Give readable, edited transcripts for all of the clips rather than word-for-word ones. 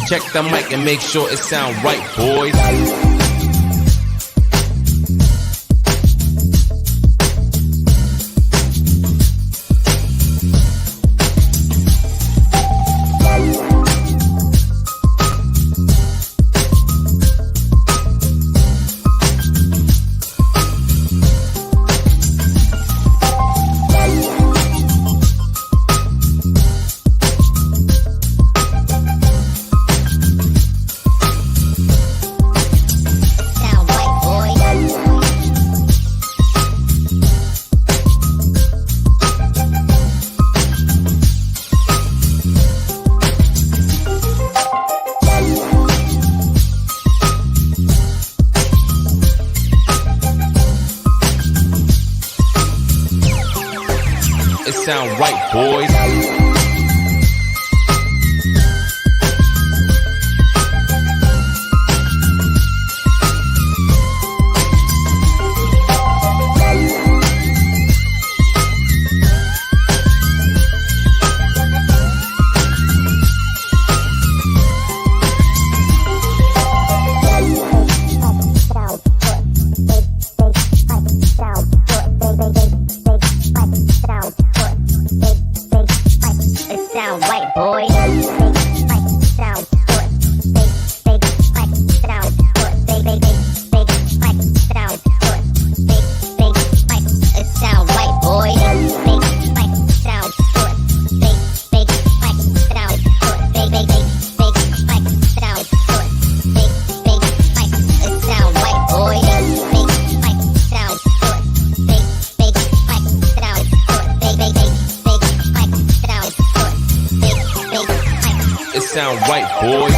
Check the mic and make sure it sound right, boys. It sound right, boys. It sound right, boys.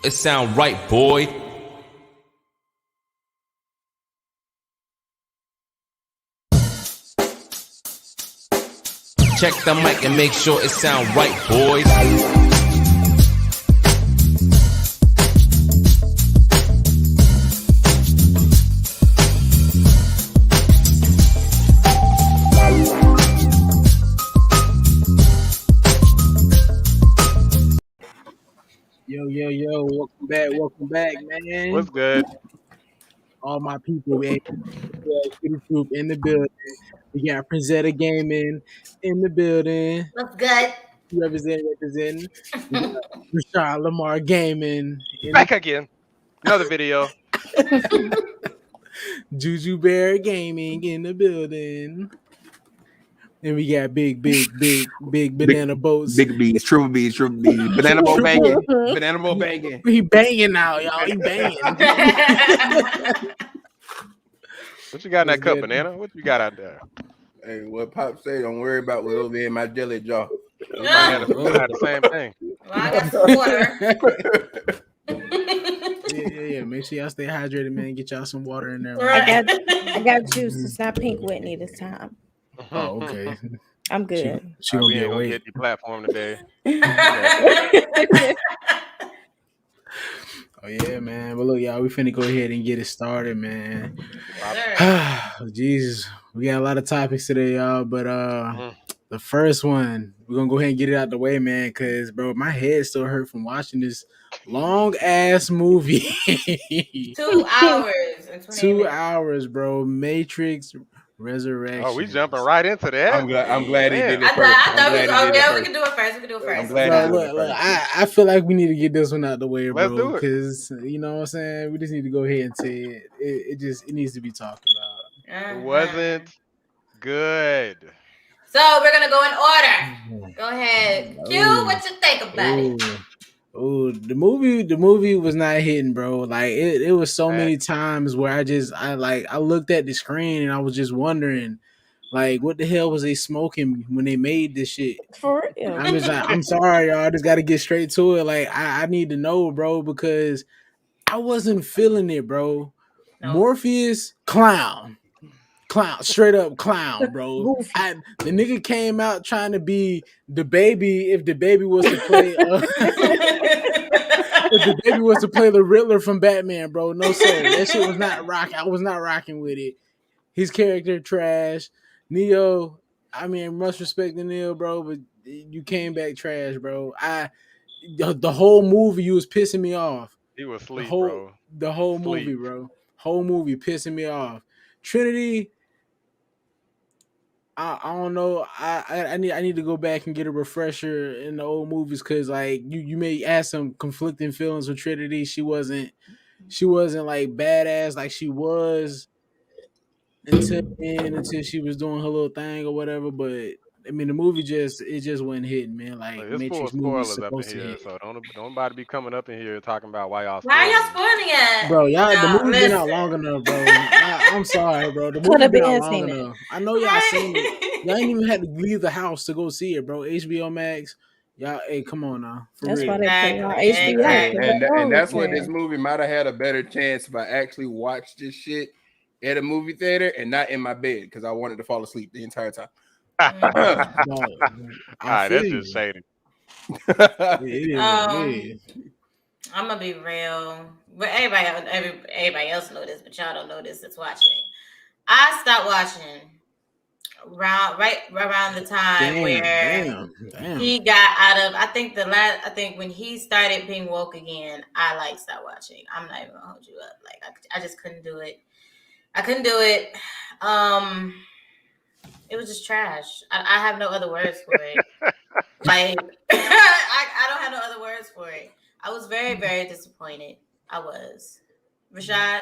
It sound right, boy. Check the mic and make sure it sound right, boys. Yo, welcome back, man. What's good? All my people, man. City Troop in the building. We got Presetta Gaming in the building. What's good? Representing. We got Rashad Lamar Gaming. Back again. Another video. Juju Bear Gaming in the building. And we got big banana boats. Big B's, triple B's. Banana boat banging. He banging now, y'all. He banging. What you got in that cup, banana? What you got out there? Hey, what Pop say? Don't worry about what's over in my jelly jar. We had the same thing. Well, I got some water. Yeah. Make sure y'all stay hydrated, man. Get y'all some water in there. Right. I got juice. It's not Pink Whitney this time. Oh, okay. I'm good. She We gonna ain't get gonna away. get the platform today. Oh yeah, man. But look, y'all, we finna go ahead and get it started, man. Jesus, we got a lot of topics today, y'all. But the first one, we're gonna go ahead and get it out the way, man. Because, bro, my head still hurt from watching this long ass movie. 2 hours and 20 2 minutes. hours, bro. Matrix Resurrection. Oh, we jumping right into that. I'm glad he did it I first. thought we I'm can do it first. We can do it first. I'm glad Look, I feel like we need to get this one out the way, bro. Let's do it. Because you know what I'm saying. We just need to go ahead and say it. It needs to be talked about. It wasn't good. So we're gonna go in order. Go ahead. Q, what you think about it? Oh, the movie was not hitting, bro. Like it was so many Facts. times where I looked at the screen and I was just wondering, like, what the hell was they smoking when they made this shit? For real. I'm just like, I'm sorry, y'all. I just got to get straight to it. Like, I need to know, bro, because I wasn't feeling it, bro. No. Morpheus, clown, straight up clown, bro. Goofy. The nigga came out trying to be the baby. If the baby was to play, if the baby was to play the Riddler from Batman, bro, no sir, that shit was not rocking. I was not rocking with it. His character trash. Neo, I mean, much respect to Neo, bro, but you came back trash, bro. The whole movie you was pissing me off. He was The asleep, whole bro. the whole movie, Sleep. bro. Whole movie pissing me off. Trinity, I don't know. I need to go back and get a refresher in the old movies because like you may ask some conflicting feelings with Trinity. She wasn't like badass like she was until she was doing her little thing or whatever. But I mean the movie just wasn't hitting, man. Look, Like it's full of Matrix movies spoilers up in supposed to here, hit. so don't nobody be coming up in here talking about why y'all Why are y'all spoiling it. spoiling it? Bro, the No, movie been out listen. long enough, bro. I'm sorry, bro. The Could movie have been out been long seen it. enough. I know y'all seen it. Y'all ain't Right. even had to leave the house to go see it, bro. HBO Max, y'all. Hey, come on now, for That's why real. they put it on Exactly. HBO Hey, because Exactly. they and always that's what this can. movie might have had a better chance if I actually watched this shit at a movie theater and not in my bed because I wanted to fall asleep the entire time. Mhm. Dog, All I right, feel that's just you. shady. It is what it Um, is. I'm gonna be real, but everybody else know this, but y'all don't know this. That's watching. I stopped watching right around the time where Damn. he got out of. I think when he started being woke again, I like stopped watching. I'm not even gonna hold you up. Like I just couldn't do it. I couldn't do it. Um, it was just trash. I have no other words for it. Like I don't have no other words for it. I was very, very disappointed. I was. Rashad.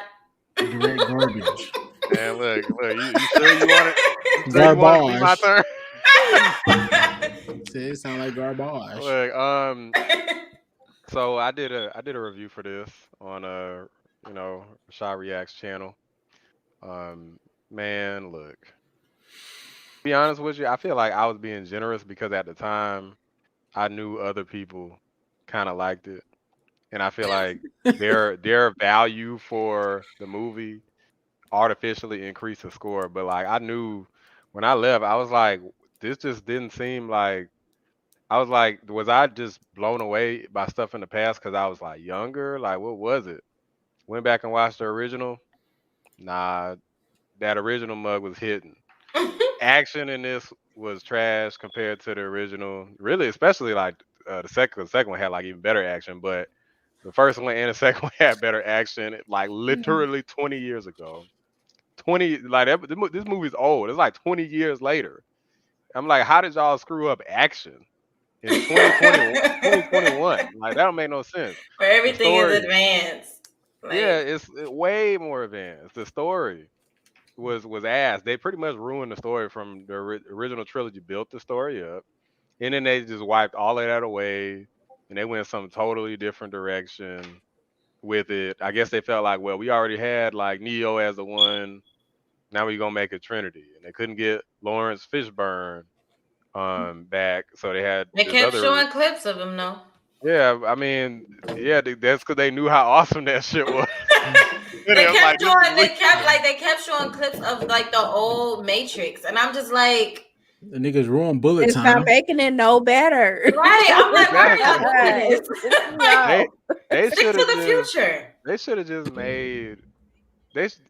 Direct garbage. Man, look, you sure you want it? You sure you want it to be my Garbage. turn? It sound like garbage. Look, so I did a review for this on Rashad Reacts channel. Um, man, look, be honest with you, I feel like I was being generous because at the time I knew other people kind of liked it, and I feel like their value for the movie artificially increased the score. But like I knew when I left, I was like, this just didn't seem like. I was like, was I just blown away by stuff in the past because I was like younger? Like, what was it? Went back and watched the original. Nah, that original mug was hidden. Action in this was trash compared to the original. Really, especially like the second one had like even better action, but the first one and the second one had better action. Like literally 20 years ago. 20 like this movie's old. It's like 20 years later. I'm like, how did y'all screw up action in 2021? Like that don't make no sense. Where The everything is story, advanced. yeah, Like way more advanced. The story was ass. They pretty much ruined the story from the original trilogy. Built the story up, and then they just wiped all of that away, and they went some totally different direction with it. I guess they felt like, well, we already had like Neo as the one. Now we gonna make a Trinity, and they couldn't get Lawrence Fishburne back, so they had they this kept other. showing clips of him though. Yeah, I mean, yeah, that's because they knew how awesome that shit was. And they they was like, kept this is showing we. they kept showing clips of like the old Matrix, and I'm just like, The niggas ruined bullet It's not time. making it no better. right? I'm like, why are y'all Exactly. doing this? It's pissing me Like, They off. they stick should to have the just future. they should have just made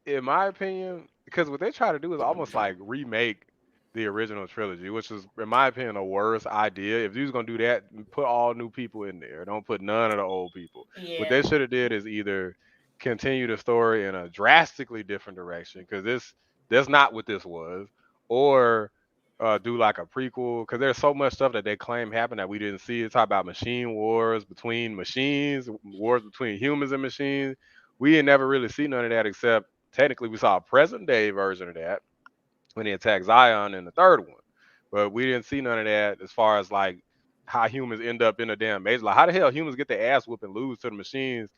in my opinion, because what they try to do is almost like remake the original trilogy, which is, in my opinion, a worse idea. If you was gonna do that, put all new people in there. Don't put none of the old people. What Yeah. they should have did is either continue the story in a drastically different direction, because that's not what this was, or do like a prequel, because there's so much stuff that they claim happened that we didn't see. It's talk about machine wars between machines, wars between humans and machines. We ain't never really see none of that, except technically we saw a present day version of that when they attacked Zion in the third one. But we didn't see none of that as far as like how humans end up in a damn maze. Like, how the hell humans get their ass whooped and lose to the machines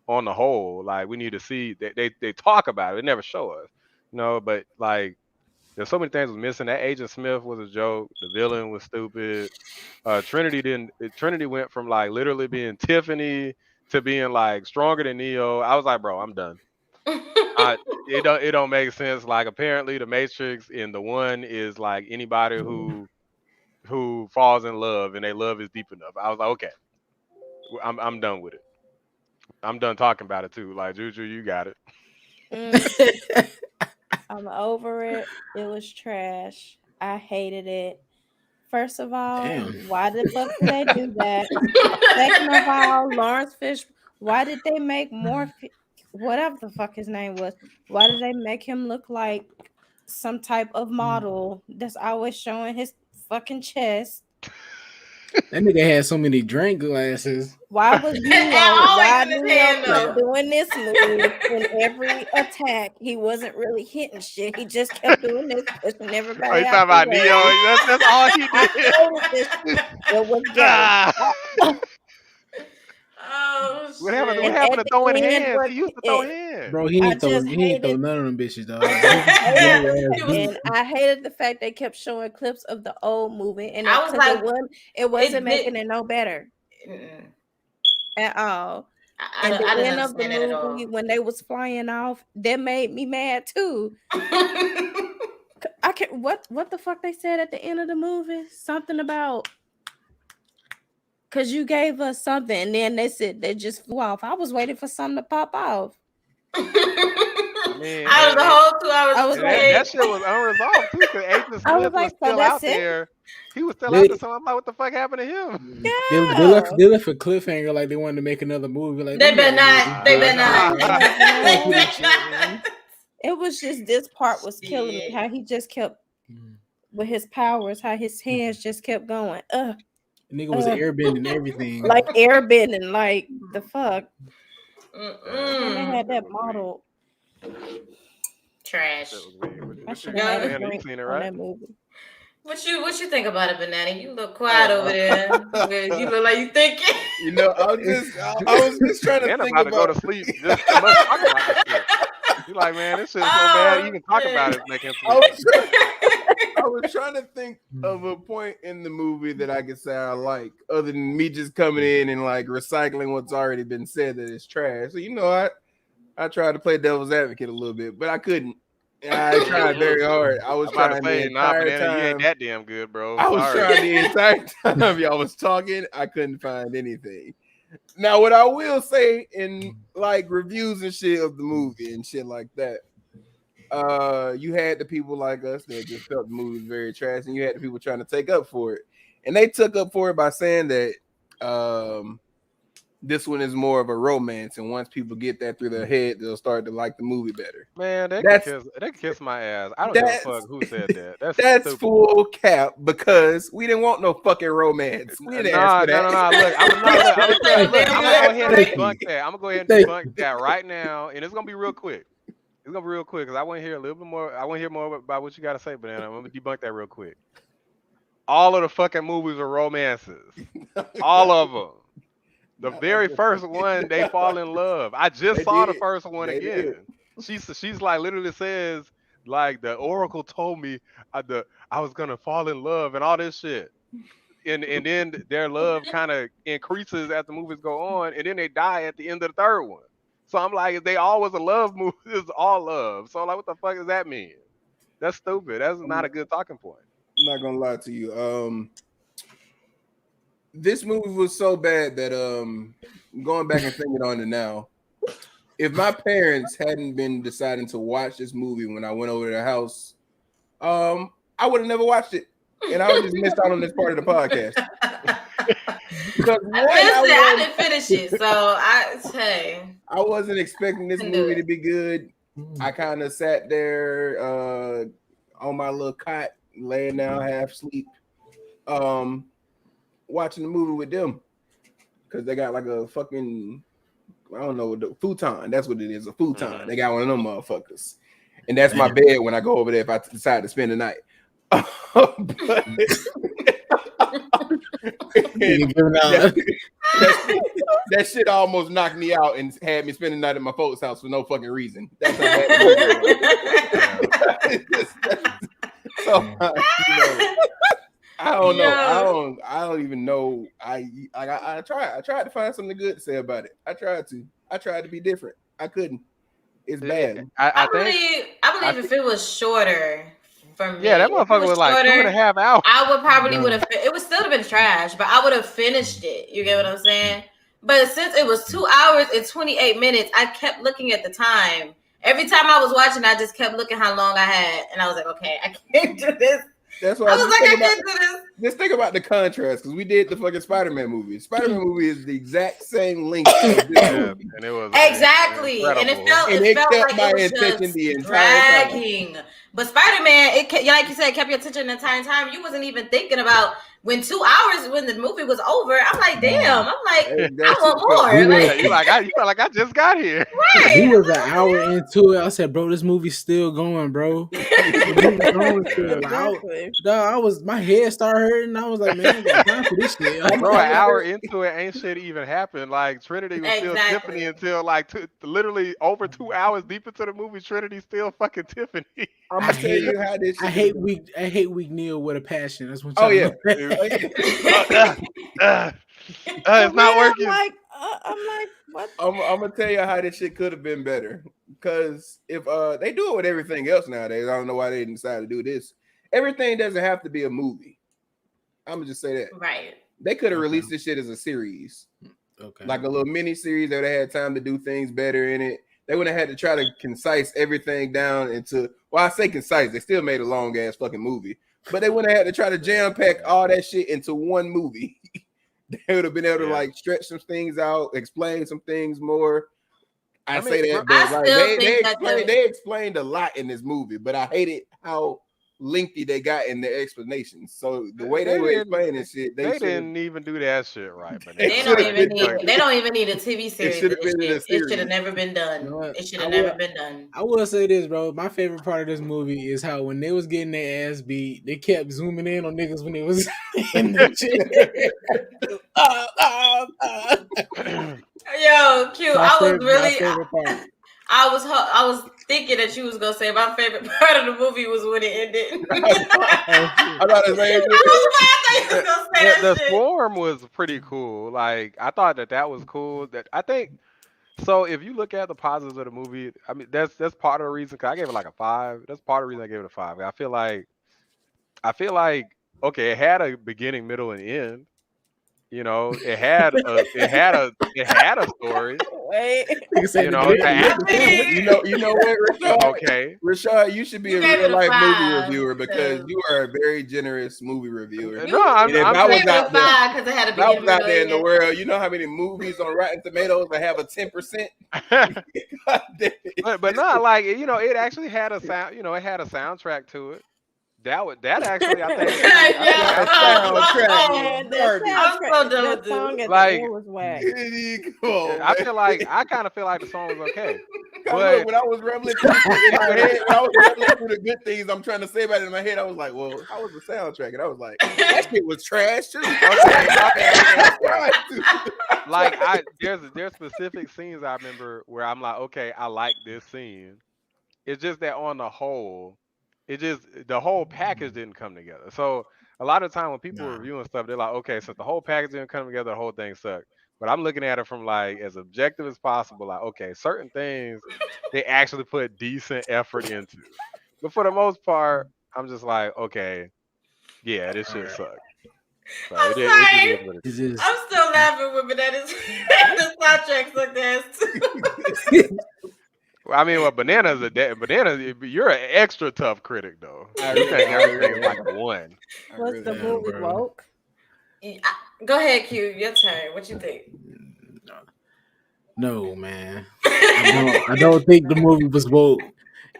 on the whole? Like, we need to see they talk about it. They never show us, but like, there's so many things was missing. That Agent Smith was a joke. The villain was stupid. Trinity went from like literally being Tiffany to being like stronger than Neo. I was like, bro, I'm done. It don't make sense. Like, apparently the Matrix in the one is like anybody who falls in love and they love is deep enough. I was like, okay, I'm done with it. I'm done talking about it too. Like, Juju, you got it. I'm over it. It was trash. I hated it. First of all, why the fuck did they do that? Second of all, Lawrence Fish, why did they make whatever the fuck his name was? Why did they make him look like some type of model that's always showing his fucking chest? That nigga had so many drink glasses. Why was Neo doing this move in every attack? He wasn't really hitting shit. He just kept doing this, pushing everybody out. You talking about Neo? That's all he did. It was gay. Oh, what happened to throwing hands? He used to throw hands. Bro, he ain't throw none of them bitches, dog. And I hated the fact they kept showing clips of the old movie, and I was like, it wasn't making it no better at all. And the end of the movie, when they was flying off, that made me mad too. I can't. What the fuck they said at the end of the movie? Something about. Because you gave us something, and then they said they just flew off. I was waiting for something to pop off. Man, out of the whole 2 hours, I was that shit was unresolved too. Because Agent Smith was still out there. He was still out there. So I'm like, what the fuck happened to him? Yeah. They left a cliffhanger like they wanted to make another movie. Like, they better not. They better not. It was just this part was killing me. How he just kept with his powers. How his hands just kept going. Nigga was airbending everything. Like airbending, like the fuck. And they had that model. Trash. I should have had a drink on that movie. What you think about it, Banana? You look quiet over there. You look like you thinking. I was just trying to think about to go to sleep. Just talk about this shit. You like, man, this shit's so bad. Even talk about it making sleep. I was trying to think of a point in the movie that I could say I like, other than me just coming in and like recycling what's already been said that it's trash. So I tried to play devil's advocate a little bit, but I couldn't. I tried very hard. I was trying the entire time. You ain't that damn good, bro. I was trying the entire time y'all was talking. I couldn't find anything. Now, what I will say in like reviews and shit of the movie and shit like that, you had the people like us that just felt the movie was very trash, and you had the people trying to take up for it, and they took up for it by saying that this one is more of a romance, and once people get that through their head, they'll start to like the movie better. Man, they can kiss my ass. I don't give a fuck who said that. That's full cap, because we didn't want no fucking romance. We didn't ask for that. Look, I'm gonna go ahead and debunk that right now, and it's gonna be real quick. It's gonna be real quick because I want to hear a little bit more. I want to hear more about what you got to say, Banana. I'm gonna debunk that real quick. All of the fucking movies are romances. All of them. The very first one, they fall in love. I just saw the first one again. She's like literally says like the Oracle told me I was gonna fall in love and all this shit. And then their love kind of increases as the movies go on, and then they die at the end of the third one. So I'm like, if they always a love movie, it's all love. So like, what the fuck does that mean? That's stupid. That's not a good talking point. I'm not gonna lie to you. This movie was so bad that going back and thinking on it now, if my parents hadn't been deciding to watch this movie when I went over to their house, I would have never watched it, and I would just missed out on this part of the podcast. Because I didn't finish it, so I wasn't expecting this movie to be good. I kind of sat there on my little cot, laying down half asleep, watching the movie with them, because they got like a fucking, I don't know, the futon. That's what it is, a futon. They got one of them motherfuckers, and that's my bed when I go over there if I decide to spend the night. Nigga giving out. That shit almost knocked me out and had me spending the night at my folks' house for no fucking reason. That's how bad it was. So I don't know. I don't even know. I tried to find something good to say about it. I tried to be different. I couldn't. It's bad. I believe if it was shorter for me. Yeah, that motherfucker was like 2.5 hours. I would probably would have. It would still have been trash, but I would have finished it. You get what I'm saying? But since it was 2 hours and 28 minutes, I kept looking at the time. Every time I was watching, I just kept looking how long I had, and I was like, okay, I can't do this. That's why I was like, I can't do this. Just think about the contrast, because we did the fucking Spider-Man movie. Spider-Man movie is the exact same length. And it was exactly, and it felt like it was just dragging. But Spider-Man, like you said, kept your attention the entire time. You wasn't even thinking about when 2 hours when the movie was over. I'm like, damn. I'm like, I want more. You felt like I just got here. Right. He was an hour into it. I said, bro, this movie's still going, bro. My head started hurting. I was like, man, I got time for this shit. Bro, an hour into it, ain't shit even happened. Like Trinity was still Tiffany until like literally over 2 hours deep into the movie. Trinity still fucking Tiffany. I'm gonna tell you how this. I hate weak Neil with a passion. That's what. Oh yeah. It's not working. I'm like, what? I'm gonna tell you how this shit could have been better. Because if they do it with everything else nowadays, I don't know why they didn't decide to do this. Everything doesn't have to be a movie. I'm gonna just say that. Right. They could have released this shit as a series. Okay. Like a little mini series that they had time to do things better in it. They wouldn't have had to try to concise everything down into. Well, I say concise. They still made a long ass fucking movie, but they wouldn't have had to try to jam pack all that shit into one movie. They would have been able to like stretch some things out, explain some things more. I say that, but they explained a lot in this movie, but I hated how lengthy they got in their explanations. So the way they were explaining shit, they didn't even do that shit right. But they don't even need a TV series. It should have never been done. It should have never been done. I will say this, bro. My favorite part of this movie is how when they was getting their ass beat, they kept zooming in on niggas when they was in the shit. Yo, Q, I was thinking that you was gonna say my favorite part of the movie was when it ended. I thought the same thing. The swarm was pretty cool. Like I thought that was cool. That I think. So if you look at the positives of the movie, I mean that's part of the reason. Cause I gave it like a 5. That's part of the reason I gave it a 5. I feel like okay, it had a beginning, middle, and end. You know, it had a story. Wait. You know what, Rashad? Okay. Rashad, you should be a real life movie reviewer because you are a very generous movie reviewer. No, I'm was out there in the world, you know how many movies on Rotten Tomatoes that have a 10%? but not like it actually had a sound. You know, it had a soundtrack to it. That actually, I think. The song at the end was whack. I kind of feel like the song was okay. But when I was rambling through in my head, when I was rambling through the good things I'm trying to say about it in my head, I was like, well, how was the soundtrack? And I was like, that shit was trash too. There's specific scenes I remember where I'm like, okay, I like this scene. It's just that on the whole, the whole package didn't come together. So a lot of the time when people are reviewing stuff, they're like, okay, since the whole package didn't come together, the whole thing sucked. But I'm looking at it from like as objective as possible. Like, okay, certain things they actually put decent effort into. But for the most part, I'm just like, okay, yeah, this shit sucked. So I'm sorry. I'm still laughing with Bananas. The soundtrack sucked ass too. I mean, well, Bananas, you're an extra tough critic, though. You think everything is like a 1. What's the movie woke? Go ahead, Q. Your turn. What you think? No, man. I don't think the movie was woke.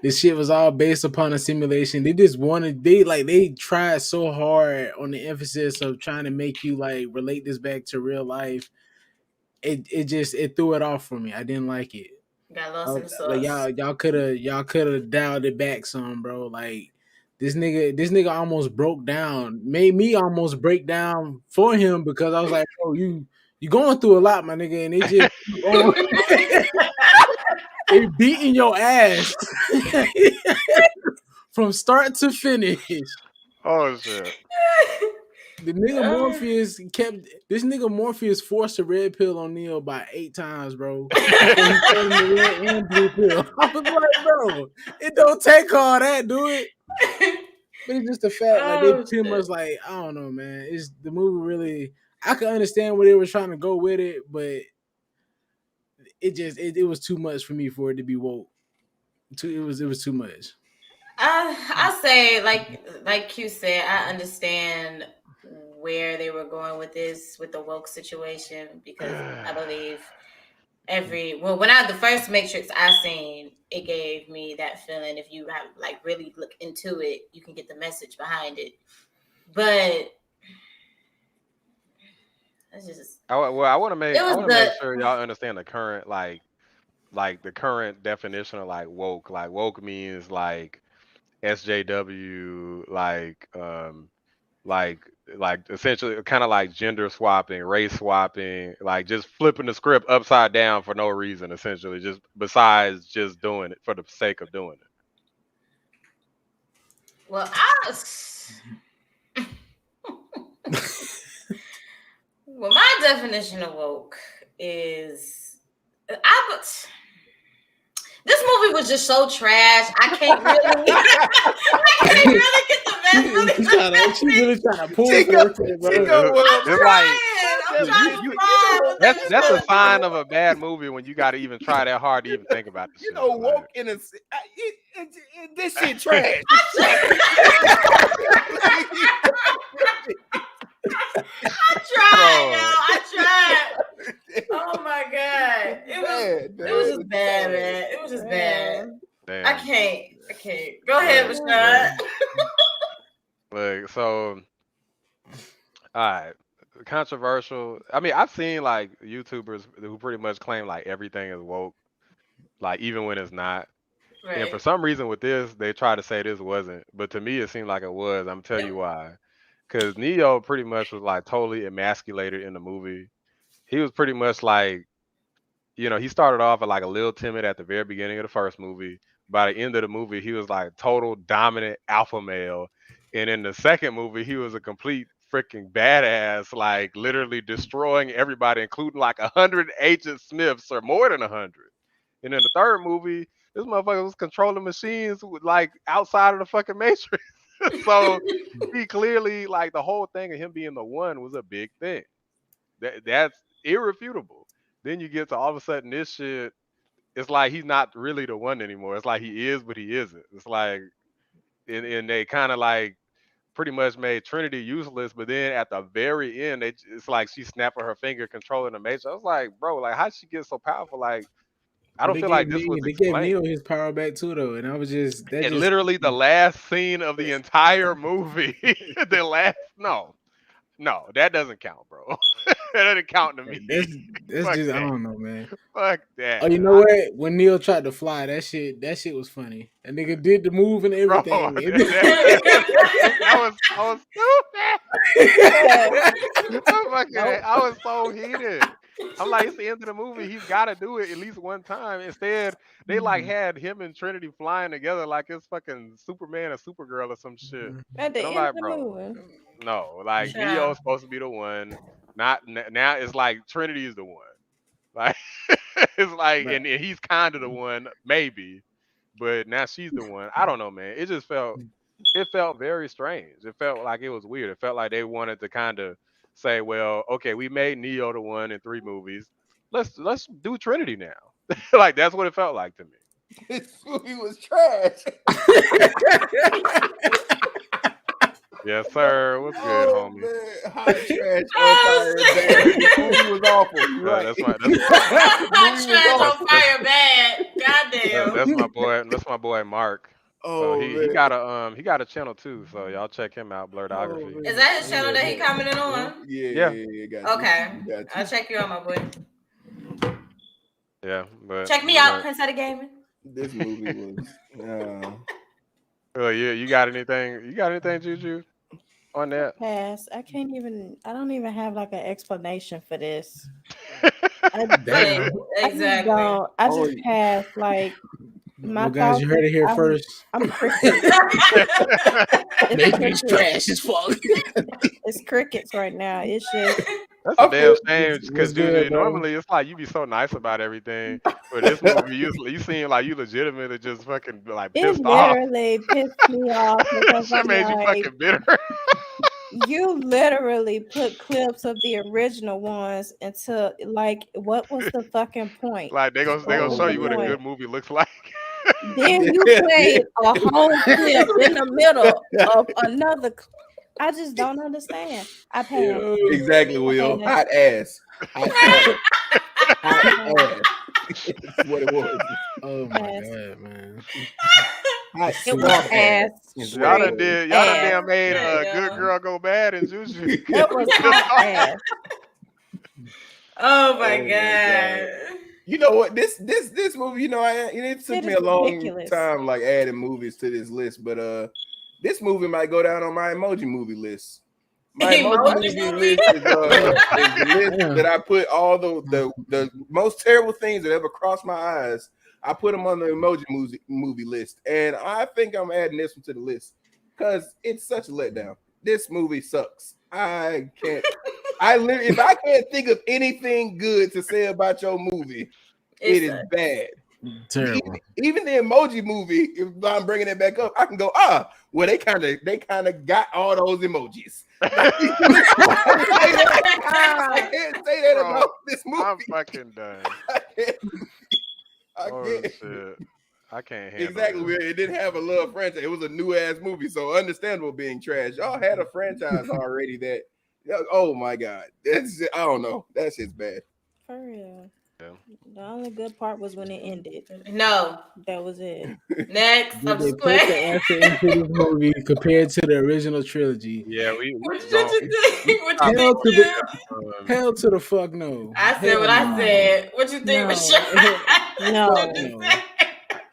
This shit was all based upon a simulation. They tried so hard on the emphasis of trying to make you like relate this back to real life. It threw it off for me. I didn't like it. Got lost in the sauce. Like y'all could have dialed it back some, bro. Like this nigga almost broke down, made me almost break down for him because I was like, bro, you going through a lot, my nigga, and it just keep on they beating your ass from start to finish. Oh shit. The nigga Morpheus forced a red pill on Neo by 8 times, bro. So he told him the red and blue pill. I was like, bro, it don't take all that, do it. But it's just the fact, like they pretty much like, I don't know, man. It's the movie really. I can understand where they were trying to go with it, but it was too much for me for it to be woke. It was too much. I say like Q said, I understand where they were going with this with the woke situation because I believe the first Matrix I seen, it gave me that feeling. If you have like really look into it, you can get the message behind it. But it's just I want to make sure y'all understand the current like the current definition of like woke. Like woke means like SJW, like essentially kind of like gender swapping, race swapping, like just flipping the script upside down for no reason, essentially, just besides just doing it for the sake of doing it. Well, well, my definition of woke is this movie was just so trash. I can't really get the message. She really trying to pull it, That's a sign of a bad movie when you got to even try that hard to even think about this. You know, woke in a this shit trash. I tried. Oh my god, it was just bad, man. It was just bad. Damn. I can't. Go ahead, Rashad. Like so, all right. Controversial. I mean, I've seen like YouTubers who pretty much claim like everything is woke, like even when it's not. Right. And for some reason with this, they try to say this wasn't, but to me it seemed like it was. I'm tell you why. Because Neo pretty much was like totally emasculated in the movie. He was pretty much like, you know, he started off at like a little timid at the very beginning of the first movie. By the end of the movie, he was like total dominant alpha male. And in the second movie, he was a complete freaking badass, like literally destroying everybody, including like 100 Agent Smiths or more than 100. And in the third movie, this motherfucker was controlling machines with, like outside of the fucking Matrix. So he clearly, like the whole thing of him being the one was a big thing. That's irrefutable. Then you get to all of a sudden this shit, it's like he's not really the one anymore. It's like he is, but he isn't. It's like, and they kind of like pretty much made Trinity useless, but then at the very end, it's like she snapping her finger controlling the Matrix. I was like, bro, like how'd she get so powerful? Like, I don't feel like this was explained. They gave Neo his power back too, though, and I was just literally the last scene of the entire movie. No, that doesn't count, bro. That doesn't count to me. That's just I don't know, man. Fuck that. Oh, you know what? When Neo tried to fly, that shit was funny. That nigga did the move and everything. Bro, I was stupid. I was so heated. I'm like, it's the end of the movie. He's got to do it at least one time. Instead, they like had him and Trinity flying together like it's fucking Superman and Supergirl or some shit. At the end of the movie. No, like Neo's supposed to be the one. Not now. It's like Trinity is the one. Like it's like, and he's kind of the one, maybe, but now she's the one. I don't know, man. It just felt very strange. It felt like it was weird. It felt like they wanted to kind of say, well, okay, we made Neo the one in 3 movies. Let's do Trinity now. Like that's what it felt like to me. This movie was trash. Yes, sir. What's good, homie? Man. Hot trash on fire bad. The movie was awful. Right. Hot trash on fire bad. Goddamn. That's my boy Mark. Oh, so he got a channel too. So y'all check him out, Blurredography. Is that his channel that he commented on? Yeah. Okay. I'll check you out, my boy. Yeah, but check me out, Prince of the Gaming. This movie was Yeah, you got anything? You got anything, Juju, on that? Pass. I don't even have like an explanation for this. Damn. I just Exactly. don't. I Oh, just pass. Like my Well, guys, thoughts. you heard it here first. I'm crickets. Matrix crickets. trash as fuck. It's crickets right now. It's just That's a damn shame What's because good, bro? normally it's like you be so nice about everything, but this movie you seem like you legitimately just fucking like it pissed off. literally pissed me off because Shit I'm made you like, fucking bitter. you literally put clips of the original ones into like, what was the fucking point? Like they gonna What was show the you what a point? good movie looks like. Then you played a whole clip in the middle of another. I just don't understand. I pass. exactly, Will. Okay. Hot ass. Hot ass. Hot ass. That's what it was. Oh my Pass. god, man. Hot It was swamp ass. is Y'all what it done was. damn made There a you good go. girl go bad and Juju. It was hot ass. Oh my Oh my god. You know what? This movie, it took It me is a long ridiculous. time like adding movies to this list, but this movie might go down on my emoji movie list. My emoji movie list is the list that I put all the most terrible things that ever crossed my eyes. I put them on the emoji movie list, and I think I'm adding this one to the list because it's such a letdown. This movie sucks. I can't. If I can't think of anything good to say about your movie, it is bad. Terrible. Even the emoji movie, if I'm bringing it back up, I can go, well, they kind of got all those emojis. I can't say that about this movie. I'm fucking done. I can't. Shit. I can't handle Exactly. it. It didn't have a love franchise. It was a new ass movie, so understandable being trash. Y'all had a franchise already that. Oh my god, I don't know. That shit's bad. For real. Yeah. The only good part was when it ended. No. That was it. Next. Did they put the effort into this movie compared to the original trilogy? Yeah, What you think? What you Hell think? to hell to the fuck no. I said what I said. What you think, Michelle? No.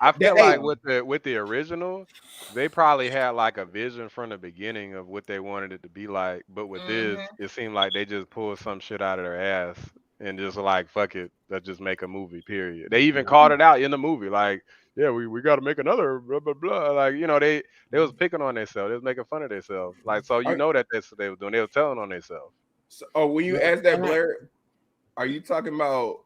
I feel like with the original, they probably had like a vision from the beginning of what they wanted it to be like. But with this, it seemed like they just pulled some shit out of their ass and just like fuck it, let's just make a movie. Period. They even called it out in the movie, like, yeah, we got to make another blah blah blah. Like they was picking on themselves, they was making fun of themselves. Like so that that's what they were doing. They were telling on themselves. So, when you ask that, Blair, are you talking about?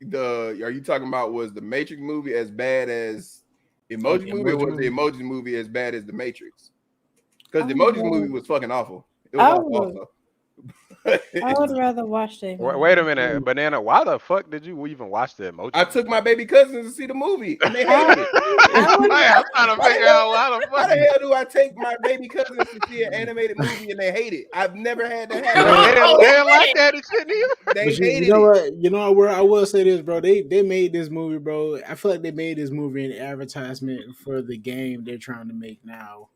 Was the Matrix movie as bad as Emoji Movie, or was the Emoji Movie as bad as the Matrix? Because the Emoji Movie was fucking awful. It was awful. I would rather watch that. Wait a minute, Banana. Why the fuck did you even watch the Emoji? I took my baby cousins to see the movie, and they hated it. I'm trying to figure out why the hell do I take my baby cousins to see an animated movie and they hate it? I've never had that happen. They didn't like that and shit either. They hated it. You know what? I will say this, bro. They made this movie, bro. I feel like they made this movie an advertisement for the game they're trying to make now.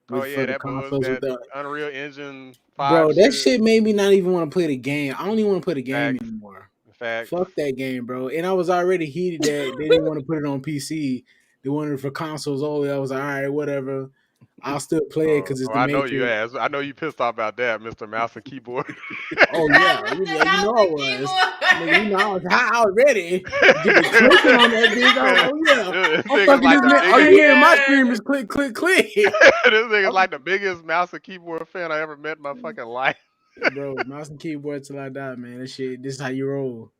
That Unreal Engine 5 bro, that shit made me not even want to play the game. I don't even want to play the game anymore. Fuck that game, bro. And I was already heated that they didn't want to put it on PC. They wanted it for consoles only. I was like, all right, whatever. I'll still play it because it's the Matrix. Know you ass. I know you pissed off about that, Mr. Mouse and Keyboard. Oh yeah, you know I was. You know I was high already. Get clicking on that bitch. Oh yeah. I'm fucking this man. All you hear in my scream is click, click, click. This nigga's like the biggest mouse and keyboard fan I ever met in my fucking life. Bro, mouse and keyboard till I die, man. This is how you roll.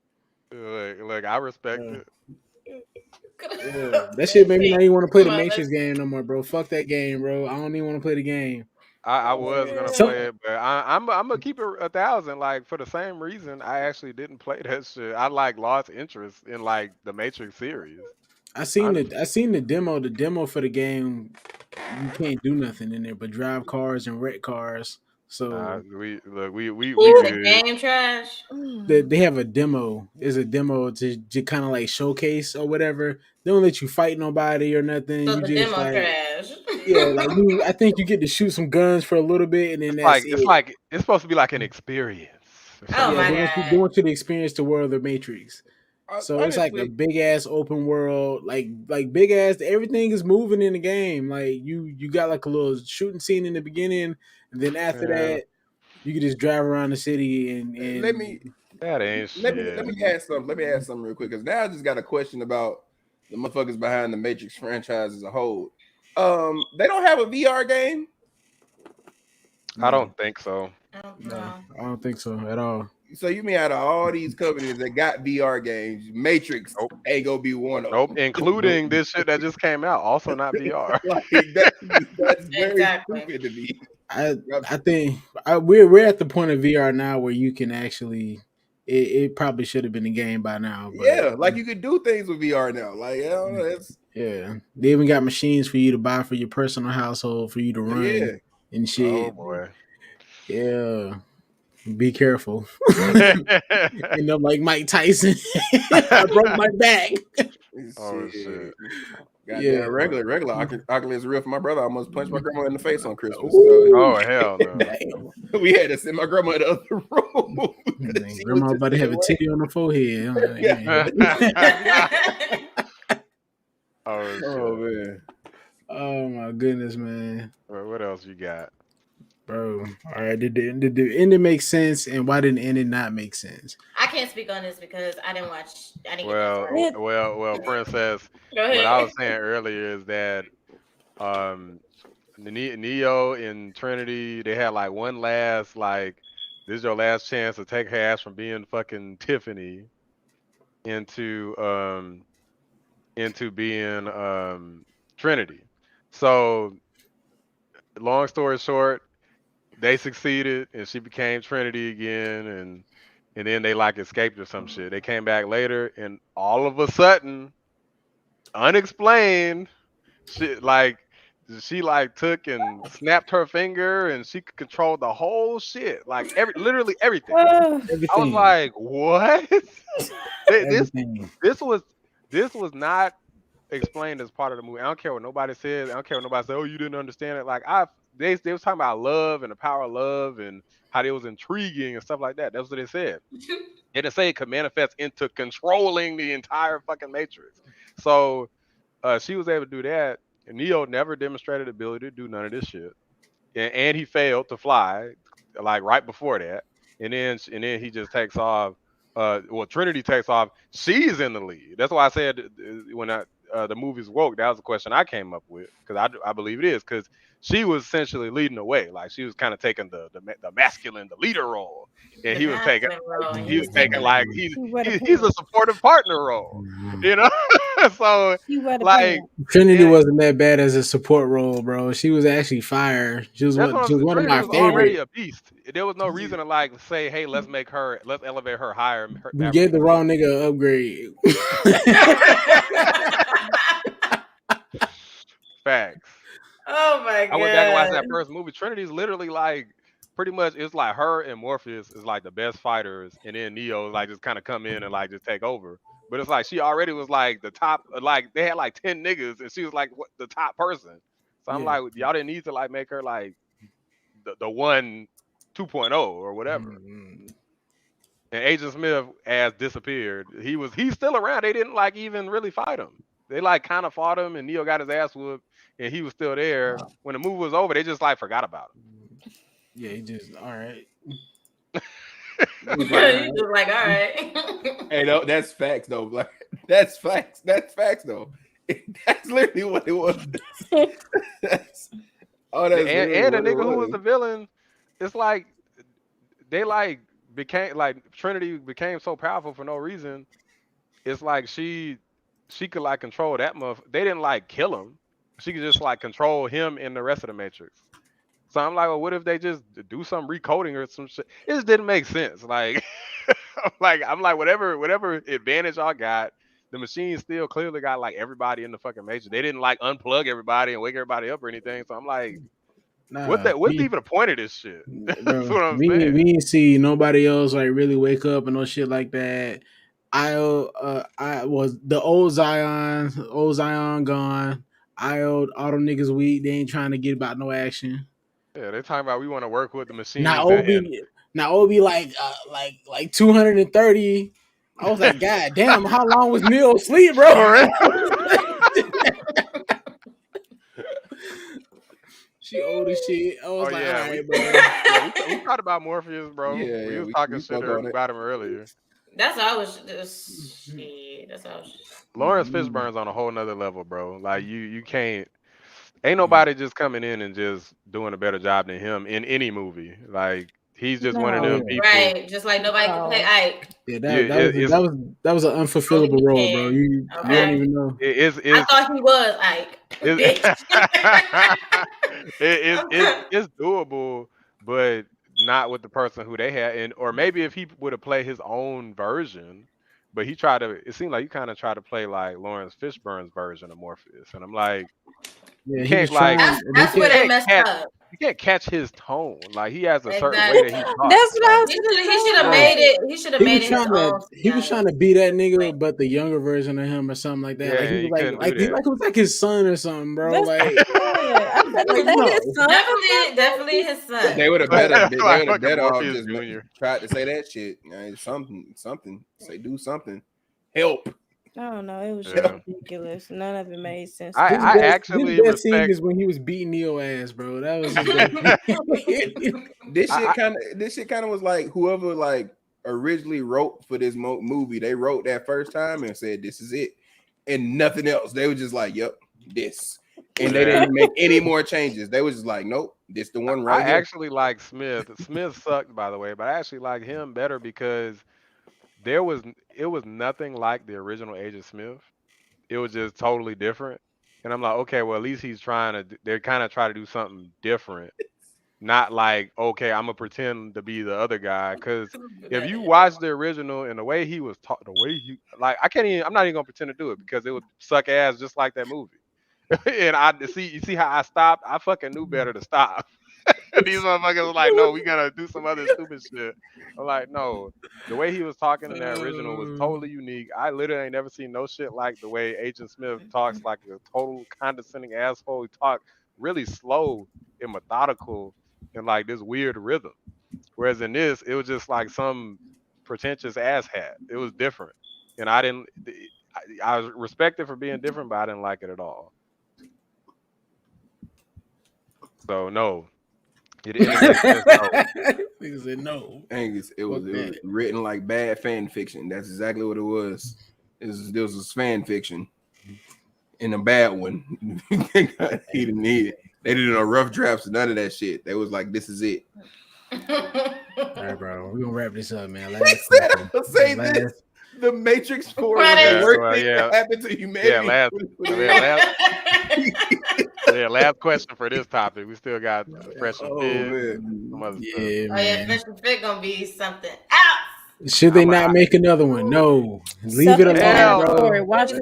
Look, I respect it. Yeah, that shit made me not even want to play the Matrix game no more, bro. Fuck that game, bro. I don't even want to play the game. I was gonna play it, but I'm gonna keep it 1,000. Like for the same reason, I actually didn't play that shit. I like lost interest in like the Matrix series. I seen the demo. The demo for the game, you can't do nothing in there but drive cars and wreck cars. So we the game trash. They have a demo. It's a demo to kind of like showcase or whatever. They don't let you fight nobody or nothing. So you the just demo like, trash. Yeah, like I think you get to shoot some guns for a little bit, and then it's supposed to be like an experience. Oh my god! They want you to experience the world of the Matrix. So it's like a big ass open world, like big ass. Everything is moving in the game. Like you got like a little shooting scene in the beginning, and then after that, you can just drive around the city and let me add something. Let me add something real quick because now I just got a question about the motherfuckers behind the Matrix franchise as a whole. They don't have a VR game. I don't think so. No, I don't think so at all. So you mean out of all these companies that got VR games, Matrix ain't gonna be one of them. Nope, including this shit that just came out, also not VR. Like, that's very stupid to me. I think we're at the point of VR now where you can actually. It probably should have been a game by now. But, yeah, like you could do things with VR now. Like, I don't know, yeah, they even got machines for you to buy for your personal household for you to run and shit. Oh boy, yeah. Be careful. End up like Mike Tyson. I broke my back. Oh shit. Goddamn, regular Oculus Rift. My brother almost punched my grandma in the face on Christmas. Oh hell no! We had to send my grandma in the other room. Grandma about to have a titty on the forehead. Oh man. Oh my goodness, man. What else you got? Bro, all right. Did the ending make sense, and why didn't the ending not make sense? I can't speak on this because I didn't watch. Well, Princess. What I was saying earlier is that Neo and Trinity, they had like one last this is your last chance to take Hash from being fucking Tiffany into being Trinity. So long story short, they succeeded and she became Trinity again, and then they escaped or some shit. They came back later and all of a sudden, unexplained, she took and snapped her finger and she could control the whole shit, literally everything. I was like, what? This was not explained as part of the movie. I don't care what nobody says. I don't care what nobody says. Oh, you didn't understand it. They was talking about love and the power of love and how it was intriguing and stuff like that. That's what they said. They didn't say it could manifest into controlling the entire fucking Matrix. So she was able to do that. And Neo never demonstrated the ability to do none of this shit. And he failed to fly right before that. And then he just takes off. Trinity takes off. She's in the lead. That's why I said when the movie's woke, that was the question I came up with, because I believe it is, because she was essentially leading the way. She was kind of taking the masculine, the leader role, and he's a supportive partner role, you know. So Trinity wasn't that bad as a support role, bro. She was actually fire. She was one of my favorites. Already a beast. There was no reason to say, hey, let's elevate her higher. You gave the wrong nigga an upgrade. Facts. Oh my god! I went back and watched that first movie. Trinity's literally pretty much, it's her and Morpheus is the best fighters, and then Neo just kind of come in and just take over. But it's she already was the top. They had 10 niggas, and she was the top person. So I'm y'all didn't need to make her the one 2.0 or whatever. Mm-hmm. And Agent Smith as disappeared. He's still around. They didn't even really fight him. They kind of fought him, and Neo got his ass whooped, and he was still there. When the movie was over, they just forgot about him. Yeah, he just all right. He's just all right. Hey, no, that's facts though. That's facts. That's facts though. That's literally what it was. And the nigga who was the villain, it's they became Trinity became so powerful for no reason. It's she could control that motherfucker. They didn't kill him. She could just control him and the rest of the Matrix. So I'm well, what if they just do some recoding or some shit? It just didn't make sense. I'm whatever advantage I got, the machine still clearly got everybody in the fucking Matrix. They didn't unplug everybody and wake everybody up or anything. So I'm what's even the point of this shit? That's what I'm saying. We didn't see nobody else really wake up and no shit like that. I was the old Zion gone. All them niggas weak. They ain't trying to get about no action. Yeah, they're talking about we want to work with the machine. Now Obi like 230. I was like, God damn, how long was Neil asleep, bro? She old as shit. I was like, all right, bro. We talked about Morpheus, bro. Yeah, we was we talking shit fuck on it. about him earlier. That's all I was just shit. That's all. Lawrence Fishburne's on a whole nother level, bro. Like you can't. Ain't nobody just coming in and just doing a better job than him in any movie. Like he's just one of them people. Right, just like nobody can play Ike. Yeah, that was an unfulfillable role, bro. You don't even know. I thought he was Ike. It's doable, but not with the person who they had, or maybe if he would have played his own version, but he tried to. It seemed like you kind of tried to play like Lawrence Fishburne's version of Morpheus, and I'm like, yeah, you can't like that's where they messed up. You can't catch his tone. Like he has a certain way that he talks. That's what I was. He should have made it. He should have made it his own. He was trying to be that nigga, but the younger version of him or something like that. Yeah, like he was it was like his son or something, bro. That's like, his son. Definitely his son. They would have better off just tried to say that shit. Something. Say do something. Help. I don't know. It was just ridiculous. None of it made sense. I actually his best respect scene is when he was beating Neo ass, bro. That was this shit kind of was like whoever like originally wrote for this movie. They wrote that first time and said this is it, and nothing else. They were just like, "Yep, this," and they didn't make any more changes. They was just like, "Nope, this the one right." I actually like Smith. Smith sucked, by the way, but I actually like him better because it was nothing like the original Agent Smith. It was just totally different. And I'm like, okay, well, at least they're kind of trying to do something different. Not like, okay, I'm going to pretend to be the other guy. Because if you watch the original and the way he was taught, I'm not even going to pretend to do it because it would suck ass just like that movie. And you see how I stopped? I fucking knew better to stop. These motherfuckers were like, no, we gotta do some other stupid shit. I'm like, no. The way he was talking in that original was totally unique. I literally ain't never seen no shit like the way Agent Smith talks like a total condescending asshole. He talked really slow and methodical and like this weird rhythm. Whereas in this, it was just like some pretentious asshat. It was different. And I respect it for being different, but I didn't like it at all. So no. Niggas said no. Angus, it was written like bad fan fiction. That's exactly what it was. This was fan fiction, and a bad one. He didn't need it. They didn't know rough drafts, none of that shit. They was like, "This is it." All right, bro. We're gonna wrap this up, man. This. The Matrix 4 was the worst thing that happened to humanity. Last question for this topic. We still got Fresh and Fit. Fresh and Fit gonna be something else. Should they not make another one? No. Leave it alone, bro.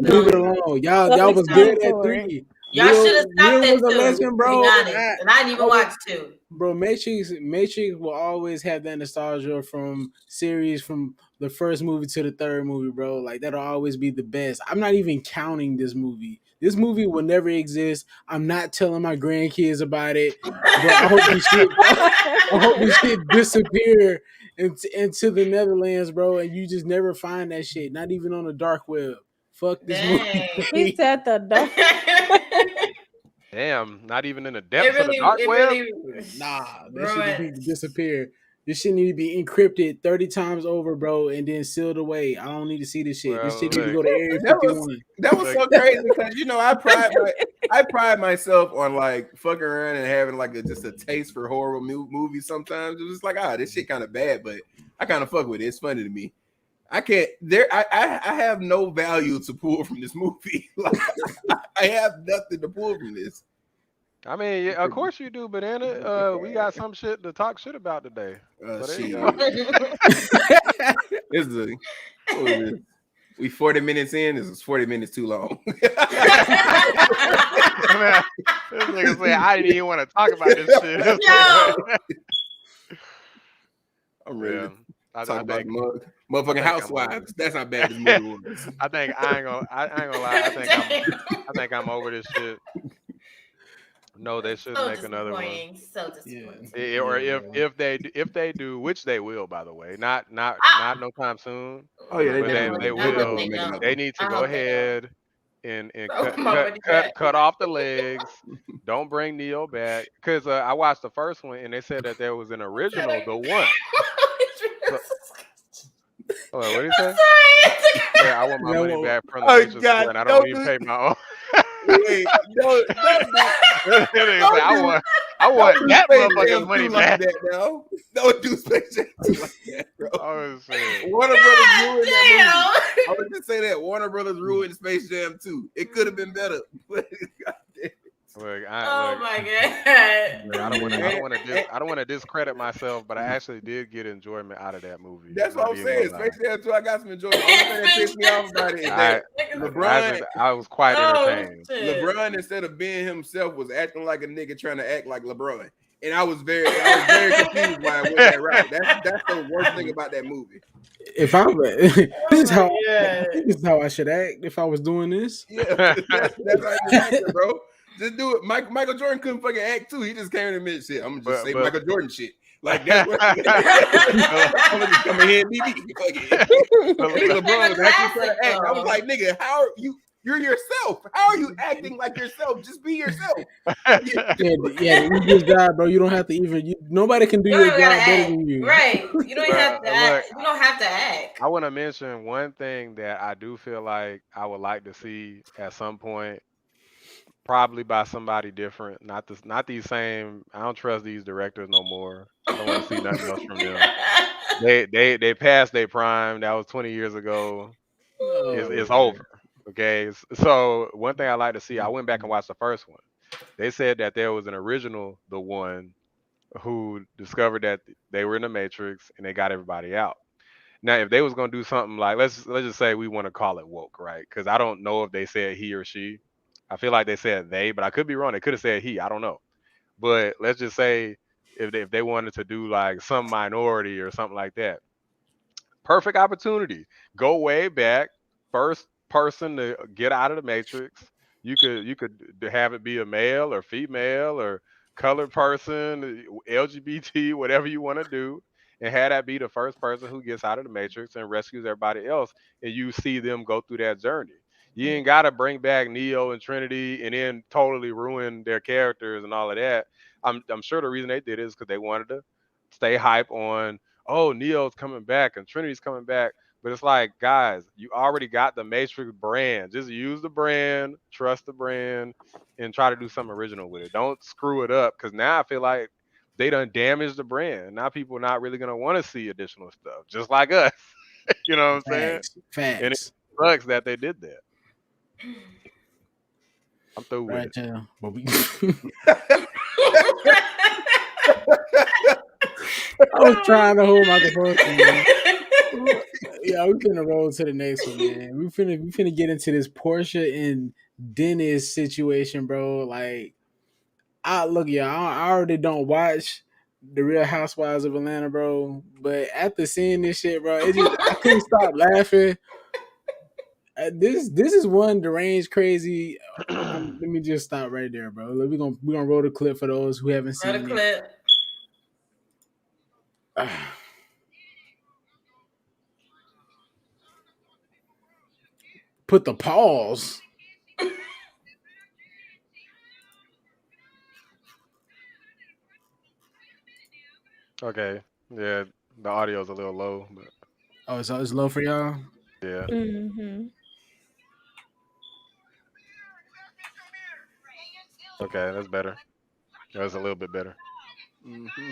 Leave it alone. Y'all was good at 3. Y'all should have stopped at 2. Legend, bro. And I didn't even watch 2. Bro, Matrix will always have that nostalgia from series from the first movie to the third movie, bro. Like that'll always be the best. I'm not even counting this movie. This movie will never exist. I'm not telling my grandkids about it. But I hope this shit disappear into the Netherlands, bro, and you just never find that shit. Not even on the dark web. Fuck this movie. He said the dark. Damn, not even in the depths of the dark web? Nah, that shit need to disappear. This shit need to be encrypted 30 times over, bro, and then sealed away. I don't need to see this shit. Well, this shit need to go to Area 51. That was so crazy because I pride myself on like fucking around and having like just a taste for horror movies. Sometimes it was like, this shit kind of bad, but I kind of fuck with it. It's funny to me. I can't. I have no value to pull from this movie. Like, I have nothing to pull from this. I mean, yeah, of course you do, Banana. We got some shit to talk shit about today. We 40 minutes in. This is 40 minutes too long. This nigga say I didn't even want to talk about this shit. I'm ready. Talk about motherfucking Housewives. That's how bad this movie was. I ain't gonna lie. I think I'm over this shit. No, they shouldn't So make another one. disappointing. So disappointing. Or Yeah. if they do, which they will, by the way, not Ah! no time soon, Oh yeah, they but definitely they will. I They hope will. definitely they make don't. another They one. need to I go hope they don't. ahead and Oh my God. cut off the legs. Don't bring Neo back because I watched the first one and they said that there was an original, the one. So, what did he say? Sorry. Yeah, I want my money That back from the Oh Matrix God, Four, and I don't don't even do pay my own. wait, don't do Nigga say, don't do I want don't do that Space motherfucker's Jam money 2 like back. that now. Don't do Space Jam 2 like that, bro. Oh shit. Warner Brothers ruined that movie. Damn. I would just say that Warner Brothers ruined Space Jam 2. It could have been better. God damn. Look, Oh look. my I don't want to. And I don't want to discredit myself, but I actually did get enjoyment out of that movie. that's what Not I'm even gonna saying. lie. Space Jam 2, I got some enjoyment. The only thing that pissed me off about it is that I was quite Oh, entertained. shit. LeBron, instead of being himself, was acting like a nigga trying to act like LeBron. And I was very confused why I went that route. That's the worst thing about that movie. If I this is Oh how my God. this is how I should act if I was doing this. Yeah, that's how you act, bro. Just do it. Michael Jordan couldn't fucking act too. He just came and admit shit. I'm gonna just say Michael Jordan shit. Like that's what I'm gonna just come in here and be me. LeBron was actually trying to act. I was like, nigga, how are you? You're yourself. How are you acting like yourself? Just be yourself. Yeah, you just died, bro. You don't have to even. Nobody can do You your don't job gotta better act. than you. Right. You don't even have to act. Look, You don't have to act. I want to mention one thing that I do feel like I would like to see at some point, probably by somebody different. Not these same. I don't trust these directors no more. I don't want to see nothing else from them. They passed their prime. That was 20 years ago. It's over. Okay. So one thing I like to see, I went back and watched the first one. They said that there was an original, the one who discovered that they were in the Matrix and they got everybody out. Now, if they was gonna do something like let's just say we want to call it woke, right? Because I don't know if they said he or she. I feel like they said they, but I could be wrong. They could have said he. I don't know. But let's just say if they wanted to do like some minority or something like that, perfect opportunity. Go way back, first person to get out of the Matrix. You could have it be a male or female or colored person, LGBT, whatever you want to do, and have that be the first person who gets out of the Matrix and rescues everybody else, and you see them go through that journey. You ain't gotta bring back Neo and Trinity and then totally ruin their characters and all of that. I'm sure the reason they did it is because they wanted to stay hype on, oh, Neo's coming back and Trinity's coming back. But it's like, guys, you already got the Matrix brand. Just use the brand, trust the brand, and try to do something original with it. Don't screw it up, because now I feel like they done damaged the brand. Now people are not really gonna want to see additional stuff, just like us. You know what I'm saying? Facts. And it sucks that they did that. I'm through with Right it. now, but we. I was trying to hold my composure, man. Yeah, we finna roll to the next one, man. We finna get into this Porsha and Dennis situation, bro. Like, look, y'all, I already don't watch the Real Housewives of Atlanta, bro. But after seeing this shit, bro, I couldn't stop laughing. This is one deranged crazy. Let me just stop right there, bro. We're gonna roll the clip for those who haven't seen Roll the clip. it. Put the pause. Okay. Yeah, the audio's a little low, but Oh, so it's low for y'all? yeah. Mm-hmm. Okay, that's better. That's a little bit better. Mm-hmm.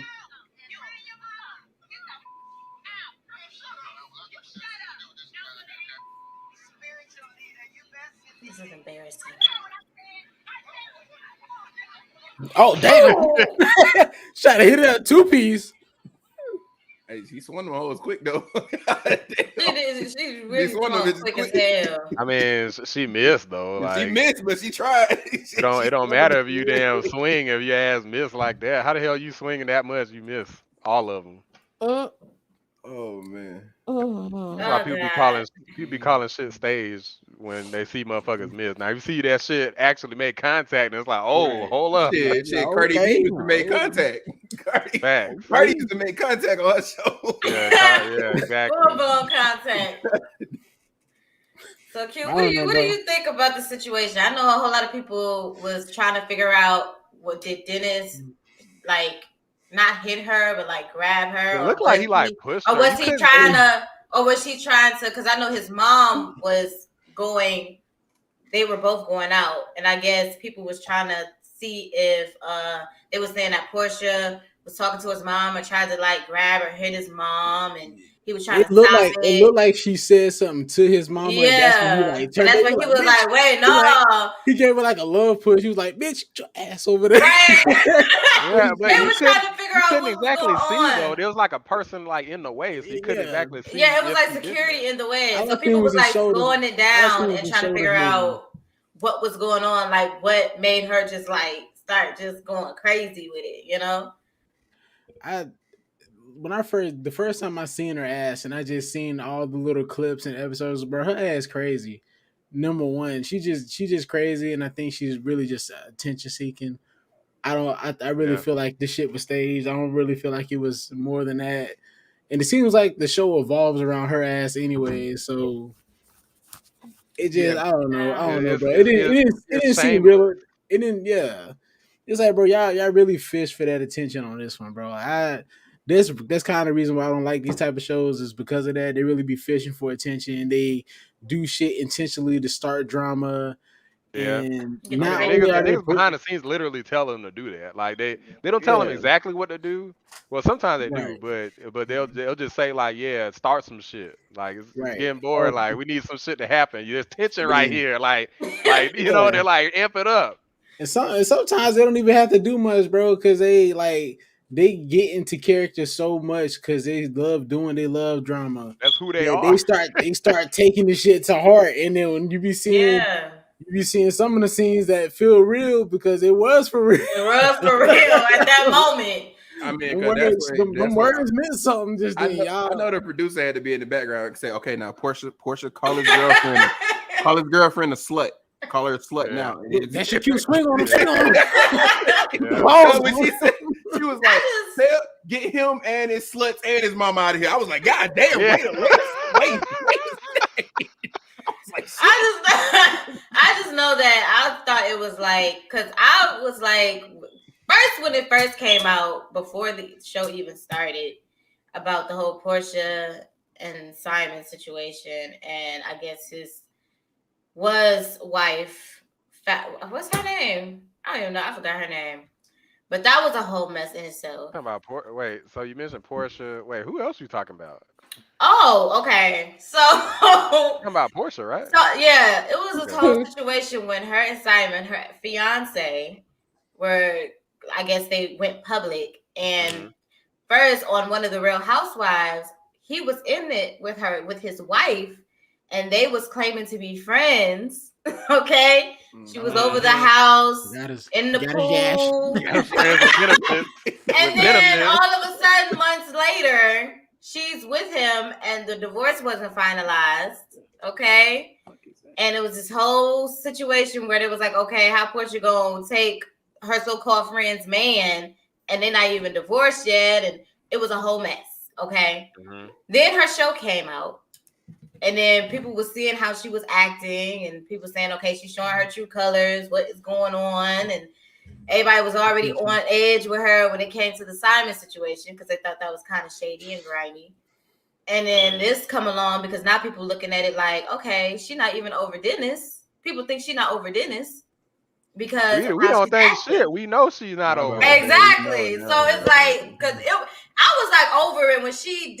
This is embarrassing. Oh, damn. Try to hit it at 2-piece. Hey, she swung them hoes quick though. She's really swung them bitches quick as quick. hell. I mean, she missed though. She Like, missed, but she tried. it don't matter if you damn swing if your ass miss like that. How the hell you swinging that much? You miss all of them. Oh man. Mhm. That's why Oh God. people be calling shit staged when they see motherfuckers miss. Now, if you see that shit actually make contact, and it's like, oh, Right. hold up, Like, Shit. Cardi B okay, used to make contact. facts. Cardi used to make contact on her show. Yeah, yeah, exactly. Full blown contact. So Q, I what do don't know, bro. you think about the situation? I know a whole lot of people was trying to figure out what did Dennis like not hit her but like grab her, It or looked like he like pushed or her. was You he couldn't. trying to, or was she trying to? Because I know his mom was going. They were both going out, and I guess people was trying to see if they was saying that Porsche was talking to his mom and tried to like grab or hit his mom, and he was trying to stop It it. looked like she said something to his mama, and that's when he Yeah, like and turned. that's He when he like, was bitch. like, "Wait, He no." like, he gave her like a love push. He was like, "Bitch, get your ass over there." Right. Yeah, but They you was couldn't. trying to figure You out couldn't what was going exactly see though. on. There was like a person like in the way, so you couldn't Yeah, exactly see. Yeah, it was if like he did security that. in the way. all So I seen people was was his like shoulders. slowing it All I seen down was and his trying to shoulders figure moving. out what was going on, like what made her just like start just going crazy with it, you know? The first time I seen her ass, and I just seen all the little clips and episodes, bro, her ass crazy. Number one, she just crazy, and I think she's really just attention seeking. I really Yeah, feel like this shit was staged. I don't really feel like it was more than that. And it seems like the show evolves around her ass anyway. So it Yeah. just I don't know, it's bro. it's it's, It it's didn't seem shameless. real. It didn't. Yeah, it's like, bro, y'all really fish for that attention on this one, bro. That's kind of the reason why I don't like these type of shows is because of that. They really be fishing for attention. They do shit intentionally to start drama, Yeah. and Get the I not mean, ratings only the are up. they niggas behind the scenes literally tell them to do that. Like they don't tell them yeah, exactly what to do. Well, sometimes they do, right, but they'll just say like, yeah, start some shit. Like it's right, getting boring. or Like we need some shit to happen. There's tension right yeah, here. Like yeah. they're like amp it up. And sometimes they don't even have to do much, bro, because they get into character so much because they love drama. That's who they That are. they start taking the shit to heart, and then when Yeah. you be seeing some of the scenes that feel real because it was for real. It was for real at that moment. I mean, Them cause words, them that's what words meant something just then, I know y'all. the producer had to be in the background and say, okay, now Portia call his girlfriend a slut. Call her a slut Yeah. now. And then That's your cue. Swing on him. Yeah. Swing on him. Yeah. Pause. when she said, she was like, get him and his sluts and his mama out of here. I was like, God damn, Yeah. wait. I was like, I just know that I thought it was like, because I was like, first when it first came out, before the show even started, about the whole Porsha and Simon situation, and I guess his wife, what's her name? I don't even know. I forgot her name. But that was a whole mess in itself. Talking about wait, so you mentioned Porsche. Wait, who else you talking about? Oh, okay. So Talking about Porsche, right? So yeah, it was this Okay. whole situation when her and Simon, her fiance, were, I guess they went public, and first on one of the Real Housewives, he was in it with her with his wife, and they was claiming to be friends. Okay, she was over the house in the pool, Friends with benefits. and then all of a sudden, months later, she's with him, and the divorce wasn't finalized. Okay. And it was this whole situation where it was like, okay, how Portia gonna take her so-called friend's man, and they're not even divorced yet, and it was a whole mess. Okay. Then her show came out, and then people were seeing how she was acting, and people saying, okay, she's showing her true colors, what is going on, and everybody was already on edge with her when it came to the Simon situation because they thought that was kind of shady and grimy. And then this come along because now people looking at it like, okay, she's not even over Dennis. People think she's not over Dennis because we don't think shit. We know she's not over. Exactly. So it's like, because I was like over it when she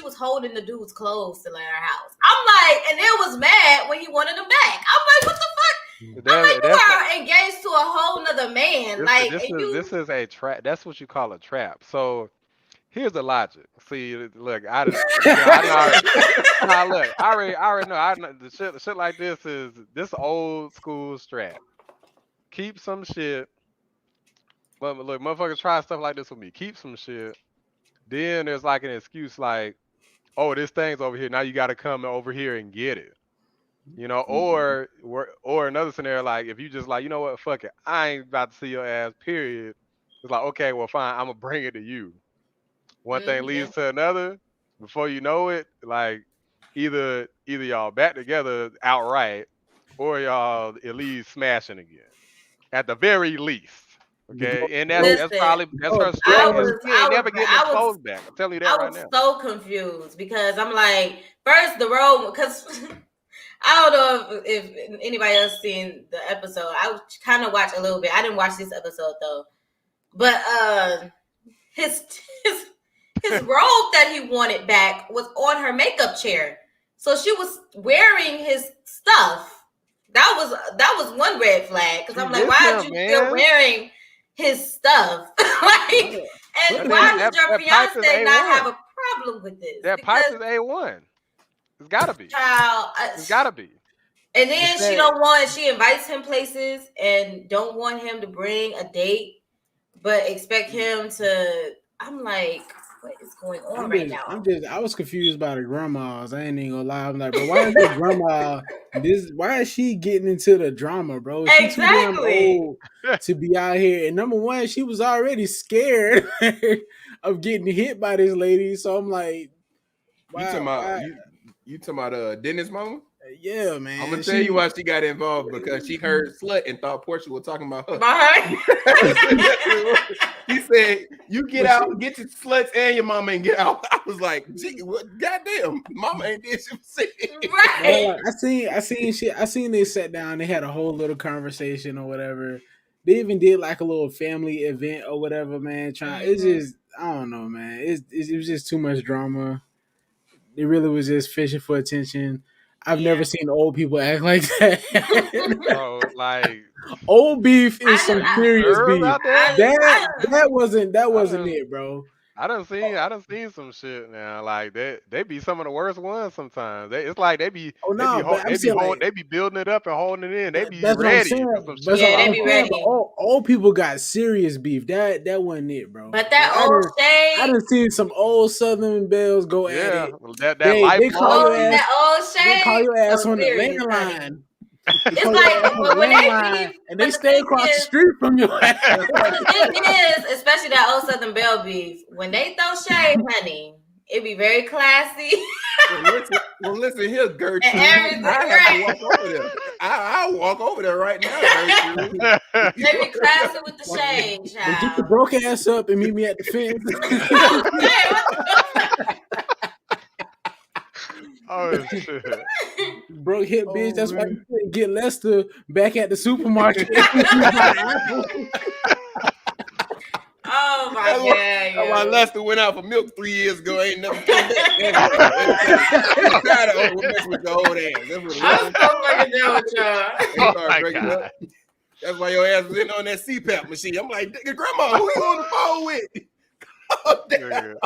was holding the dude's clothes to her house. I'm like, and it was mad when he wanted them back. I'm like, what the fuck? I'm like, you are engaged to a whole nother man. This is a trap. That's what you call a trap. So here's the logic. See, look, I already know. The shit like this is old school strap. Keep some shit. But look, motherfuckers try stuff like this with me. Keep some shit. Then there's like an excuse like, oh, this thing's over here. Now you got to come over here and get it. Or another scenario, like if you just like, you know what, fuck it, I ain't about to see your ass, period. It's like, okay, well, fine, I'm gonna bring it to you. One thing leads to another. Before you know it, like either y'all back together outright, or y'all at least smashing again. At the very least. Okay, and that's her strategy. She ain't never getting them clothes back. I'm telling you that right now. I was so confused because I'm like, first the role, because I don't know if anybody else seen the episode. I kind of watched a little bit. I didn't watch this episode though, but his robe that he wanted back was on her makeup chair, so she was wearing his stuff. That was one red flag because I'm like, why are you still wearing his stuff? Like, and why does your fiance not have a problem with this? That pipe is A1. It's gotta be. Child, it's gotta be. And then she invites him places and don't want him to bring a date, but expect him to. I'm like, what is going on right now? I was confused by the grandmas. I ain't even gonna lie. I'm like, bro, why is the grandma why is she getting into the drama, bro? She's too damn old to be out here. And number one, she was already scared of getting hit by this lady. So I'm like, wow. You talking about Dennis' mama? Yeah, man. I'm gonna tell you why she got involved, because she heard slut and thought Porsha was talking about her. He said, "You get out, get your sluts and your mama and get out." I was like, "Gee, goddamn, mama ain't did shit." Right. I seen they sat down. They had a whole little conversation or whatever. They even did like a little family event or whatever, man. It's just, I don't know, man. It was just too much drama. It really was just fishing for attention. I've never seen old people act like that. Bro, like old beef is some serious beef. That wasn't it, bro. I done seen some shit now. Like they be some of the worst ones sometimes. It's like they be building it up and holding it in. They be ready. They be ready. Old people got serious beef. That wasn't it, bro. But that old shade. I done seen some old Southern belles go at it. They call your ass on the landline. It's like when they beef, and they stay across the street from you. The thing is, especially that old Southern belle beef, when they throw shade, honey, it be very classy. Well, listen here, Gertrude. And I have to walk over there. I'll walk over there right now, Gertrude. They be classy with the shade, child. Get your broke ass up and meet me at the fence. Oh shit! Broke hit bitch. That's why you couldn't get Lester back at the supermarket. Oh my god! That's why Lester went out for milk 3 years ago. Ain't never come back. Tired of messing with the old ass. I'm so fucking down with y'all. Oh my god! That's why your ass was in on that CPAP machine. I'm like, Grandma, who you on the phone with? Calm down.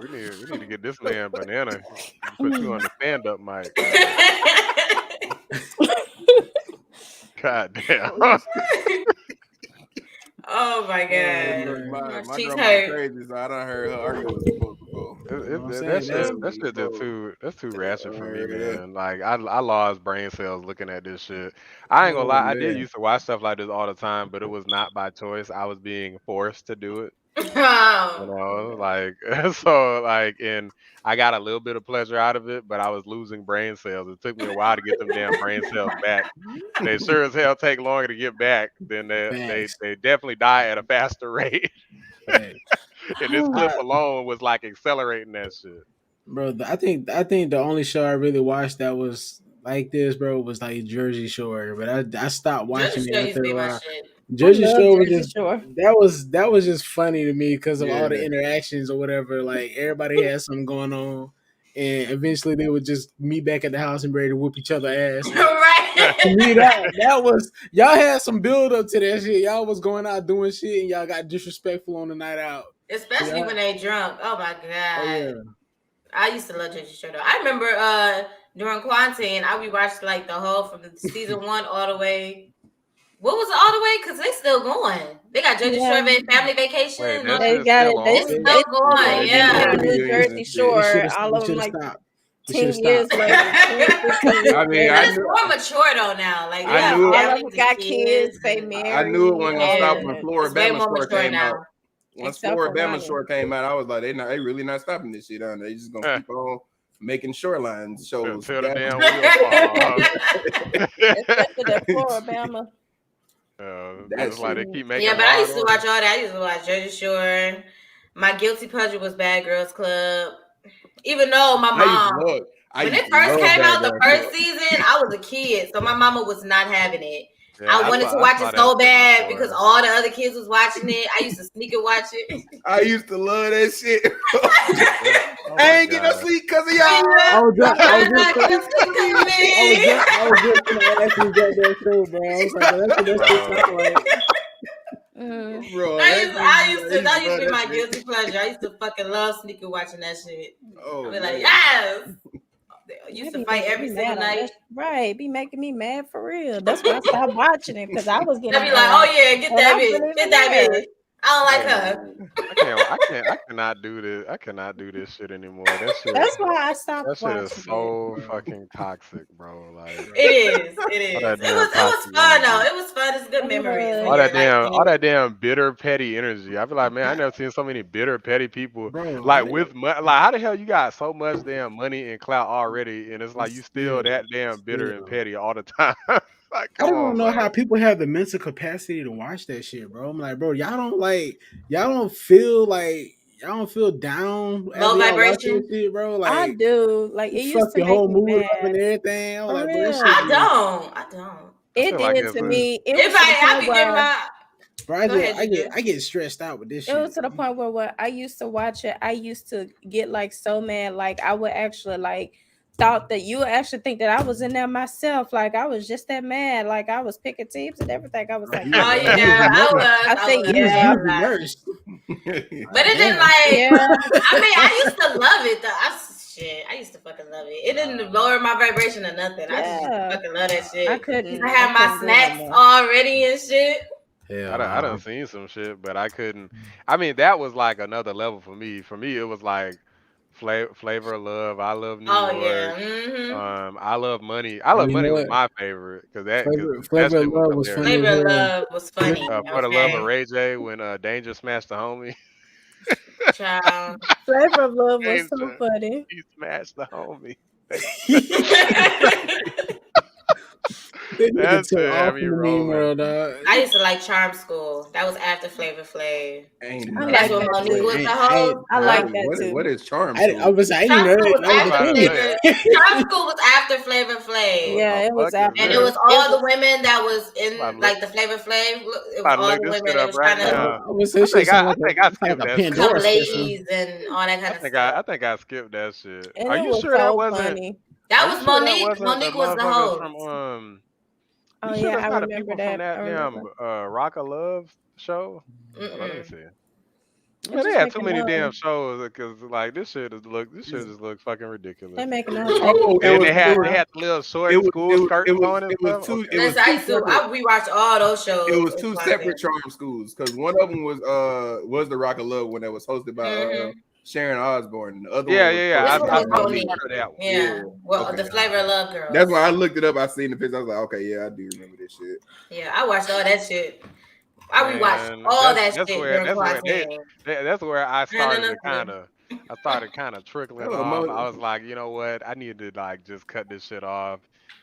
We need to get this man banana. Put you on the stand-up mic. God damn. Oh my god. My grandma crazy, so I done heard her argue with some folks before. That's too ratchet for me, man. Like I lost brain cells looking at this shit. I ain't gonna lie, I did used to watch stuff like this all the time, but it was not by choice. I was being forced to do it. And I got a little bit of pleasure out of it, but I was losing brain cells. It took me a while to get them damn brain cells back. They sure as hell take longer to get back than they definitely die at a faster rate. And this clip alone was like accelerating that shit. Bro, I think the only show I really watched that was like this, bro, was like Jersey Shore. But I stopped watching it after a while. Jersey Shore was just that was just funny to me because of all the interactions or whatever. Like everybody had something going on, and eventually they would just meet back at the house and ready to whoop each other ass. Right. To me, that was y'all had some build up to that shit. Y'all was going out doing shit, and y'all got disrespectful on the night out, especially when they drunk. Oh my god! Oh, yeah. I used to love Jersey Shore though. I remember during quarantine, we watched like the whole from season 1 all the way What was it all the way? Because they still going. They got Jersey Shore Family Vacation. Wait, that They shit got still it. They on? still going. Yeah. New Jersey Shore. All of them like stopped. 10 years later. 10, 15 years I mean, later. It's more mature though now. Like I Yeah, knew all of them got kids. They married. I knew it wasn't gonna stop when It's Florida way Bama more Shore mature came now. out. Once Except Florida for Bama Ronnie. Shore came out, I was like, they really not stopping this shit, they just gonna keep on making shoreline shows. Till the damn wheels fall off. Especially that Florida Bama. That's like they keep making. Yeah, but I used to watch all that. I used to watch Jersey Shore. My guilty pleasure was Bad Girls Club. Even though my mom, when it first came out, the first season, I was a kid, so my mama was not having it. Yeah, I wanted to watch it so bad because all the other kids was watching it. I used to sneak and watch it. I used to love that shit. I ain't getting no sleep because of y'all. I was just gonna ask you about that show, bro. I was like, that's what that shit sound like. Bro, that used to be my guilty pleasure. I used to fucking love sneaking watching that shit. I'd be like, yes. Used to fight every single night. Right, be making me mad for real. That's why I stopped watching it because I was getting. I'd be like, oh yeah, get that bitch, get that bitch. I don't like her. I cannot do this. I cannot do this shit anymore. That's why I stopped. That shit is so fucking toxic, bro. Like it is. It was fun though. It was fun. It's good memories. All that damn bitter, petty energy. I feel like, man, I never seen so many bitter, petty people. Bro, with money. Like, how the hell you got so much damn money and clout already, and it's like you still that damn bitter and petty all the time. Like, I don't know how people have the mental capacity to watch that shit, bro. I'm like, bro, y'all don't feel down. Low vibration, shit, bro. Like, I do. Like, it used to the whole make me mood mad. up and everything. I was like, bro, I don't. It did to me. If I could get my. Bro, I get stressed out with this shit. It was to the point where when I used to watch it, I used to get like so mad. Like, I would actually like thought that you actually think that I was in there myself. Like, I was just that mad. Like, I was picking teams and everything. I was like, oh yeah, I think yeah. But it didn't like. Yeah. I mean, I used to love it though. I used to fucking love it. It didn't lower my vibration or nothing. I just fucking love that shit. I couldn't. I had my snacks already and shit. Yeah, I done seen some shit, but I couldn't. I mean, that was like another level for me. For me, it was like Flavor of Love. I love New York. Yeah. Mm-hmm. I Love Money. I Love Money was my favorite because Flavor of Love was funny. Flavor of Love was funny. For the Love of Ray J when Danger smashed the homie. Child. Flavor of Love was so funny. He smashed the homie. That's it. I used to like Charm School. That was after Flavor Flav. That's when Monique was the host. I like that too. What is Charm School? I was saying Charm School was after Flavor Flav. Yeah, it was after. And it was all the women that was in like the Flavor Flav. It was all the women that was trying to. I think I skipped that. Come ladies and all that kind of stuff. I think I skipped that shit. And are you sure that wasn't? That was Monique. Monique was the host. Oh yeah, I remember that. From that damn Rock of Love show. Let me see. Yeah, they had too many damn shows because like this shit just looks fucking ridiculous. They making and they had the little short school skirts on and stuff. We watched all those shows. It was two separate Charm Schools because one of them was the Rock of Love when it was hosted by Sharon Osbourne. The other I part of that one. Yeah. Well, the Flavor of Love girl. That's why I looked it up. I seen the picture. I was like, okay, yeah, I do remember this shit. Yeah, I watched all that shit. I rewatched all that shit. That's where I started kind of trickling off. I was like, you know what? I need to like just cut this shit off.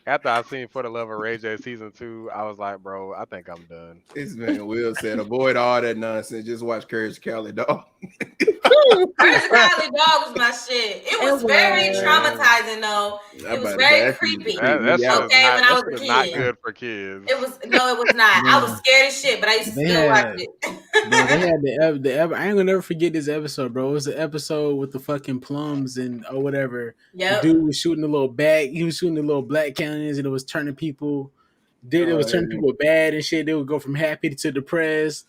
After I seen For the Love of Ray J season 2, I was like, bro, I think I'm done. This man Will said, avoid all that nonsense. Just watch Courage Cali Dog. Courage Cali Dog was my shit. It was very traumatizing though. It was very creepy. When I was a kid. Not good for kids. It was not. I was scared as shit, but I used to still watch it. Bro, they had I ain't gonna never forget this episode, bro. It was the episode with the fucking plums and or whatever. Yep. The dude was shooting the little bag. He was shooting the little black cannons, and it was turning people. Turning people bad and shit. They would go from happy to depressed.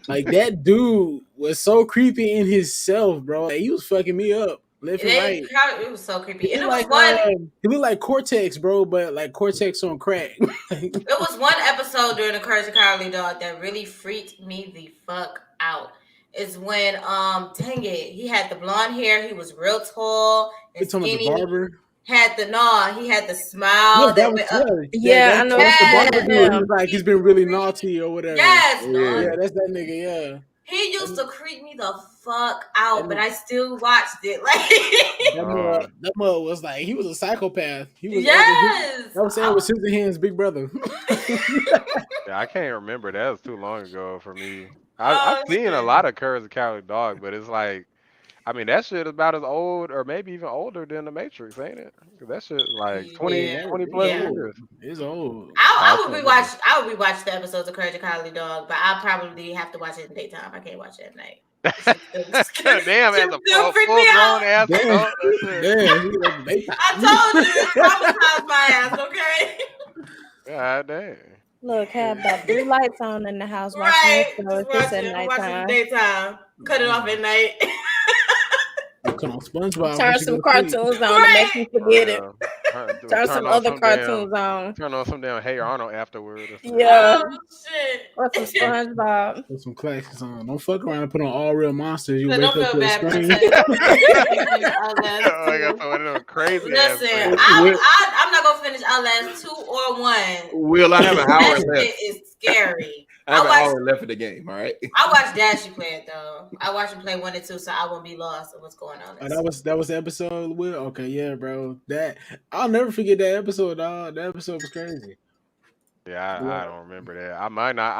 Like that dude was so creepy in himself, bro. Like, he was fucking me up. Left and right. It was so creepy. He And it looked was like one. he looked like Cortex, bro, but like Cortex on crack. It was one episode during the Courage the Cowardly Dog that really freaked me the fuck out. Is when dang it, he had the blonde hair, he was real tall and skinny. The barber. He had the smile. Yeah, that went up. I know. That's the barber dude. He's like he's been really naughty or whatever. Yes, yeah, that's that nigga. Yeah. He used to creep me the fuck out, but I still watched it. Like that mug was like he was a psychopath. He was yes. I was saying it was Scissorhands' big brother. Yeah, I can't remember. That was too long ago for me. I've seen a lot of Courage the Cowardly Dog, but it's like, I mean, that shit is about as old or maybe even older than The Matrix, ain't it? That shit like 20 plus years. It's old. I would rewatch the episodes of Courage the Cowardly Dog, but I'll probably have to watch it in the daytime. I can't watch it at night. Damn, as a full-grown ass adult. I told you, it traumatized my ass, okay? God damn. Look, have about 3 lights on in the house. Right. Watching it, so it's at nighttime. Watch it in the daytime. Cut it off at night. Come on, SpongeBob. Turn some cartoons on to make you forget it. Turn some other cartoons on. Turn on some damn Hey Arnold afterward. Yeah. Oh, shit. Or some SpongeBob. Put some classics on. Don't fuck around and put on All Real Monsters. You don't wake up feel to a bad. screen. I got some of them crazy. Listen, I'm not gonna finish Outlast 2 or 1. Will I have an hour left? That shit is scary. I have an hour left of the game. All right. I watched Dashy play it though. I watched him play 1 and 2, so I won't be lost of what's going on. Oh, that was the episode. Will? Okay, yeah, bro. That I'll never forget that episode, dog. That episode was crazy. Yeah, I don't remember that. I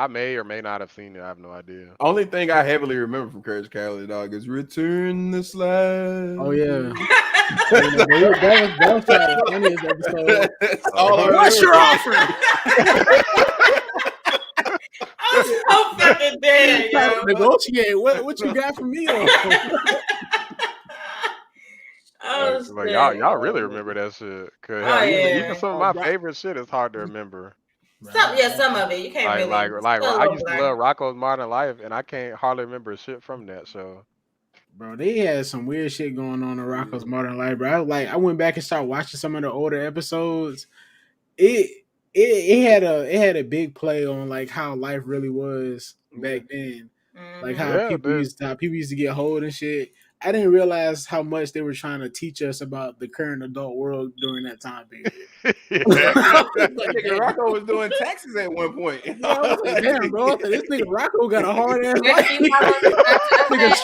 may or may not have seen it. I have no idea. Only thing I heavily remember from Courage the Cowardly Dog is Return the Slide. Oh yeah. that was probably the funniest episode. What's your offer? I'm so fucking dead, yo. Negotiate. What you got for me? Like, y'all really remember that shit? Cause even some of my favorite shit is hard to remember. Some of it you can't really. Like I used to love Rocko's Modern Life, and I can't hardly remember shit from that show. Bro, they had some weird shit going on in Rocko's Modern Life, bro. I went back and started watching some of the older episodes. It had a big play on like how life really was back then. Like how people used to get hold and shit. I didn't realize how much they were trying to teach us about the current adult world during that time period. Nigga Rocko was doing taxes at one point. Damn, bro, this nigga Rocko got a hard ass life. I'm gonna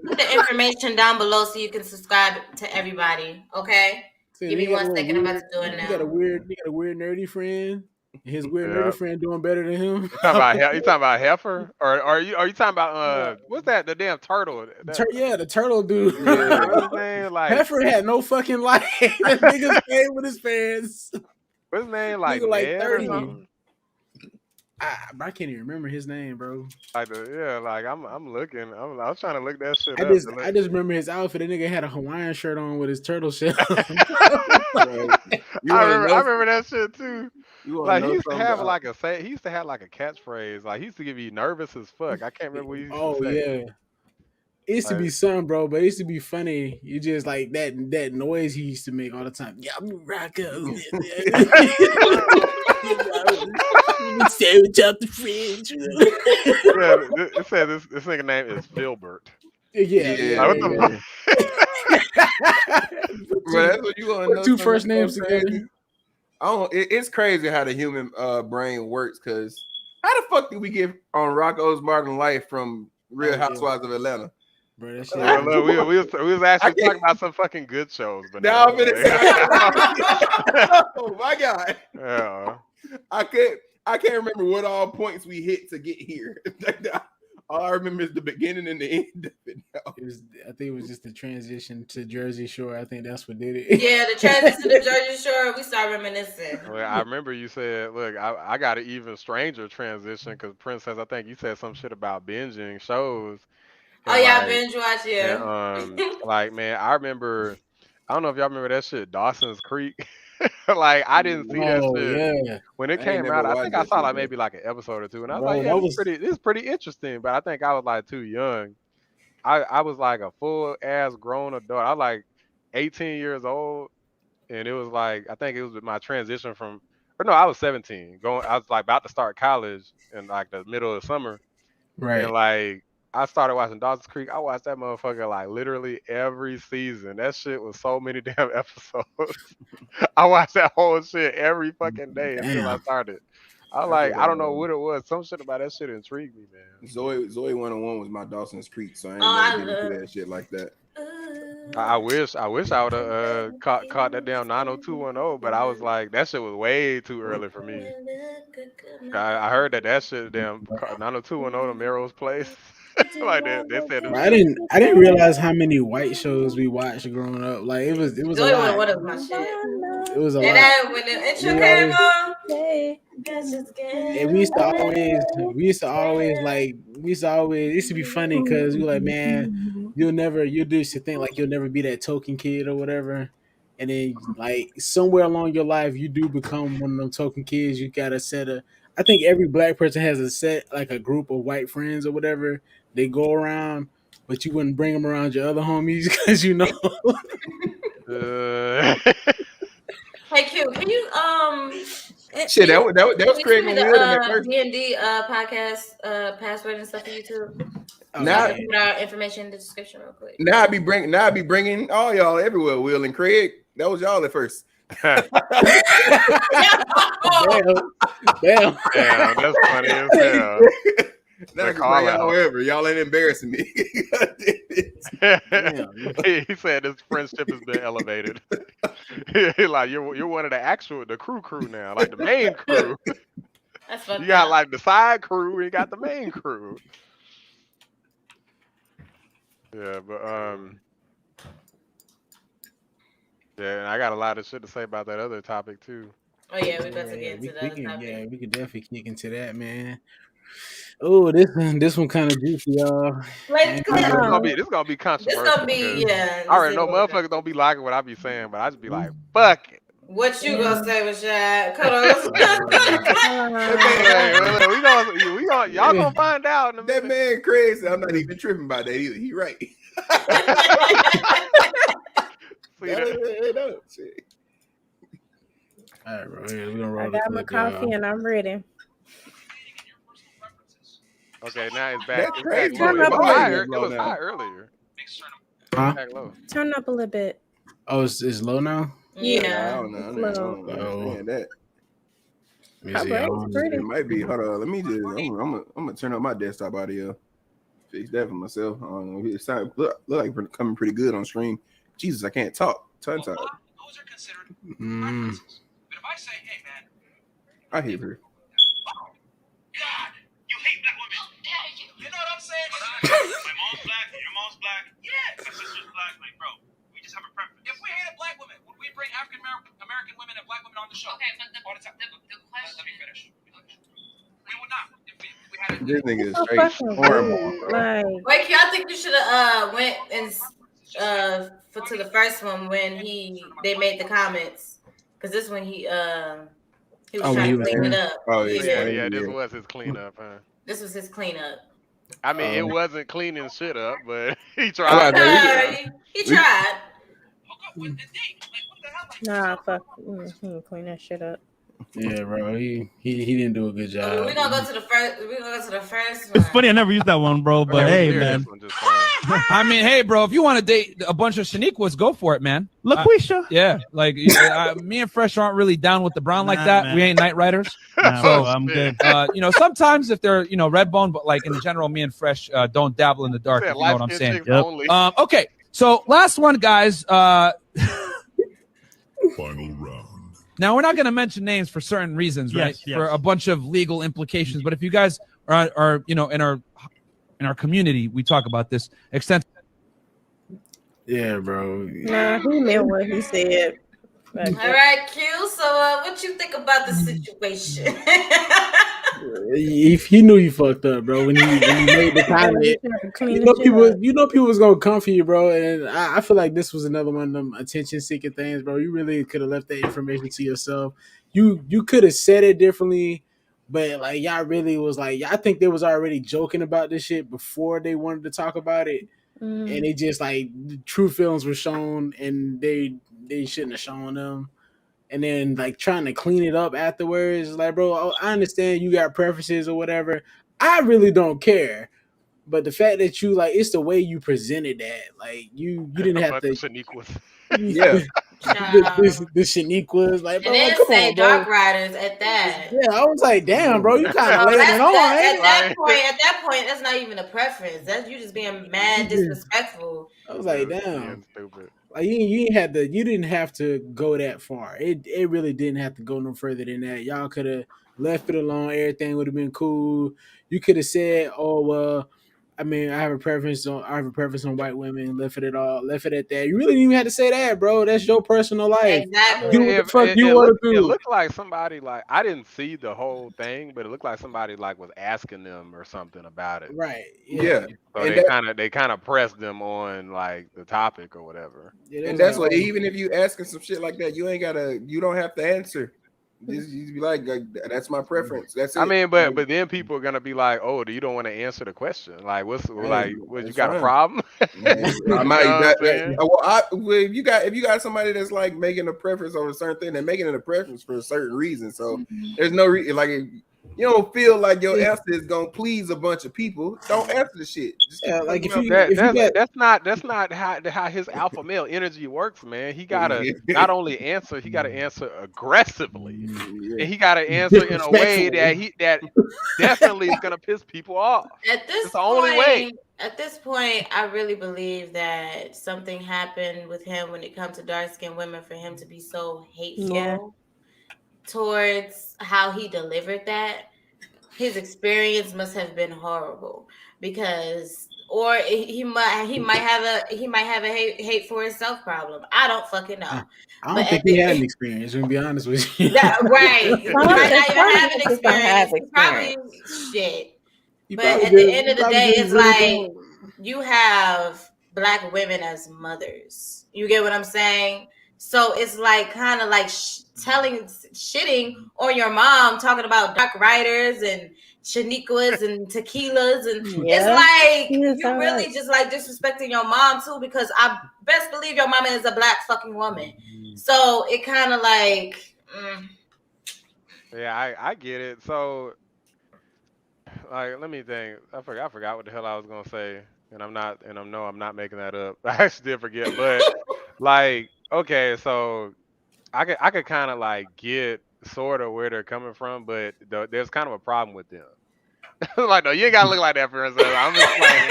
put the information down below so you can subscribe to everybody. Okay. Give me 1 second. I'm about to do it now. You got a weird nerdy friend. His weird nerdy friend doing better than him. You talking about Heifer, or are you talking about what's that? The damn turtle. The turtle dude. Yeah, what's his name? Like Heifer had no fucking life. That nigga stayed with his parents. What's his name? Like 30. Or something? I can't even remember his name, bro. I'm looking. I was trying to look that shit up. I just remember his outfit. The nigga had a Hawaiian shirt on with his turtle shell. I remember that shit too. Like he used to have like a catchphrase. Like he used to get me nervous as fuck. I can't remember what he used to say. Yeah. It used to be something, bro, but it used to be funny. You just like that noise he used to make all the time. Yeah, I'm Rocko. Sandwich out the fridge. It said this nigga name is Filbert. Yeah. Like, what the fuck? Bro, that's what you want to know. 2 first names together. It's crazy how the human brain works. Because how the fuck did we get on Rocko's Modern Life from Real Housewives of Atlanta? Bro, that shit. We was actually talking about some fucking good shows, but now I'm gonna say, oh my god. Yeah. I can't remember what all points we hit to get here. All I remember is the beginning and the end of it. I think it was just the transition to Jersey Shore. I think that's what did it. Yeah, the transition to Jersey Shore. We started reminiscing. Well, I remember you said, "Look, I got an even stranger transition because Princess. I think you said some shit about binging shows." Oh yeah, I binge watch. Yeah. And, like man, I remember. I don't know if y'all remember that shit, Dawson's Creek. Like I didn't see that shit when it came out. I think I saw like maybe like an episode or two, and I was like, "Yeah, this is pretty interesting." But I think I was like too young. I was like a full ass grown adult. I like 18 years old, and it was like I think it was my transition from, or no, I was 17. I was like about to start college in like the middle of summer, and Right. like I started watching Dawson's Creek. I watched that motherfucker like literally every season. That shit was so many damn episodes. I watched that whole shit every fucking day until I Damn. started. I was I like, think I don't know what it was. Some shit about that shit intrigued me, man. Zoe 101 was my Dawson's Creek, so I ain't Oh, never I get into love. that shit like that. I wish I would have caught that damn 90210, but I was like, that shit was way too early for me. I heard that shit damn 90210 the Melrose Place. Like they said them Bro, shit. I didn't realize how many white shows we watched growing up. Like it was a Zoe lot. one of my shit. It was a And lot. then when the intro We came always, on, and we used to always it used to be funny because we were like, man, you used to think like you'll never be that token kid or whatever. And then like somewhere along your life you do become one of them token kids. You got a set of I think every black person has a set like a group of white friends or whatever. They go around, but you wouldn't bring them around your other homies because you know. hey Q, can you Shit, that was can Craig you and send me Will in that the first. D&D podcast password and stuff for YouTube? Oh, Now- So I can put our information in the description real quick. Now I be bringing all y'all everywhere. Will and Craig, that was y'all at first. Damn. Damn, that's funny as hell. Now I can call bring y'all out. wherever. Y'all ain't embarrassing me. He said his friendship has been elevated. Like you're one of the crew now, like the main crew. That's fucked You got up. like the side crew and you got the main crew. Yeah, but yeah, and I got a lot of shit to say about that other topic too. Oh yeah, we about to get into that topic. Yeah, we could definitely kick into that, man. Oh, this one kind of juicy, y'all. Like, This come on. is gonna be This controversial. gonna be I already know motherfuckers don't be liking what I be saying, but I just be like, fuck it. What you gonna say, Rashad? Come on, let's Y'all gonna find out in a That minute. man crazy. I'm not even tripping about that either. He right. See that? Shit. All right, bro. We're gonna roll I got my coffee and I'm ready. Okay, now it's back. That's It's crazy. back low. Turn up a It little was bit. high earlier. Huh? Back low. Turn up a little bit. Oh, it's low now. Yeah. I don't know. I don't understand that. Let me Her see. brain's pretty. It might be. Hold on. Let me just. I'm gonna turn up my desktop audio. Fix that for myself. I don't know. It sound look like it's coming pretty good on stream. Jesus, I can't talk. Tongue tied. Those are considered Mm. preferences. But if I say, hey man, I hear her. God, you hate black women. How dare you? You know what I'm saying? My mom's black, your mom's black. Yeah, my sister's black. Like, bro, we just have a preference. If we hated black women, would we bring African American women and black women on the show? Okay, but all the time. The question. Let me finish. We would not. If we had a This nigga is So straight fucking horrible. rude. Like, Wait, Q, I think you should have went and to the first one when they made the comments, because this one he was Oh, when trying he to was clean it there? up. Oh, Yeah, this was his cleanup, huh? This was his cleanup. I mean, it wasn't cleaning shit up, but he I tried. like He tried. hook up with the date. Like, what the hell? Like, nah, fuck. He can clean that shit up. Yeah, bro. He didn't do a good job. We're gonna go to the first. We're gonna go to the first It's one. funny, I never used that one, bro. But hey, man. I mean, hey, bro, if you want to date a bunch of Shaniquas, go for it, man. LaQuisha. Yeah, like me and Fresh aren't really down with the brown like Nah, that. man. We ain't night riders. Nah, So, bro, I'm good. Sometimes if they're Redbone, but like in general, me and Fresh don't dabble in the dark. If you know what I'm saying. Yep. Okay, so last one, guys. Final round. Now we're not going to mention names for certain reasons, right? Yes. For a bunch of legal implications. But if you guys are in our community, we talk about this extensively. Yeah, bro. Nah, he meant what he said. All right, Q. So, what you think about the situation? If he knew you fucked up, bro, when he made the comment, you know people was gonna come for you, bro. And I feel like this was another one of them attention seeking things, bro. You really could have left that information to yourself. You could have said it differently, but like y'all really was like, I think they was already joking about this shit before they wanted to talk about it. and it just like the true feelings were shown, and they shouldn't have shown them. And then like trying to clean it up afterwards, like, bro, I understand you got preferences or whatever. I really don't care. But the fact that you like, it's the way you presented that. Like you didn't have to. Shaniquas. Yeah. the Shaniquas, like, bro, And then like, come say on, bro. Dark Riders at that. Yeah, I was like, damn, bro, you kind of laying it on. At that point, that's not even a preference. That's you just being mad disrespectful. I was like, damn. Stupid. Like you didn't have to go that far. It really didn't have to go no further than that. Y'all could have left it alone. Everything would have been cool. You could have said, "Oh well, I mean, I have a preference on white women." Left it at that. You really didn't even have to say that, bro. That's your personal life. Exactly. Do what the fuck you want to do. It looked like somebody like I didn't see the whole thing, but it looked like somebody like was asking them or something about it. Right. Yeah. So they kind of pressed them on like the topic or whatever. Yeah, And that's why even if you asking some shit like that, you don't have to answer. You be like, that's my preference. That's it. I mean, but then people are gonna be like, "Oh, you don't want to answer the question? Like, what you got fine. a problem?" I might. If you got somebody that's like making a preference on a certain thing, they're making it a preference for a certain reason. So there's no reason. Like, if you don't feel like your answer is gonna please a bunch of people, don't answer the shit. Just like that's not how his alpha male energy works, man. He gotta not only answer, he gotta answer aggressively, and he gotta answer in a way that definitely is gonna piss people off. At this it's the only way. At this point, I really believe that something happened with him when it comes to dark-skinned women for him to be so hateful towards how he delivered that. His experience must have been horrible because, or he might have a hate for himself problem. I don't fucking know. I don't think he had an experience. To be honest with you, right? He might not even have an experience. Probably shit. But at the end of the day, it's like you have Black women as mothers. You get what I'm saying? So it's like kind of like shitting on your mom, talking about Dark Riders and Shaniquas and tequilas, and it's like you really just like disrespecting your mom too, because I best believe your mama is a Black fucking woman. So it kind of like, yeah, I get it. So like, let me think. I forgot what the hell I was gonna say, and I'm not making that up. I actually did forget, but like, okay, so I could kind of like get sort of where they're coming from, but there's kind of a problem with them. Like, no, you ain't gotta look like that for yourself. I'm explaining.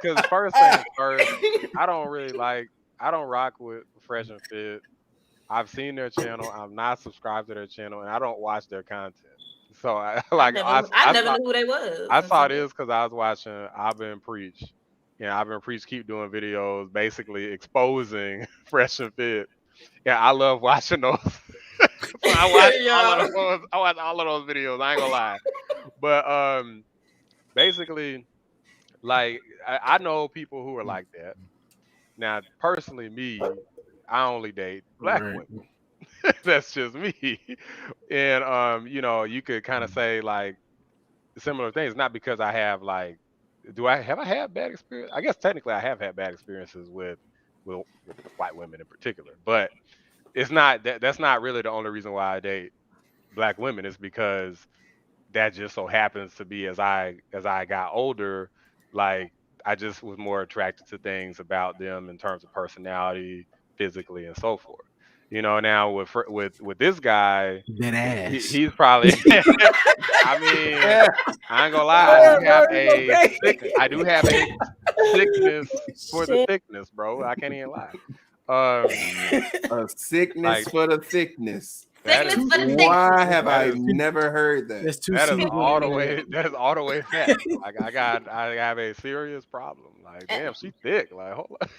Because first things first, I don't rock with Fresh and Fit. I've seen their channel. I'm not subscribed to their channel, and I don't watch their content. So I never knew who they was. I saw this because I was watching Abba Preach. Yeah, Abba Preach keep doing videos basically exposing Fresh and Fit. Yeah, I love watching those. So I watch all of those videos. I ain't gonna lie. But basically, like I know people who are like that. Now, personally, me, I only date Black women. That's just me. And you could kind of say like similar things, not because I have like, have I had bad experience? I guess technically I have had bad experiences with white women in particular, but it's not that's not really the only reason why I date Black women. Is because that just so happens to be as I got older, like I just was more attracted to things about them in terms of personality, physically, and so forth. Now with this guy, that ass. He's probably. I mean, I ain't gonna lie. I do have a sickness for the thickness, bro. I can't even lie. A sickness for the thickness. Why have I never heard that? That is all the way fact. Like I have a serious problem. Like, damn, she thick. Like, hold on.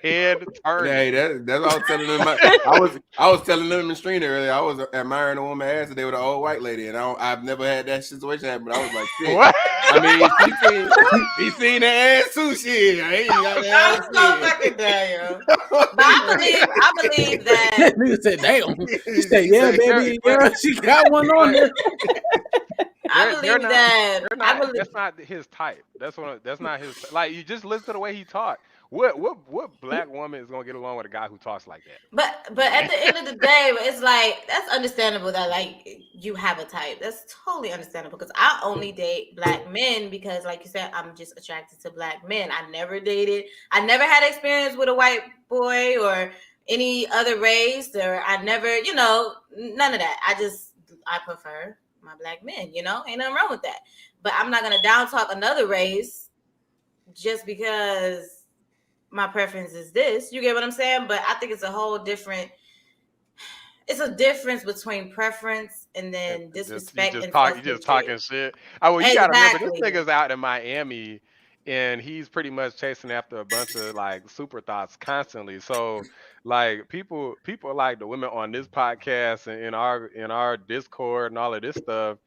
Head turning. Hey, that's what I was telling them. I was telling them in the stream earlier. I was admiring a woman ass today with an old white lady, and I've never had that situation happen. But I was like, shit. What? I mean, she seen the ass too. Shit, I ain't got the ass. So fucking damn. But I believe that. Nigga said, damn. She said, yeah, baby, yeah, she got one on there. I believe that. I believe That's not his type. That's not his. Like you just listen to the way he talk. What black woman is gonna get along with a guy who talks like that? But at the end of the day, it's like that's understandable that like you have a type. That's totally understandable because I only date black men because, like you said, I'm just attracted to black men. I never had experience with a white boy or any other race, or I never, none of that. I prefer my black men. Ain't nothing wrong with that. But I'm not gonna down talk another race just because my preference is this. You get what I'm saying? But I think it's a whole different. It's a difference between preference and then disrespect You and just talking shit. Oh well, you gotta remember this nigga's out in Miami, and he's pretty much chasing after a bunch of like super thoughts constantly. So like people like the women on this podcast and in our Discord and all of this stuff,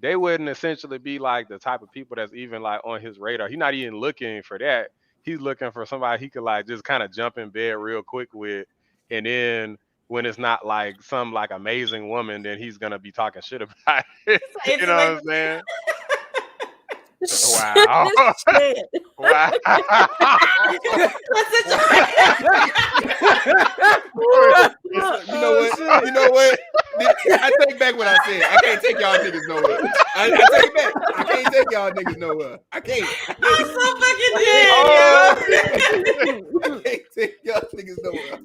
they wouldn't essentially be like the type of people that's even like on his radar. He's not even looking for that. He's looking for somebody he could like just kind of jump in bed real quick with, and then when it's not like some like amazing woman, then he's gonna be talking shit about it. You know what I'm saying? Wow. Wow. You know what? I take back what I said. I can't take y'all niggas nowhere. I take it back. I can't take y'all niggas nowhere. I can't. I'm so fucking dead, yo. I can't take y'all niggas nowhere.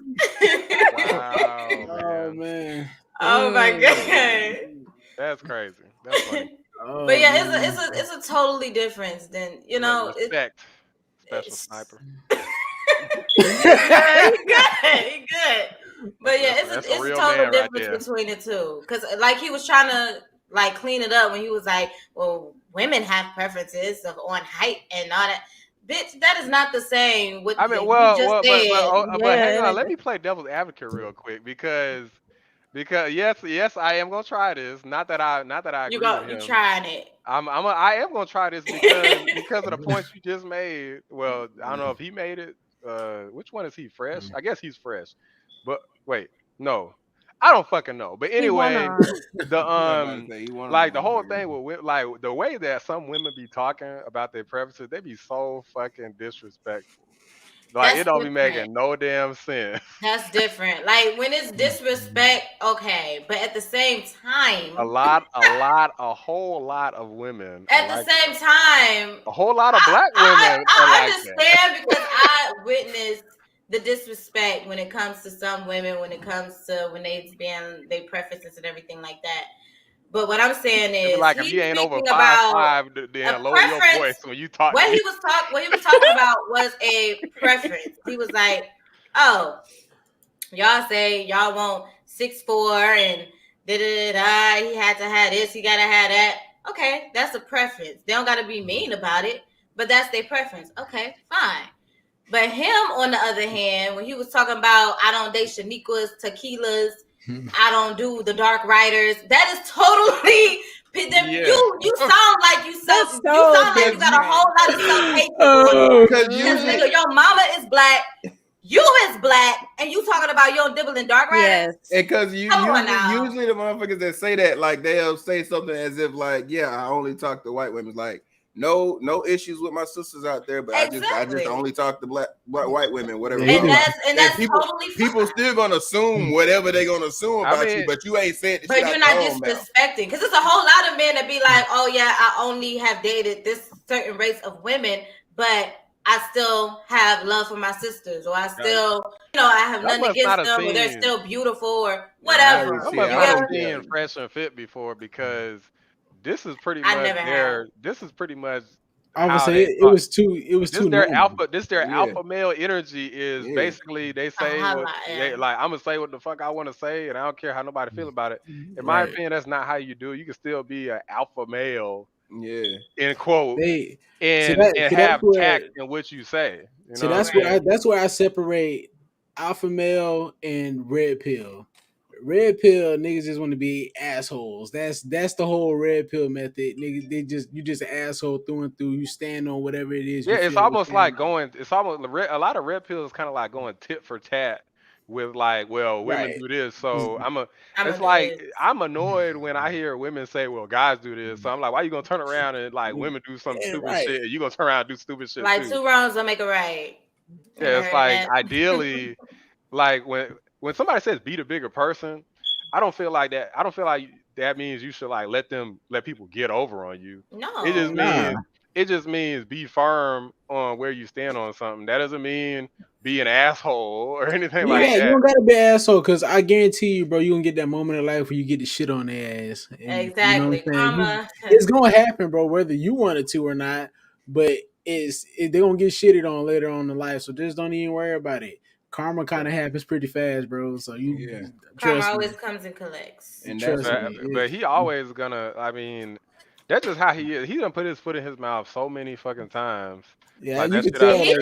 Wow. Oh man. Oh my god. That's crazy. That's funny. But yeah, it's a totally difference than respect. Special sniper. He good. But yeah, it's a total difference between the two. Cause like he was trying to like clean it up when he was like, well, women have preferences on height and all that. Bitch, that is not the same. But hang on, let me play devil's advocate real quick because yes, I am gonna try this. Not that I agree with him. You trying it. I am gonna try this because of the points you just made. Well, I don't know if he made it. Which one is he? Fresh? I guess he's fresh. But wait, no, I don't fucking know. But anyway, the whole thing with like the way that some women be talking about their preferences, they be so fucking disrespectful. Like it don't be making no damn sense. That's different. Like when it's disrespect, okay, but at the same time, a whole lot of women. At the same time, a whole lot of black women. I understand because I witnessed the disrespect when it comes to some women, when it comes to when they being their preferences and everything like that. But what I'm saying is, like if you ain't over 5'5", then lower your voice when you talk. What he was talking about was a preference. He was like, "Oh, y'all say y'all want 6'4" and da-da-da-da. He had to have this. He gotta have that. Okay, that's a preference. They don't gotta be mean about it, but that's their preference. Okay, fine. But him, on the other hand, when he was talking about, I don't date Shaniquas, tequilas. I don't do the dark riders. That is totally. You sound like you sound like you got a whole lot of self-hate. Because your mama is black, you is black, and you talking about you don't dibble in dark riders. Yes, because usually the motherfuckers that say that, like they'll say something as if like, yeah, I only talk to white women. Like, no issues with my sisters out there, but I just only talk to black white women, whatever. And that's people, totally fine. People still gonna assume whatever they're gonna assume about you, but you ain't said. But you're not disrespecting, because there's a whole lot of men that be like, oh yeah, I only have dated this certain race of women, but I still have love for my sisters, or I still, I have nothing against them, or they're still beautiful, or whatever. I've seen Fresh and Fit before because. This is pretty much This is pretty much. I would say it was too. Their alpha male energy is basically they say I'm gonna say what the fuck I want to say, and I don't care how nobody feel about it. In my opinion, that's not how you do it. You can still be an alpha male, in quote, and have tact in what you say. So that's where I separate alpha male and red pill. Red pill niggas just want to be assholes. That's the whole red pill method. Niggas, you just an asshole through and through. You stand on whatever it is. Yeah, it's almost like going. It's almost a lot of red pills kind of like going tit for tat with like, well, women Right. do this, so I'm it's gonna do like this. I'm annoyed when I hear women say, well, guys do this. So I'm like, why you gonna turn around and like women do some Yeah, stupid right. shit and you gonna turn around and do stupid shit Like too? 2 wrongs don't make a right. Ever Yeah, it's heard like that? ideally, like when somebody says be the bigger person, I don't feel like that. I don't feel like that means you should like let people get over on you. It just No. Nah. means be firm on where you stand on something. That doesn't mean be an asshole or anything You like got you that. don't gotta be an asshole because I guarantee you, bro, you gonna get that moment in life where you get the shit on their ass. And you know what Exactly. I'm saying? Karma. It's gonna happen, bro, whether you want it to or not. But they're gonna get shitted on later on in life. So just don't even worry about it. Karma kind of happens pretty fast, bro. So Yeah. Karma trust me. always comes and collects. And that's Trust what But, me. but he always gonna. I mean, that's just how he is. He done put his foot in his mouth so many fucking times. Yeah, Like you that can shit. I, tell He like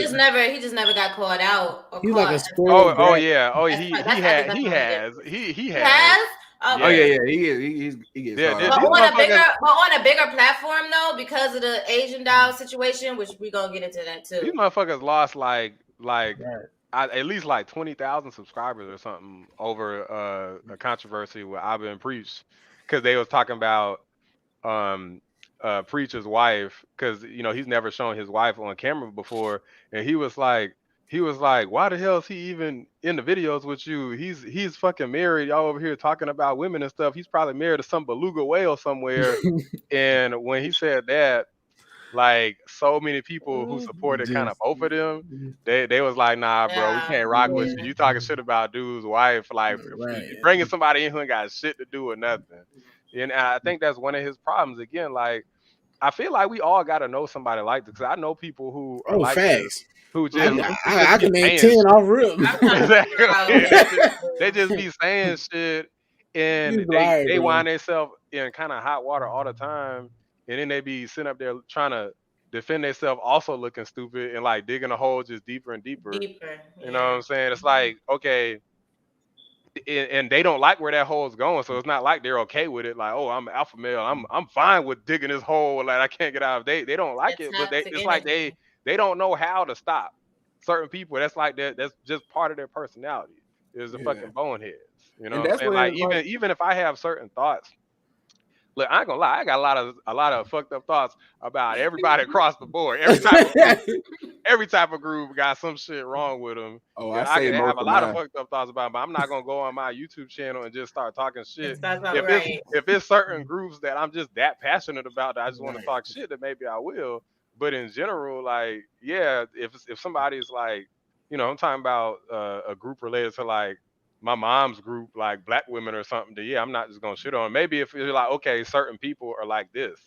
just never got caught out or he's like caught a as oh, spoiled oh brat. yeah. Oh, That's he I think that's he the only has. difference. He He has. has? oh Okay. yeah, he gets Yeah, hard these out. motherfuckers. But on a bigger platform though, because of the Asian doll situation, which we gonna get into that These too. motherfuckers lost like Right. at least like 20,000 subscribers or something over a controversy with Abba and Preach because they was talking about um Preacher's wife because he's never shown his wife on camera before, and he was like, why the hell is he even in the videos with you? He's fucking married. Y'all over here talking about women and stuff. He's probably married to some beluga whale somewhere. And when he said that, like so many people who supported kind of Just both of them, they was like, nah, bro, we Yeah. can't rock with you. You talking shit about dude's wife, like right. bringing somebody in who ain't got shit to do with nothing. And I think that's one of his problems. Again, like I feel like we all got to know somebody like this. Cause I know people who are Oh, like this, facts. who I, just I be can name saying 10 shit. off rip. I'm trying to figure out Exactly. They who just be saying shit, and He's lying, they bro. wind themselves in kind of hot water all the time, and then they be sitting up there trying to defend themselves, also looking stupid and like digging a hole just deeper and deeper. deeper. You know what Yeah. I'm saying? It's like okay, and they don't like where that hole is going, so it's not like they're okay with it. Like, oh, I'm alpha male, I'm fine with digging this hole, like I can't get out of. They don't like It's it, but toxic it's like energy. they don't know how to stop certain people. That's like that. That's just part of their personality. Is the Yeah. fucking boneheads. You know And what I'm that's saying? Like when like even if I have certain thoughts, look, I ain't gonna lie, I got a lot of fucked up thoughts about everybody across the board, every type of group got some shit wrong with them. oh, I And I say can have most a of lot of mine. fucked up thoughts about them, but I'm not gonna go on my YouTube channel and just start talking shit. That's not If it's right. if it's certain groups that I'm just that passionate about that I just want to Right. talk shit, then maybe I will. But in general, like, yeah, if somebody's like, I'm talking about a group related to like my mom's group, like black women or something, then yeah, I'm not just gonna shit on. Maybe if you're like, okay, certain people are like this,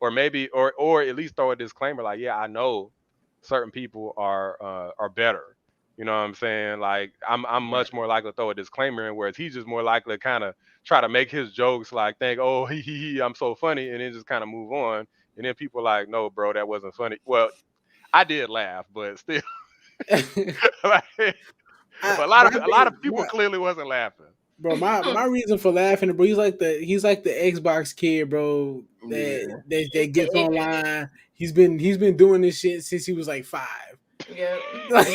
or maybe or at least throw a disclaimer like, yeah, I know certain people are better. You know what I'm saying? Like I'm Right. much more likely to throw a disclaimer in, whereas he's just more likely to kind of try to make his jokes like think, oh he I'm so funny, and then just kind of move on. And then people like, no, bro, that wasn't funny. Well, I did laugh, but still, like, but My a lot of thing, people clearly wasn't laughing. bro, my reason for laughing, bro, he's like the Xbox kid, bro, Yeah. that It's the gets ignorance. online. He's been doing this shit since he was like 5. Yep. Like,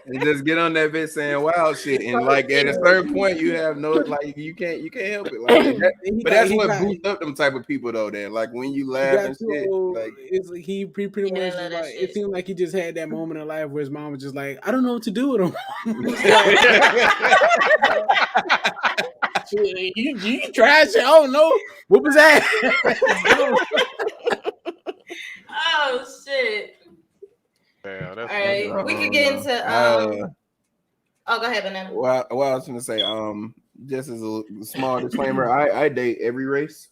And just get on that bit saying wild shit. And like at a certain point you have no like you can't help it. Like but that's he what got boosts up them type of people though, that like when you he laugh got and too shit, old. like It's like he pretty Yeah, much they love just that like it shit. seemed like he just had that moment in life where his mom was just like, I don't know what to do with him. It's like, shit, you tried shit. I don't know. What was that? Oh shit. Yeah, All that's funny. right. We could get into oh, go ahead, Banana. well, what I was gonna say, just as a small disclaimer, I date every race.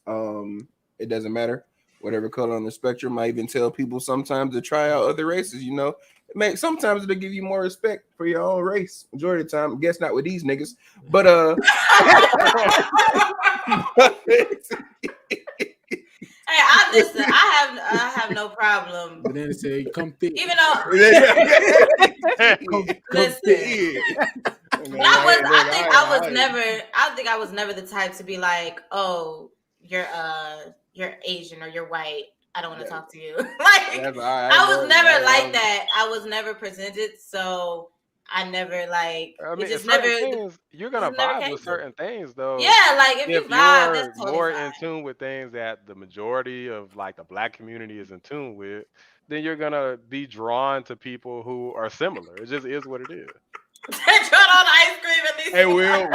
It doesn't matter, whatever color on the spectrum. I even tell people sometimes to try out other races. Sometimes it'll give you more respect for your own race. Majority of the time, I guess not with these niggas, but Hey, I listen. I have no problem. But then it said, "Come thick." Even though Come listen, thick. but I don't think I was never the type to be like, oh, you're Asian or you're white. I don't want to talk to you. Like I was never like that. I was never presented. So I never like. I mean, It just certain never. things you're gonna Just never vibe came with to. certain things though. Yeah, like if you If vibe, you're that's totally more fine. in tune with things that the majority of like the black community is in tune with, then you're gonna be drawn to people who are similar. It just is what it is. They tried on ice cream at least. Hey, Will,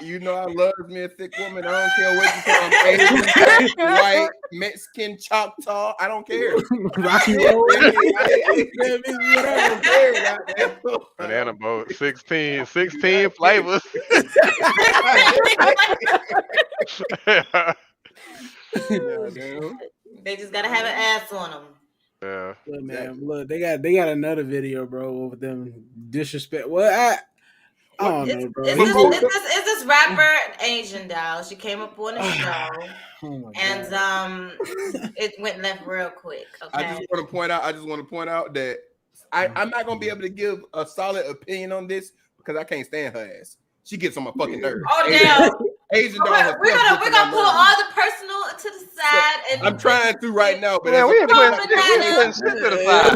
you know I love me a thick woman. I don't care what you call them, Asian, black, white, Mexican, Choctaw. I don't care. Rocky Road. Banana boat, 16 flavors. They just gotta have an ass on them. Yeah. Look, man, look, they got another video, bro, with them disrespect. Well, I don't know, bro. It's this rapper, Asian doll. She came up on the show, and it went left real quick. Okay. I just want to point out that I'm not gonna be able to give a solid opinion on this because I can't stand her ass. She gets on my fucking nerves. Oh damn! Asian doll. We're gonna pull all the personal to the side. And I'm trying to right now, but we ain't putting shit to the side.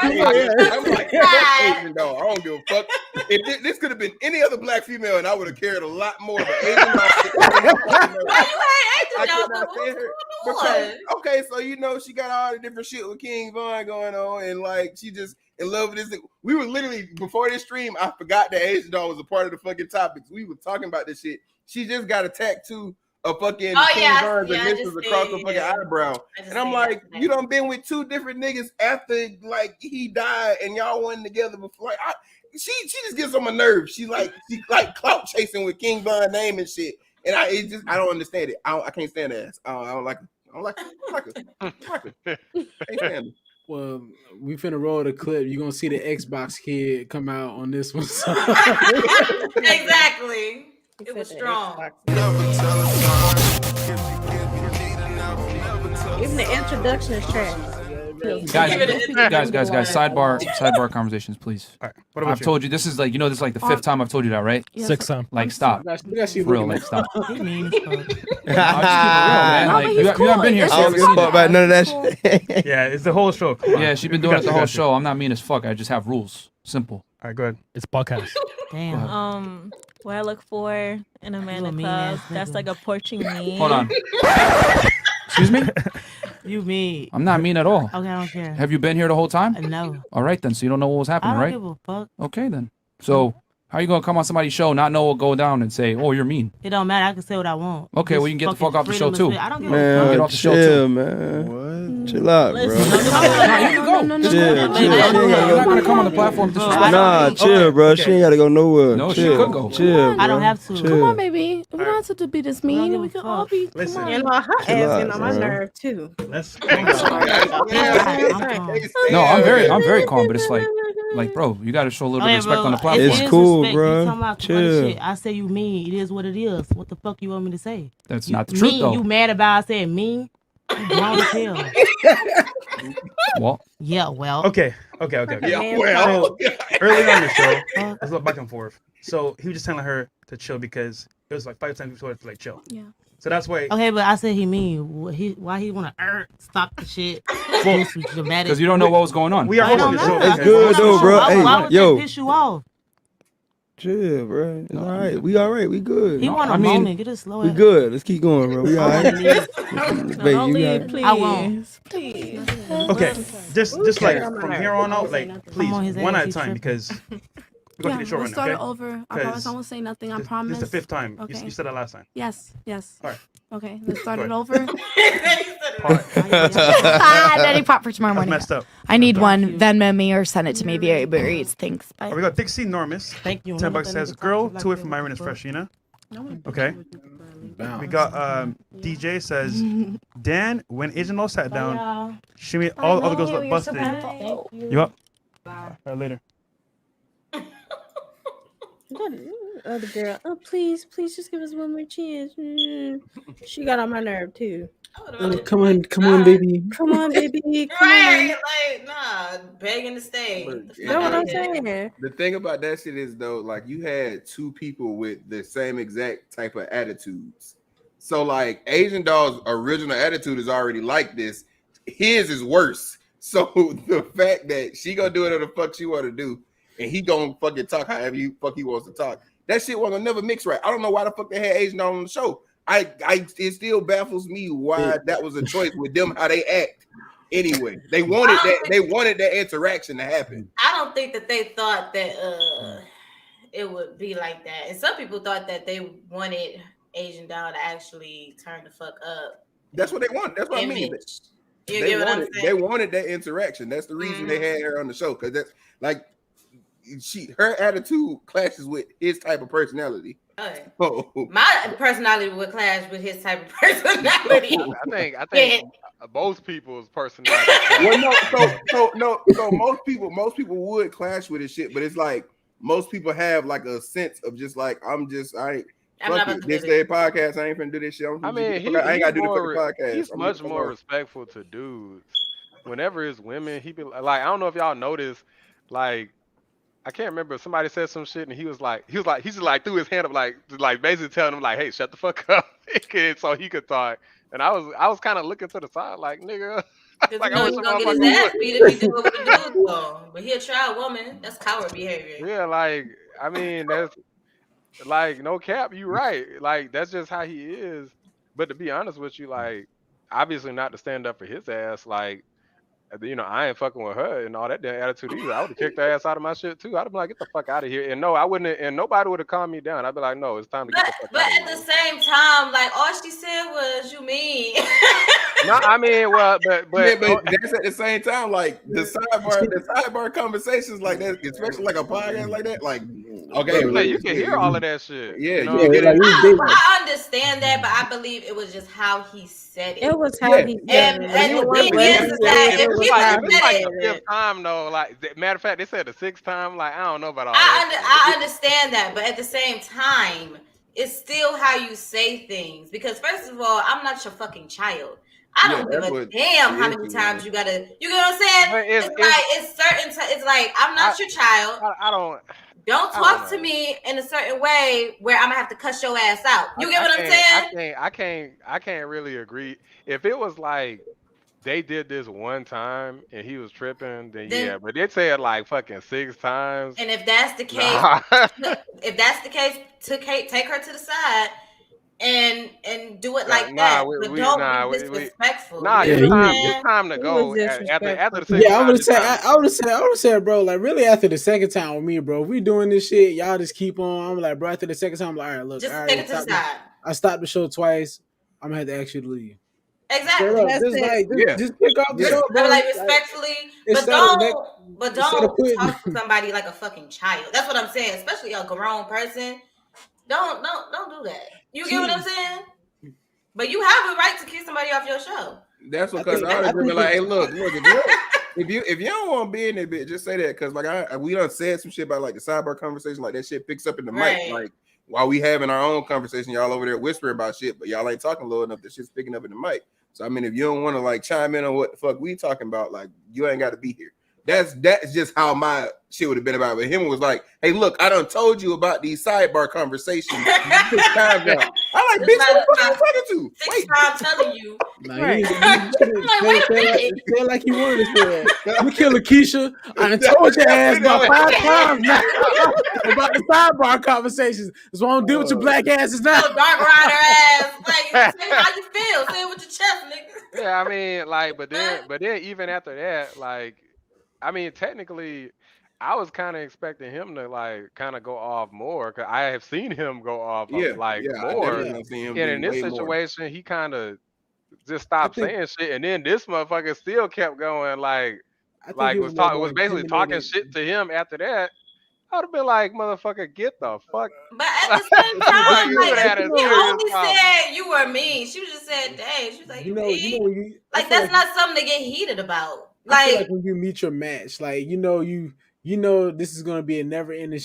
I'm like, fuck Asian doll. I don't give a fuck. If this could have been any other black female, and I would have cared a lot more. But Asian doll. Why you hate Asian doll? Okay, so she got all the different shit with King Von going on, and like she just in love with this. We were literally before this stream. I forgot that Asian doll was a part of the fucking topics. We were talking about this shit. She just got a tattoo of fucking King Von's initials across the fucking eyebrow, and I'm like, you done been with two different niggas after like he died, and y'all wasn't together before. Like, she just gets on my nerves. She like clout chasing with King Von's name and shit, and I don't understand it. I can't stand that ass. I don't like it. I don't like it. I can't stand it. Well, we finna roll the clip. You're gonna see the Xbox kid come out on this one. So. Exactly. It was strong. Even the introduction is trash. Guys, sidebar conversations, please. All right. What about I've told you this is like, this is like the fifth time I've told you that, right? Sixth time. Like, stop. For real, like, stop. You mean? You haven't been here. I don't give a fuck about none of that shit. Yeah, it's the whole show. Yeah, she's been doing it the whole show. I'm not mean as fuck. I just have rules. Simple. All right, go ahead. It's podcast. Damn. What I look for in a man in the club, that's like a porching me. Hold on. Excuse me? You mean? I'm not mean at all. Okay, I don't care. Have you been here the whole time? No. All right, then. So you don't know what was happening, I right? don't give a fuck. Okay, then. So how you going to come on somebody's show, not know what go down, and say, oh, you're mean? It don't matter. I can say what I want. Okay, well, you can get the fuck off the show, too. I don't give Man, a fuck. Get off the show, chill, too. man. What? Chill out, bro. You can go. Chill. You're not going to come on the platform. Nah, chill, bro. She ain't got to go nowhere. No, she chill. could go. Chill, I don't have to. Chill. Come on, baby. We don't have to be this mean. We can all be. Listen. You know, her ass getting on my nerve too. Let's. No, I'm very calm, but it's like, bro, you got to show a little bit of respect on the platform. It's cool, bro. You talking about Chill. shit. I say you mean. It is what it is. What the fuck you want me to say? That's not the truth, though. You mad about I said mean? You wrong as hell. Well. Yeah, well. Okay. Yeah, well. So, early on the show, there's a little back and forth. So he was just telling her to chill because it was like 5 times before to like chill. Yeah. So that's why. Okay, but I said he mean. Why he want to stop the shit? Because you don't know what was going on. We are hosting the show. It's good though, bro. Why would yo, that piss you off? chill, bro. It's all right. We all right. We good. He want a moment. Get it slow. We good. Let's keep going, bro. We all right. Don't leave, please. I won't. Please. Okay, just like from here on out, like please, one at a time because we're going to get short we'll right start now. it over. I promise I won't say nothing. I promise. This is the 5th time. Okay. You said that last time. Yes. All right. Okay, let's start Go it ahead. over. Daddy pop for tomorrow That's morning. messed up. I need one. Venmo me or send it to me via Uber Eats. Thanks. Bye. We got Dixie Normus. Thank you. $10 says, girl, 2 from Myron is Freshina. Okay. We got DJ says, Dan, when Asian Law sat down, shimmy all the other girls look busted. You up? All right, later. Other girl, oh please just give us one more chance. She got on my nerve too. Come on, baby. Come on, baby. Come Right, on. like nah, begging to stay. You know what I'm saying? The thing about that shit is though, like you had two people with the same exact type of attitudes. So like Asian Doll's original attitude is already like this. His is worse. So the fact that she gonna do whatever the fuck she want to do, and he gonna fucking talk however he wants to talk, that shit wasn't never mix right. I don't know why the fuck they had Asian on the show. It still baffles me why that was a choice with them how they act. Anyway, they wanted that interaction to happen. I don't think that they thought that it would be like that, and some people thought that they wanted Asian Doll to actually turn the fuck up. That's what they want. That's what I mean. They wanted that interaction. That's the reason they had her on the show, because that's like her attitude clashes with his type of personality. Okay. My personality would clash with his type of personality. I think both people's personality. So most people would clash with his shit, but it's like most people have like a sense of just like this day podcast. I ain't finna do this shit. I ain't gotta do the fucking podcast. He's much more respectful to dudes. Whenever it's women, he be like, I don't know if y'all noticed, like, I can't remember. Somebody said some shit, and he just threw his hand up, like basically telling him, like, hey, shut the fuck up, so he could talk. And I was kind of looking to the side, like, nigga. Like, I was gonna get his ass beat if he do it with a dude, though. But he a child woman. That's coward behavior. Yeah, like, I mean, that's like, no cap. You right. Like, that's just how he is. But to be honest with you, like, obviously not to stand up for his ass, like. I ain't fucking with her and all that damn attitude either. I would have kicked her ass out of my shit too. I'd have been like, get the fuck out of here. And no, I wouldn't. And nobody would have calmed me down. I'd be like, no, it's time to get the fuck out of here. But at the same time, like, all she said was, you mean. No, I mean, well, but that's at the same time, like the sidebar conversations like that, especially like a podcast like that, like, okay, like, you can hear all of that shit. Yeah, I understand that, but I believe it was just how he said it. It was how he said it. And the thing is that if it's like the fifth time though, like, matter of fact, they said the sixth time. Like, I don't know about all that. I understand that, but at the same time, it's still how you say things. Because first of all, I'm not your fucking child. I don't give a damn how many times you gotta. You get what I'm saying? It's like I'm not your child. Don't talk to me in a certain way where I'm gonna have to cuss your ass out. You get what I'm saying? I can't really agree. If it was like they did this one time and he was tripping, then yeah. But they said like fucking 6 times. And if that's the case, take her to the side and do it like that. But don't be disrespectful. It's time to go. After the second time. I would have said, bro, like really after the second time with me, bro, if we doing this shit, y'all just keep on. I'm like, bro, after the second time, I'm like, all right, look, just take it to the side. I stopped the show twice. I'm gonna have to ask you to leave. Exactly. Just pick off the show, bro. Like respectfully, but don't talk to somebody like a fucking child. That's what I'm saying. Especially a grown person. Don't do that. You get what I'm saying? But you have a right to kick somebody off your show. That's because I would have been like, hey, look, if you don't want to be in it, bitch, just say that. Because like we done said some shit about like the sidebar conversation, like that shit picks up in the mic, like while we having our own conversation, y'all over there whispering about shit, but y'all ain't talking low enough. That shit's picking up in the mic. So I mean, if you don't want to like chime in on what the fuck we talking about, like you ain't got to be here. That's just how my shit would have been about it. But him was like, hey, look, I done told you about these sidebar conversations 6 times now. I like, bitch, what the fuck are you talking to? 6 times telling you. Like, like you wanted to say that. We kill Keisha. I done told your ass about 5 times now about the sidebar conversations. That's what I don't deal with your black asses now. Dark rider ass. Like, say how you feel. Say it with your chest, nigga. Yeah, I mean, like, but then even after that, like, I mean, technically, I was kind of expecting him to like kind of go off more because I have seen him go off more. And in this situation, he kind of just stopped saying shit, and then this motherfucker still kept going was basically talking shit to him after that. I would have been like, motherfucker, get the fuck. But at the same time, he only said you were mean. She just said, dang. She was like, you like that's not something to get heated about. I feel like when you meet your match, like you know this is gonna be a never-ending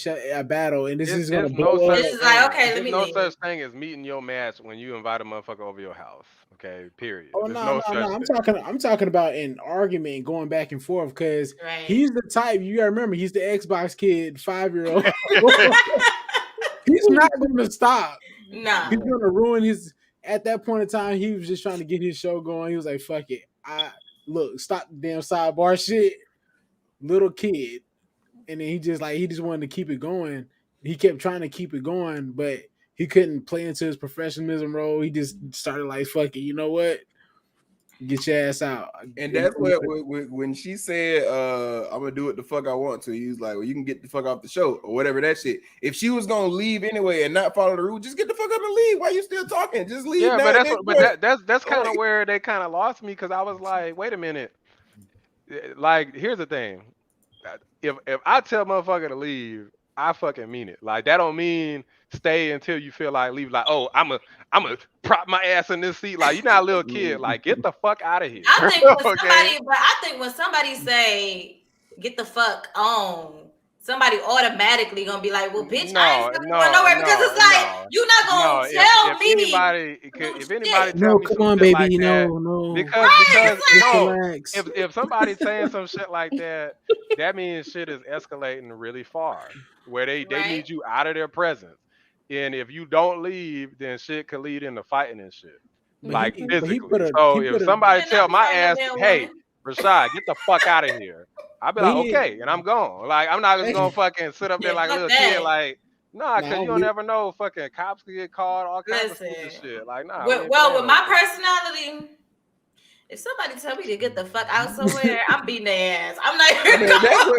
battle, and this is gonna blow up. This is like, okay, let me leave. No such thing as meeting your match when you invite a motherfucker over your house. Okay, period. Oh no, I'm talking about an argument going back and forth because he's the type you gotta remember. He's the Xbox kid, 5-year-old. He's not gonna stop. No, he's gonna ruin his. At that point in time, he was just trying to get his show going. He was like, "Fuck it." look, stop the damn sidebar shit. Little kid. And then he just wanted to keep it going. He kept trying to keep it going, but he couldn't play into his professionalism role. He just started like, fuck it, you know what? Get your ass out. And that's what when she said, I'm gonna do what the fuck I want to, he was like, well, you can get the fuck off the show or whatever that shit. If she was gonna leave anyway and not follow the rule, just get the fuck up and leave. Why you still talking? Just leave. Yeah, now that's kind of where they kind of lost me, because I was like, wait a minute. Like, here's the thing. If I tell motherfucker to leave, I fucking mean it. Like, that don't mean stay until you feel like leave. Like, oh, I'm a prop my ass in this seat. Like, you're not a little kid. Like, get the fuck out of here. I think when somebody say get the fuck on, somebody automatically gonna be like, well, bitch, I ain't going nowhere, because it's like you're not gonna tell me. If anybody no, tell me come some on, shit baby, like that, no, because no, relax. if somebody's saying some shit like that, that means shit is escalating really far, where they need you out of their presence, and if you don't leave, then shit could lead into fighting and shit, like physically. So if somebody tell my ass, hey, Rashad, get the fuck out of here, I'd be like, okay, and I'm gone. Like, I'm not just gonna fucking sit up there like a little kid, like, nah, because you don't never know, fucking cops could get called, all kinds of stupid shit. Like, nah. Well, with my personality, if somebody tell me to get the fuck out somewhere, I'm beating their ass. I'm not even gonna hold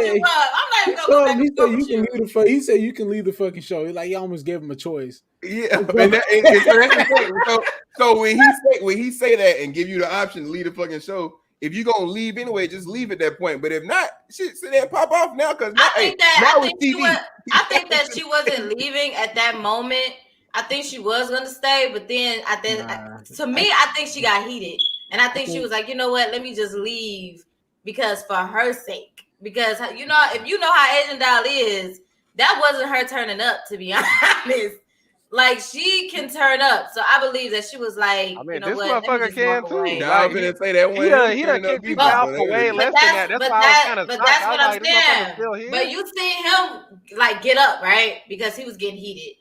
you up. I'm not even gonna go back and forth with you. He said you can leave the fucking show. Like, you almost gave him a choice. Yeah, and that's the point. So when he say that and give you the option to leave the fucking show, if you gonna leave anyway, just leave at that point. But if not, shit, sit there and pop off now, because I think that she wasn't leaving at that moment. I think she was gonna stay, but then to me, I think she got heated, and I think she was like, you know what, let me just leave, because for her sake, because you know, if you know how Asian Doll is, that wasn't her turning up, to be honest. Like, she can turn up, so I believe that she was like, I mean, you know this what, motherfucker can too. Like, I was gonna say that one. He done kicked people out for way less than that. That's why I was kind of shocked. That's I was what I'm like, this motherfucker's still here. But you see him like get up, right? Because he was getting heated.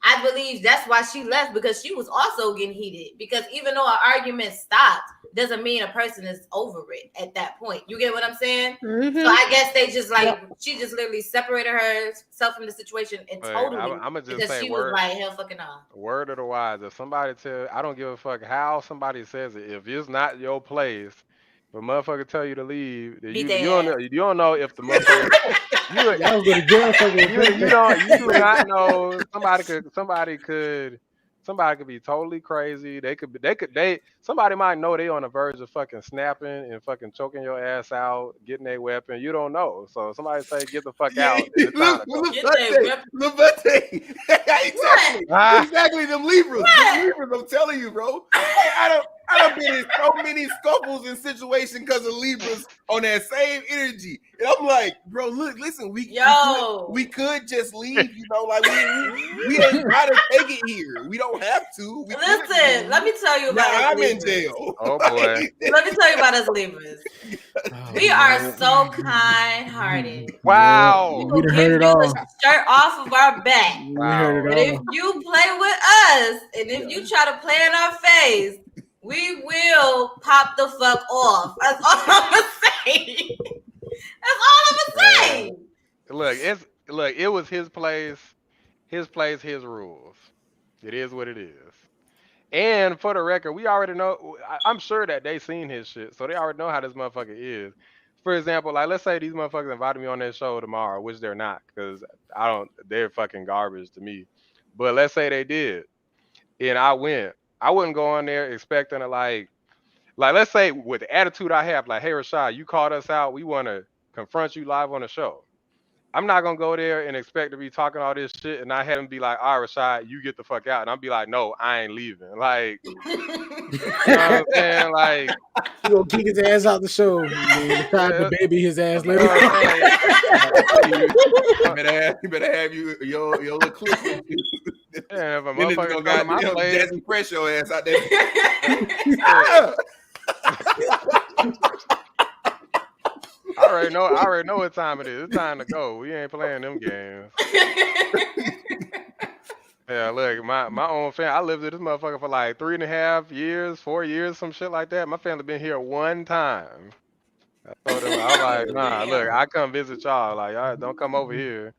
I believe that's why she left, because she was also getting heated. Because even though an argument stopped, doesn't mean a person is over it at that point. You get what I'm saying? Mm-hmm. So I guess they just she just literally separated herself from the situation and I'm just because say she was like, hell fucking on. Word of the wise. If somebody I don't give a fuck how somebody says it. If it's not your place, if a motherfucker tell you to leave, you don't know if the motherfucker you do not know. Somebody could be totally crazy. Somebody might know they on the verge of fucking snapping and fucking choking your ass out, getting their weapon. You don't know. So somebody say, get the fuck out. Exactly, them Libras. I'm telling you, bro. I done been in so many scuffles in situations because of Libras on that same energy. And I'm like, bro, listen, we could just leave, you know, like we ain't gotta take it here. We don't have to. Listen, let me tell you about us. I'm in jail. Oh boy. Let me tell you about us Libras. We are so kind-hearted. Wow. We will give you the shirt off of our back. Wow. But if you play with us, and if you try to play in our face, we will pop the fuck off. That's all I'm gonna say. That's all I'm gonna say. Look, it was his place, his rules. It is what it is. And for the record, we already know. I'm sure that they seen his shit, so they already know how this motherfucker is. For example, like, let's say these motherfuckers invited me on their show tomorrow, which they're not, because they're fucking garbage to me. But let's say they did, and I went. I wouldn't go on there expecting to like let's say with the attitude I have, like, hey Rashad, you called us out, we want to confront you live on the show. I'm not gonna go there and expect to be talking all this shit and I have him be like, all right, Rashad, you get the fuck out, and I'll be like, no, I ain't leaving. Like, you know what I'm saying? Like, you gonna kick his ass out the show, the baby his ass later. You better have your little clip with you. Yeah, if a motherfucker got my place, Jazzy Fresh your ass out there. I already know what time it is. It's time to go. We ain't playing them games. Yeah, look, my own family. I lived with this motherfucker for like 3.5 years, 4 years, some shit like that. My family been here one time. I told them, I was like, nah, look, I come visit y'all. Like, y'all don't come over here.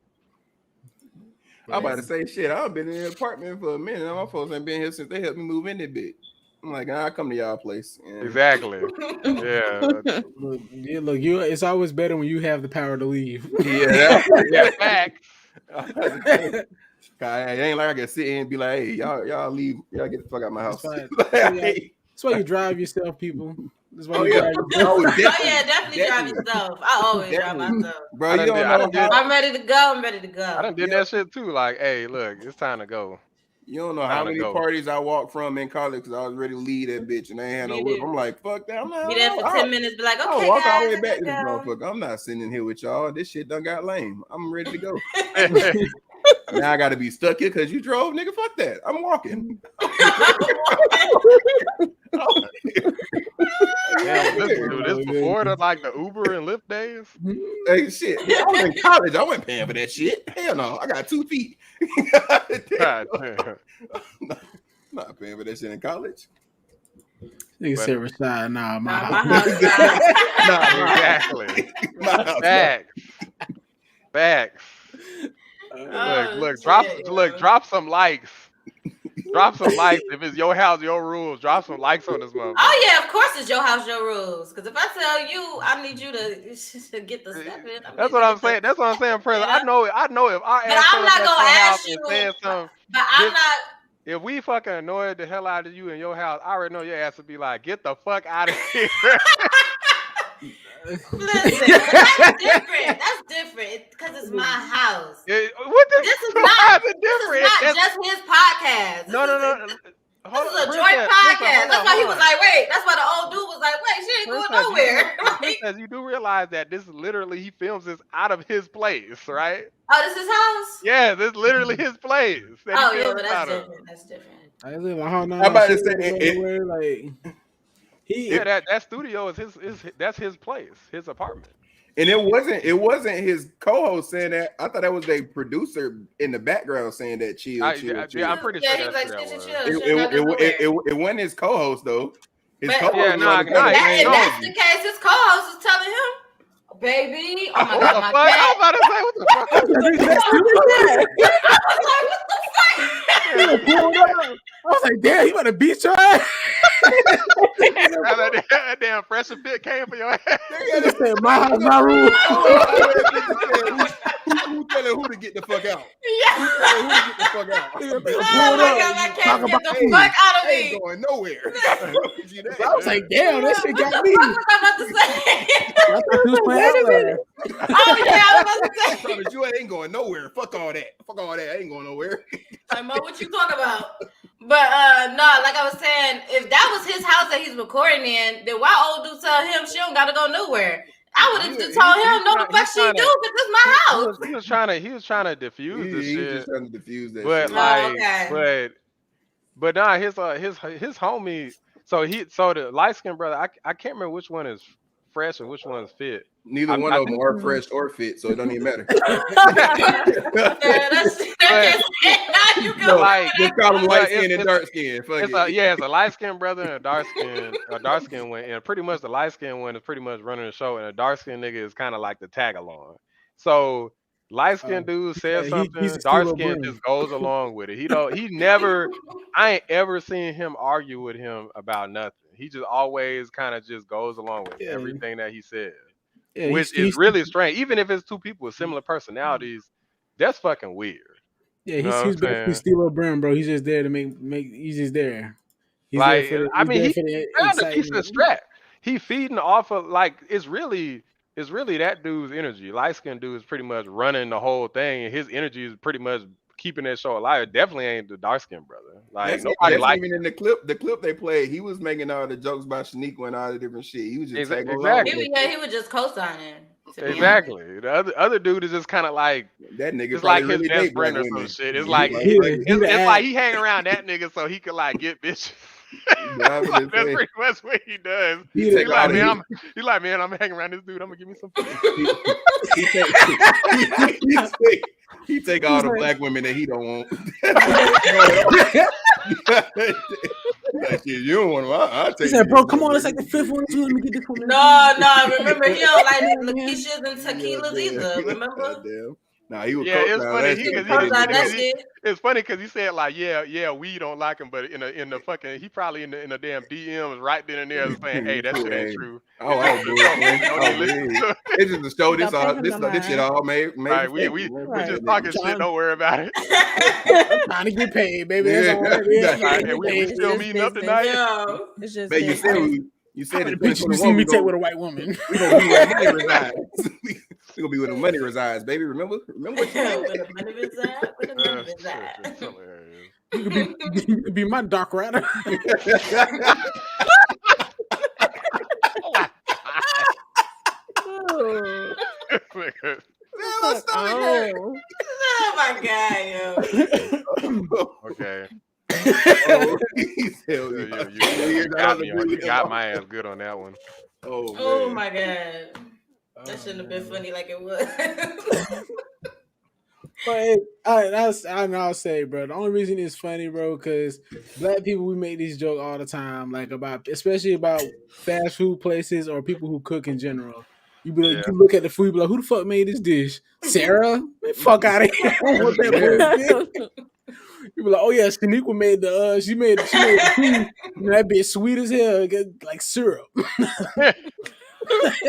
I'm about to say shit. I've been in the apartment for a minute. My folks ain't been here since they helped me move in that bitch. I'm like, I come to y'all place. And... Exactly. Yeah. Look, you. It's always better when you have the power to leave. Yeah. Yeah. Facts. It ain't like I can sit in and be like, hey, y'all leave. Y'all get the fuck out of my house. That's why you drive yourself, people. That's why you drive yourself. Definitely drive yourself. I always drive myself. Bro, you don't know. I'm ready to go. I'm ready to go. I done did that shit too. Like, hey, look, it's time to go. You don't know how many parties I walked from in college because I was ready to leave that bitch and they ain't had no whip. I'm like, fuck that. I'm not. Be there for 10 minutes. Be like, okay, I'll walk all the way guys, back to this motherfucker. I'm not sitting in here with y'all. This shit done got lame. I'm ready to go. Now I got to be stuck here because you drove, nigga. Fuck that. I'm walking. Damn, this before the like the Uber and Lyft days. Hey, shit. I was in college. I wasn't paying for that shit. Hell no. I got 2 feet. God damn. I'm not paying for that shit in college. Nigga said Rashad, nah, my house. Exactly. Facts. Look, drop some likes. Drop some likes. If it's your house, your rules, drop some likes on this motherfucker. Oh yeah, of course it's your house, your rules. Because if I tell you, I need you to get the step in. That's what I'm saying. That's what I'm saying, President. I know if our but ass I'm not gonna ask you. saying something, but I'm not. If we fucking annoyed the hell out of you in your house, I already know your ass would be like, get the fuck out of here. Listen, that's different. That's different because it's my house. This is not just his podcast. No. This is a joint podcast. That's why he was like, wait. That's why the old dude was like, wait, she ain't going nowhere. Princess, you do realize that this is literally, he films this out of his place, right? Oh, this is his house? Yeah, this is literally his place. Oh, yeah, but that's different. That's different. I'm about to say that studio is that's his place, his apartment. And it wasn't his co-host saying that. I thought that was a producer in the background saying that chill. Yeah, I'm pretty sure that's it wasn't his co-host though. His co-host. If that's the case, his co-host is telling him, baby, oh my god, my cat. I'm about to say, what the fuck? I was like, damn, he want to beat your ass. That damn pressure fit came for your ass. They said, my house, my rule. Who telling who to get the fuck out? Yeah. Who to get the fuck out? Oh my god, my cat get the fuck out of me. Ain't going nowhere. I was like, damn, that shit got me. What was I about to say? I thought you was playing Oh yeah, I was about to say. I promise you, I ain't going nowhere. Fuck all that. I ain't going nowhere. I know what you talk about. But no, like I was saying, if that was his house that he's recording in, then why old dude tell him she don't gotta go nowhere? I would have just told him no the fuck she do because it's my house. He was trying to diffuse the shit. He was just trying to diffuse that shit. But nah, his homie. So the light skinned brother, I can't remember which one is fresh and which one is fit. Neither one of them are fresh or fit, so it don't even matter. Just call them light skin and dark skin. It's a light skinned brother and a dark skin one, and pretty much the light skinned one is pretty much running the show, and a dark skinned nigga is kind of like the tag along. So light skinned dude says something, dark skin just goes along with it. I ain't ever seen him argue with him about nothing. He just always kind of just goes along with everything that he says. Yeah, which is really strange. Even if it's two people with similar personalities, that's fucking weird. Yeah, he's basically Steve Brown, bro. He's just there to make. He's just there. He's like, there he's found a decent strap. He feeding off of it's really that dude's energy. Light skinned dude is pretty much running the whole thing, and his energy is pretty much keeping that show alive. It definitely ain't the dark skinned brother. Like nobody like even in the clip they played, he was making all the jokes about Shaniqua and all the different shit. He was just exactly. He was just co-signing. Exactly. The other dude is just kind of like that nigga. It's like his best friend or some shit. It's like it's like he hang around that nigga so he could like get bitches. That's That's pretty much what he does. He He's like, man, I'm hanging around this dude. I'm gonna give me some pussy. He take all the black women that he don't want. Like, shit, you don't want them. I'll take. He said, "Bro, come on, it's like the fifth one. Let me get this one." No. Remember, he don't like Lakeisha's and tequilas either. Remember? Nah, he was. Yeah, it's funny. It's funny because he said like, yeah, we don't like him, but in the fucking, he probably in the damn DMs right then and there saying, hey, that shit ain't true. It's just a show. This shit all made. Right, we just talking shit. Don't worry about it. I'm trying to get paid, baby. That's all it is. And we still meeting up tonight. It's just you said the bitch you see me take with a white woman. We gonna be where money resides. We gonna be where the money resides, baby. Remember what you said? Where the money resides. You could be my Doc Rider. Oh my god, yo. Okay. You got my ass good on that one. Oh my god. That shouldn't have been funny like it was. But I'll say, bro, the only reason it's funny, bro, because black people, we make these jokes all the time, like especially about fast food places or people who cook in general. You be like, you look at the food, you be like, who the fuck made this dish? Sarah? Man, fuck out of here. I don't want that bullshit. You be like, oh yeah, Shaniqua made she made the tea. That bitch sweet as hell, like syrup. But at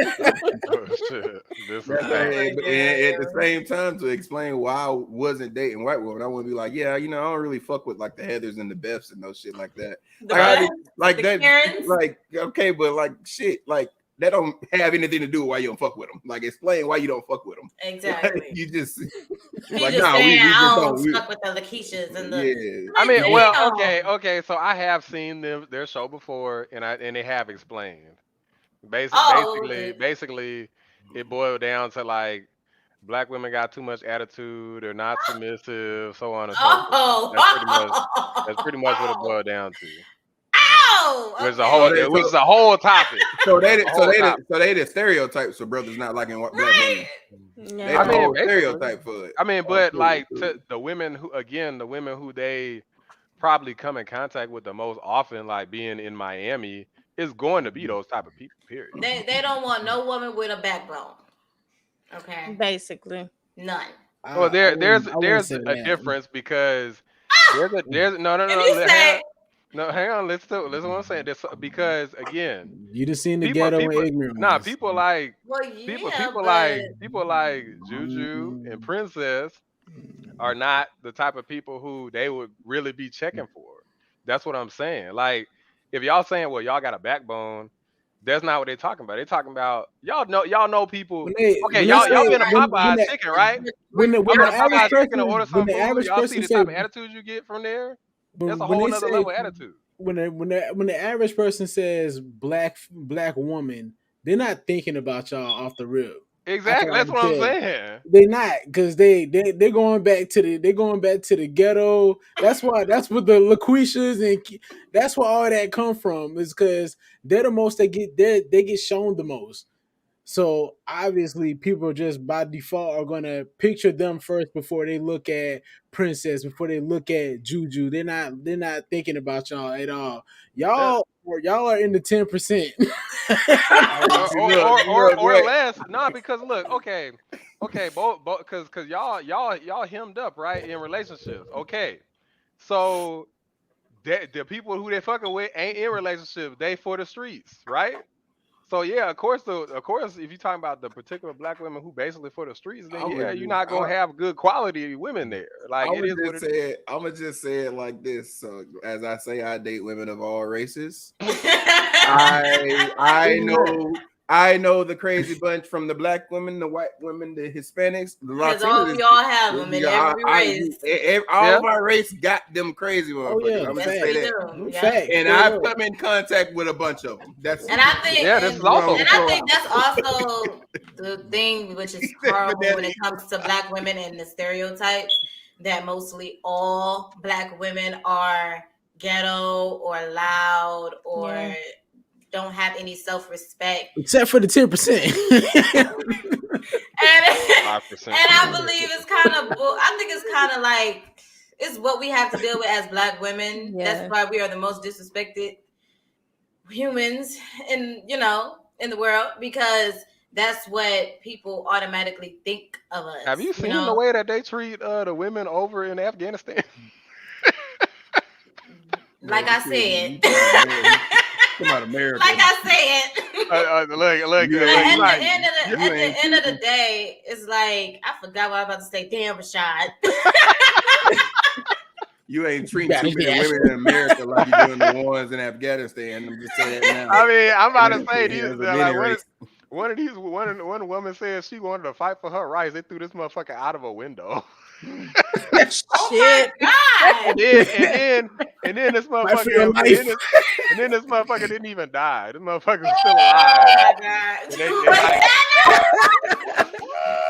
the same time, to explain why I wasn't dating white women, I want to be like, yeah, I don't really fuck with like the Heathers and the Beths and no shit like that. Okay, but like shit, like that don't have anything to do with why you don't fuck with them. Like, explain why you don't fuck with them. Exactly. Like, you just like, nah, I don't fuck with the Lakeishas and the. Yeah. I mean, well, okay. So I have seen their show before, and they have explained. Basically, it boiled down to like black women got too much attitude, they're not submissive, so on and so forth. That's pretty much what it boiled down to. Which is a whole topic. So they the stereotypes for brothers not liking black women. They the whole stereotype for it. I mean, but like to the women who they probably come in contact with the most often, like being in Miami, is going to be those type of people. Period. They don't want no woman with a backbone. Okay. Basically, none. Well, there's a difference because there's no. No, hang on. Listen to what I'm saying. Because again, you just seen the ghetto and ignorant. Nah, people like people like Juju and Princess are not the type of people who they would really be checking for. That's what I'm saying. Like, if y'all saying, well, y'all got a backbone, that's not what they're talking about. They're talking about y'all know people. Y'all been a Popeye chicken, right? When the average person, y'all see the type of attitude you get from there. That's a whole other level of attitude. When the average person says black woman, they're not thinking about y'all off the rip. Exactly, that's what I'm saying. They're not, because they're going back to the ghetto. That's what the LaQuishas and that's where all that come from, is because they're the most they get shown the most. So obviously, people just by default are gonna picture them first before they look at Princess, before they look at Juju. They're not thinking about y'all at all. Y'all are in the 10%. or less. Nah, because look, okay, both because y'all hemmed up, right, in relationships. Okay, so the people who they fucking with ain't in relationships. They for the streets, right? So yeah, of course, if you're talking about the particular black women who basically for the streets, then you're not gonna have good quality women there. Like, it is what it is. I'm gonna just say it like this. So as I say, I date women of all races. I know the crazy bunch, from the black women, the white women, the Hispanics, the Latinos. Because all of y'all have them in every race. All of our race got them crazy ones. Oh yeah, I'm gonna say that. Fact. And I've come in contact with a bunch of them. I think that's also the thing which is horrible when it comes to black women and the stereotypes, that mostly all black women are ghetto or loud or don't have any self-respect. Except for the 10%. And I believe it's kind of, I think it's kind of like, it's what we have to deal with as Black women. Yeah. That's why we are the most disrespected humans in the world, because that's what people automatically think of us. Have you seen the way that they treat the women over in Afghanistan? Like I said. Come out America. Like I said. Look, at the end of the day, it's like, I forgot what I was about to say. Damn, Rashad. You ain't treating too many women in America like you do in the ones in Afghanistan. I'm just saying now. I mean, I'm about to say these. Like, one woman said she wanted to fight for her rights. They threw this motherfucker out of a window. Oh my God! And then this motherfucker, and then this motherfucker didn't even die. This motherfucker's still alive. Oh my God!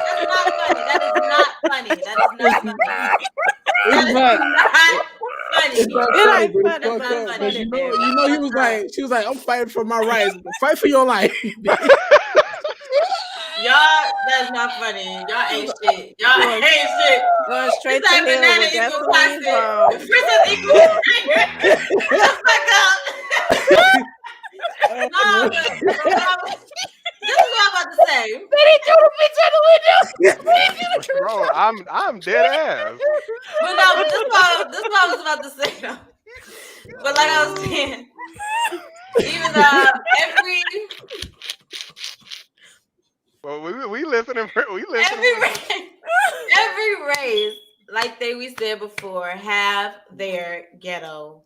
That's not funny. That is not funny. That is not funny. It's not funny. It's not funny. You know, she was like, I'm fighting for my rights. Fight for your life. Y'all, that's not funny. Y'all ain't shit. Y'all ain't shit. Going straight to hell with gasoline. Princess equals shut the fuck up. No, but this is what I'm about to say. Did he throw the bitch out the window? Bro, I'm dead ass. But no, but this is what I was about to say though. But like I was saying, even every well, we listening. Every race, like we said before, have their ghetto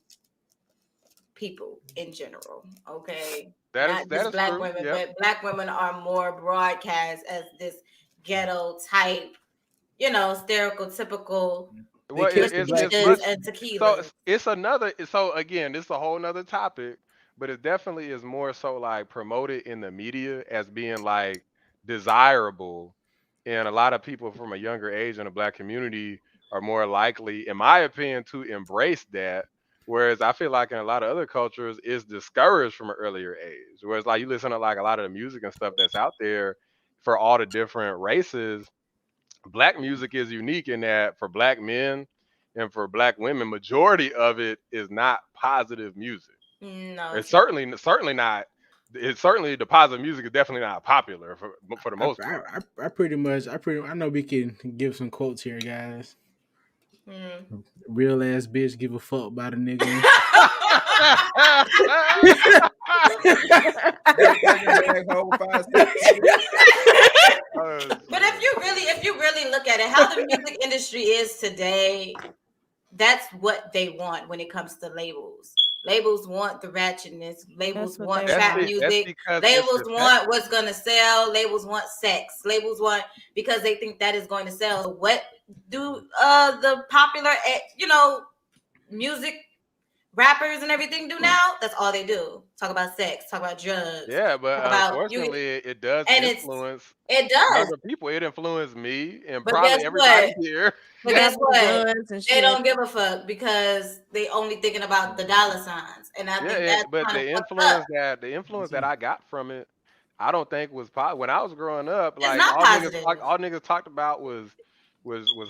people in general. Okay, that is Black true. women, Yep. but Black women are more broadcast as this ghetto type, stereotypical. Well, and tequila. So it's another. So again, it's a whole nother topic, but it definitely is more so like promoted in the media as being like desirable, and a lot of people from a younger age in the Black community are more likely, in my opinion, to embrace that. Whereas I feel like in a lot of other cultures, it's discouraged from an earlier age. Whereas like you listen to like a lot of the music and stuff that's out there for all the different races. Black music is unique in that for Black men and for Black women, majority of it is not positive music. No, it's certainly not. It's certainly the positive music is definitely not popular for the most part. I know we can give some quotes here, guys. Real ass bitch give a fuck about a nigga. But if you really look at it, how the music industry is today, that's what they want when it comes to labels. Labels want the ratchetness. Labels want trap music. Labels want what's gonna sell. Labels want sex. Labels want, because they think that is going to sell. So what do the popular music rappers and everything do now? That's all they do. Talk about sex, talk about drugs. Yeah, but unfortunately it does influence other people. It influenced me and probably everybody here. But guess what? They don't give a fuck because they only thinking about the dollar signs. And I think that's but the influence that I got from it, I don't think was positive. When I was growing up, like all niggas talked about was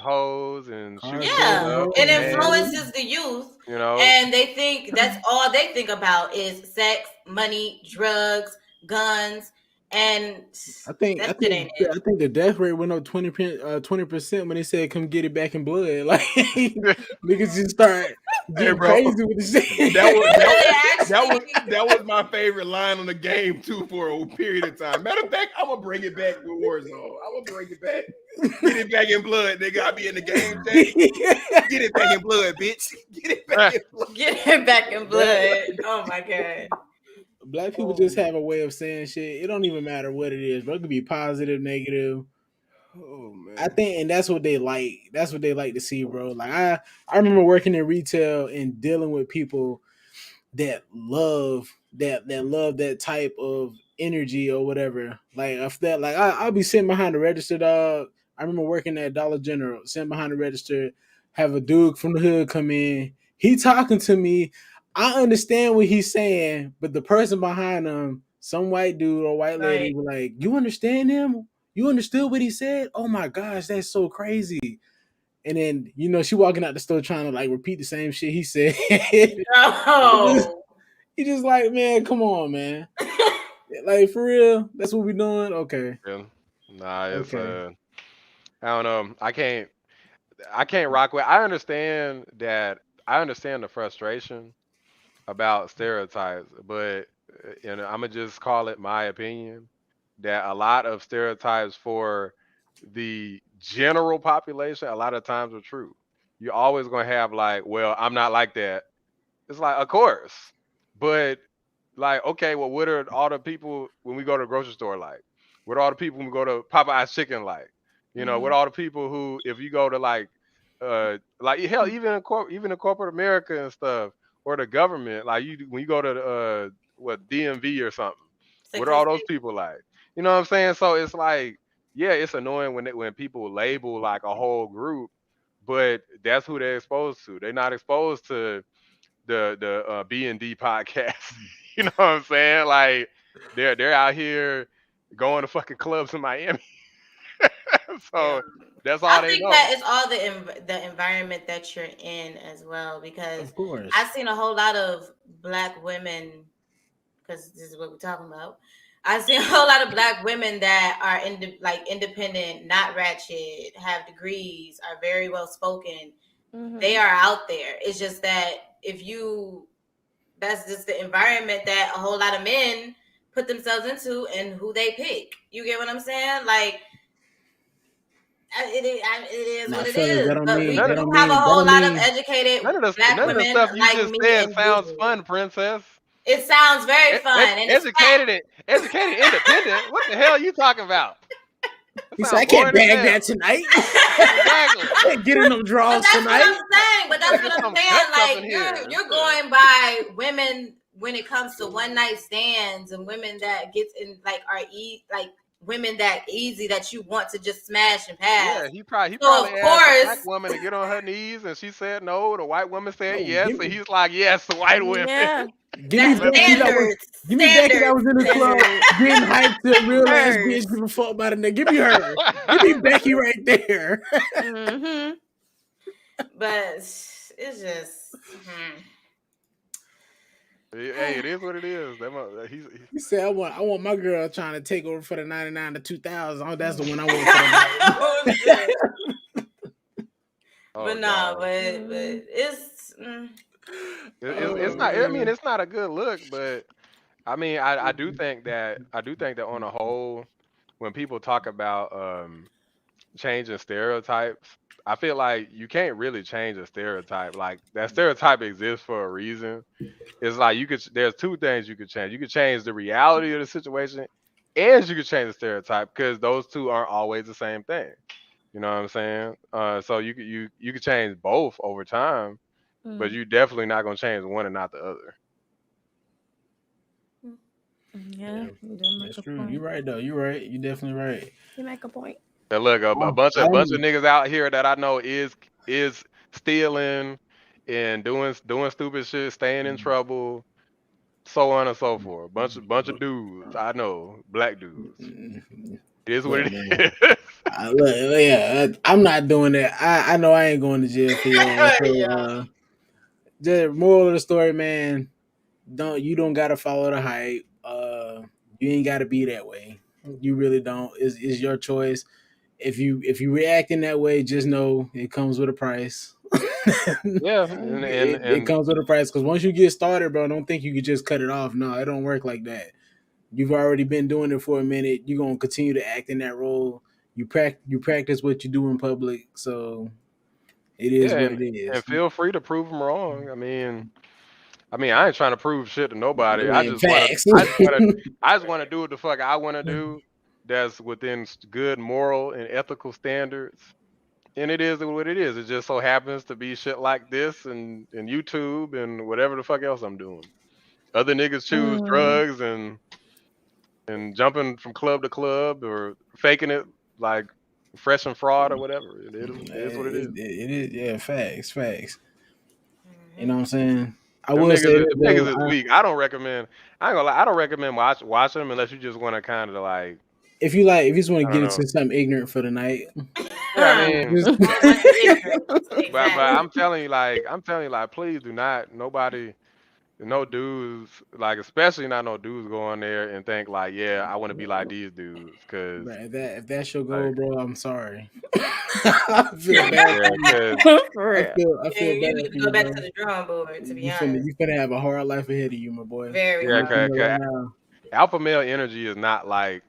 hoes and shooting. Yeah, it influences the youth, and they think that's all they think about is sex, money, drugs, guns, and I think the death rate went up 20% when they said come get it back in blood. Like niggas just start getting crazy with the shit. That was my favorite line on the game too for a period of time. Matter of fact, I'm gonna bring it back with Warzone. I'm gonna bring it back. Get it back in blood, nigga. I'll be in the game day. Get it back in blood, bitch. Get it back in blood. Get it back in blood. Oh my God. Black people just have a way of saying shit. It don't even matter what it is, bro. It could be positive, negative. Oh man. I think, and that's what they like. That's what they like to see, bro. Like I remember working in retail and dealing with people that love that type of energy or whatever. Like if that, like I'll be sitting behind the register, dog. I remember working at Dollar General, sitting behind the register, have a dude from the hood come in. he talking to me. I understand what he's saying, but the person behind him, some white dude or white lady, were like, "You understand him? You understood what he said? Oh my gosh, that's so crazy." And then, she walking out the store trying to like repeat the same shit he said. No. He just like, man, come on, man. Like, for real? That's what we doing? Okay. Yeah. Nah, it's Okay. I don't know. I can't rock with. I understand that. I understand the frustration about stereotypes, but I'm gonna just call it my opinion that a lot of stereotypes for the general population a lot of times are true. You're always gonna have like, well, I'm not like that. It's like, of course, but like, okay, well, what are all the people when we go to the grocery store like? What are all the people when we go to Popeye's Chicken like? What are all the people who, if you go to like hell, even in corporate America and stuff, or the government, like when you go to what DMV or something, what are all those people like? You know what I'm saying? So it's like, yeah, it's annoying when people label like a whole group, but that's who they're exposed to. They're not exposed to the B&D podcast. You know what I'm saying? Like they're out here going to fucking clubs in Miami. So that's all I they think know. that it's all the environment that you're in as well, because Of course. I've seen a whole lot of black women, because this is what we're talking about. I've seen a whole lot of black women that are independent, not ratchet, have degrees, are very well spoken. They are out there. It's just that that's just the environment that a whole lot of men put themselves into and who they pick. You get what I'm saying? Like, it is what it fellas, is. that don't But we mean do that don't have a mean that whole don't lot of mean educated None of black the women stuff you like just me said sounds individually. fun, princess. It sounds very fun, and it's Educated independent. What the hell are you talking about? That he said, I sounds can't boring as bag hell. that tonight. Exactly. I can't get in them draws But that's tonight. what I'm saying. But that's what I'm Some saying. guts up in Like here. you're going by women when it comes to one night stands and women that gets in like women that easy that you want to just smash and pass. Yeah, he probably So of asked a black course, woman to get on her knees, and she said no. The white woman said No, yes, give and me, he's like, yes, the white women. Yeah. give me Becky that was, give me Becky that was in the club getting hyped to real ass bitch give a fuck about it. Give me her. Give me Becky right there. mm-hmm. But it's just. Hey, it is what it is. He said, I want my girl trying to take over for the 99 to 2000. Oh, that's the one I want for the But no, but it's. It's not. I mean, it's not a good look, but I mean, I do think that on a whole, when people talk about changing stereotypes, I feel like you can't really change a stereotype. Like that stereotype exists for a reason. It's like there's two things you could change. You could change the reality of the situation, and you could change the stereotype, because those two aren't always the same thing. You know what I'm saying? So you could change both over time, but you're definitely not gonna change one and not the other. Yeah, that's true. You're right though. You're right. You're definitely right. You make a point. Now look, a bunch of niggas out here that I know is stealing and doing stupid shit, staying in trouble, so on and so forth. Bunch of dudes I know, black dudes. It is what it is. Look, I'm not doing that. I know I ain't going to jail for your so, the moral of the story, man, you don't gotta follow the hype. You ain't gotta be that way. You really don't. It's your choice. If you react in that way, just know it comes with a price. Yeah, it comes with a price, because once you get started, bro, don't think you could just cut it off. No, it don't work like that. You've already been doing it for a minute. You're gonna continue to act in that role. You practice what you do in public, so it is what it is. And feel free to prove them wrong. I mean, I ain't trying to prove shit to nobody. I just Facts. want to do what the fuck I want to do. That's within good moral and ethical standards. And it is what it is. It just so happens to be shit like this and YouTube and whatever the fuck else I'm doing. Other niggas choose drugs and jumping from club to club or faking it like fresh and fraud or whatever. It is what it is. It is, yeah. Facts. You know what I'm saying? I Them will say niggas, that them though. niggas is weak. I don't recommend. I ain't gonna lie. I don't recommend watching them unless you just want to kind of like. If you just want to I get don't know. into something ignorant for the night. Yeah, I mean, Just- but I'm telling you, like, please do not nobody. No dudes, like especially not no dudes go on there and think like, yeah, I want to be like these dudes, cause Bruh, if that's your goal, like, bro, I'm sorry. I feel bad yeah, for you. For I real. feel You bad need for to you, go back bro. to the drawing board, to be You honest. finna have a hard life ahead of you, my boy. Very yeah, hard. Right now. alpha male energy is not like,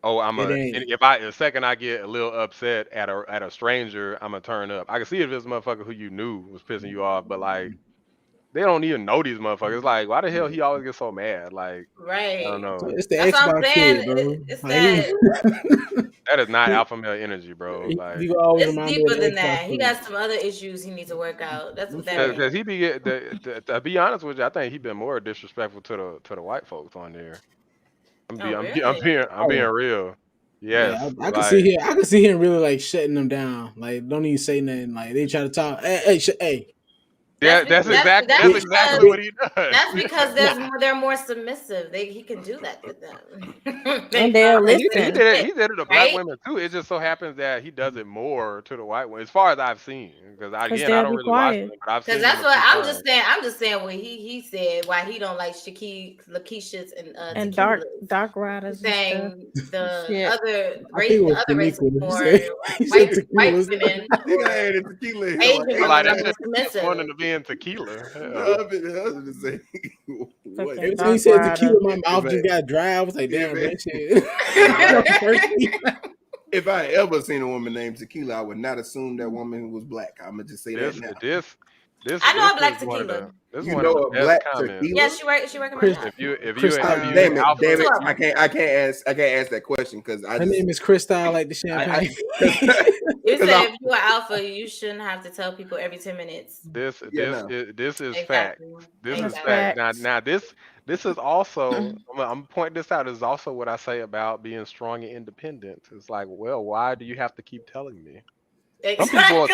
oh, It ain't. the second I get a little upset at a stranger, I'm gonna turn up. I can see if this motherfucker who you knew was pissing you off, but like they don't even know these motherfuckers. Like, why the hell he always gets so mad? Like, I don't Right. know. It's the That's what I'm Xbox saying. kid, bro. It's Like, that. That is not alpha male energy, bro. he Like, gonna always It's remind me of deeper the than Xbox that. He kid. got some other issues he needs to work out. That's what that is. because he be to be honest with you, I think he been more disrespectful to the white folks on there. Oh, really? I'm being real. Yeah, Yes, I can like see him. I can see him really like shutting them down. Like, don't even say nothing. Like, they try to talk. Hey. yeah, That's that's exactly what he does. That's because they're more submissive. He can do that to them. And they'll I mean, he listen. did it. He did it to black Right? women too. It just so happens that he does it more to the white women, as far as I've seen. Because I they'll don't be really watch quiet. them, but I've Because seen that's them what a few I'm times. just saying. I'm just saying what he said. Why he don't like Lakeisha's And tequilas. dark riders and Saying the Shit. other I think it was other races Tanika. more He said white tequilas. women He or had a tequila. Asian Like women that are more shit submissive. wanting to be in tequila. Hell. No, I was just saying. What? Fucking Every time he dark said rider. tequila, my mouth If just I- got dry. I was like, damn, if that shit. If I ever seen a woman named Tequila, I would not assume that woman was black. I'm gonna just say that now. I know I black is one of tequila. the this is You one of know the a best black comments. tequila? Yeah, she recommended that. Damn it, Two of I them. can't ask that question because Her name is Cristal, like the champagne. You said if you are alpha, you shouldn't have to tell people every 10 minutes. This is fact. Exactly. This is Exactly. fact. Now this is also I'm pointing this out. Is also what I say about being strong and independent. It's like, well, why do you have to keep telling me? Exactly.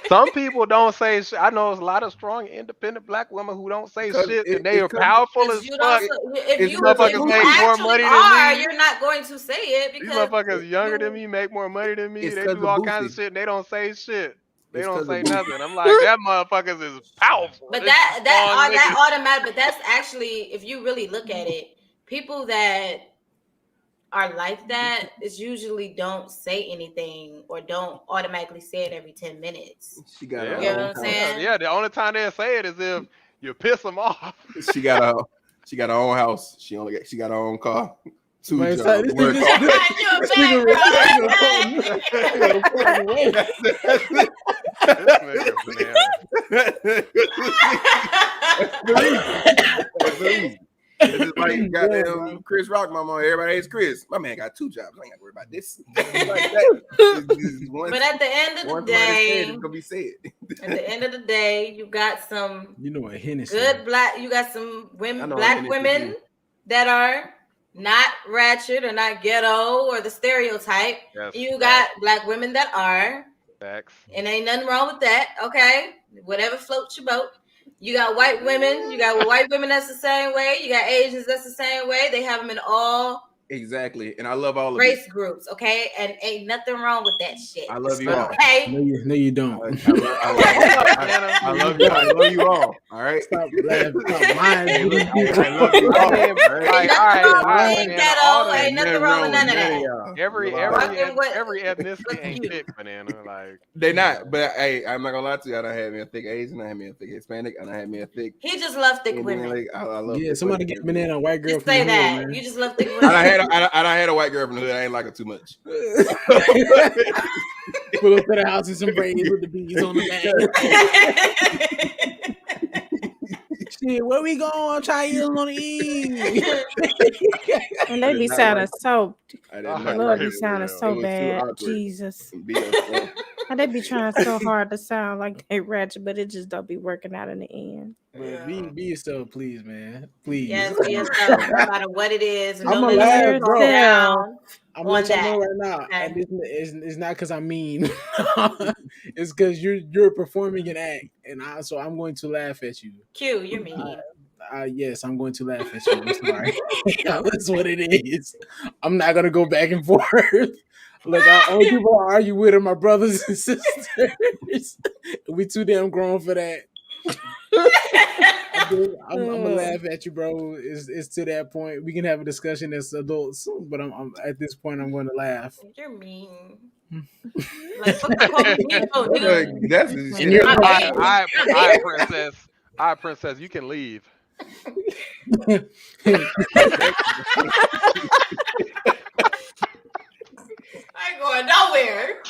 Some people don't say shit. I know there's a lot of strong, independent black women who don't say shit, and they are powerful as fuck. If you motherfuckers make more actually money are, than me. you're not going to say it These because motherfuckers younger than me, make more money than me. It's They 'cause do of all kinds of Boosie. shit, and they don't say shit. They It's don't 'cause say of Boosie. nothing. I'm like, that motherfuckers is powerful. But This is strong that niggas. automatic. But that's actually, if you really look at it, people that are like that is usually don't say anything or don't automatically say it every 10 minutes. She got Yeah. her You know own what I'm saying? Yeah, the only time they say it is if you piss them off. She got her own house. She got her own car. 2 Man, jobs. son, this Work nigga- hard. this It's just like goddamn Chris Rock, my mom. Everybody hates Chris. My man got 2 jobs. I ain't got to worry about this. Like that. But at the end of the day, it's gonna be said. at the end of the day, you got some You know what Hennessy. good you got some I women, know black Hennessy women too. that are not ratchet or not ghetto or the stereotype. Yes, You got black women that are, Facts. and ain't nothing wrong with that. Okay, whatever floats your boat. You got white women. You got white women that's the same way. You got Asians that's the same way. They have them in all Exactly, and I love all of race it. groups. Okay, and ain't nothing wrong with that shit. I love you all. Okay. No, you don't. I love you. I love you all. All right. Stop laughing. Stop lying. I love you all. Like, all right, man. All the- Ain't nothing wrong with none of that. Every ethnicity ain't thick, banana. Like They not, but hey, I'm not gonna lie to you. I done had me a thick Asian, I had me a thick Hispanic, and I had me a thick. He just loves thick Indian. women. Like, I love Yeah, thick somebody women. get me in a white girl Just from say the hood, that. man. You just love thick I women. done had a white girl from the hood. I ain't like her too much. Pull up to the house in some braids with the beads on the back. Shit, where we going? Chinese on the Eve. And they be sounding so. I did I not love like be it. sounding It so was too bad. awkward. Jesus. Be a- They be trying so hard to sound like they ratchet, but it just don't be working out in the end. But be yourself, please, man. Please. Yes, be yourself, no matter what it is. I'm Don't laugh, let bro. down. I'm gonna let y'all know right now, and it's not because I'm mean. It's because you're performing an act, and so I'm going to laugh at you. Q, you're mean. Yes, I'm going to laugh at you. I'm sorry. That's what it is. I'm not gonna go back and forth. Look, only people I argue with are my brothers and sisters. We too damn grown for that. I'm gonna laugh at you, bro. It's to that point. We can have a discussion as adults, but I'm at this point. I'm going to laugh. You're mean. Like, that's I princess, you can leave. I ain't going nowhere.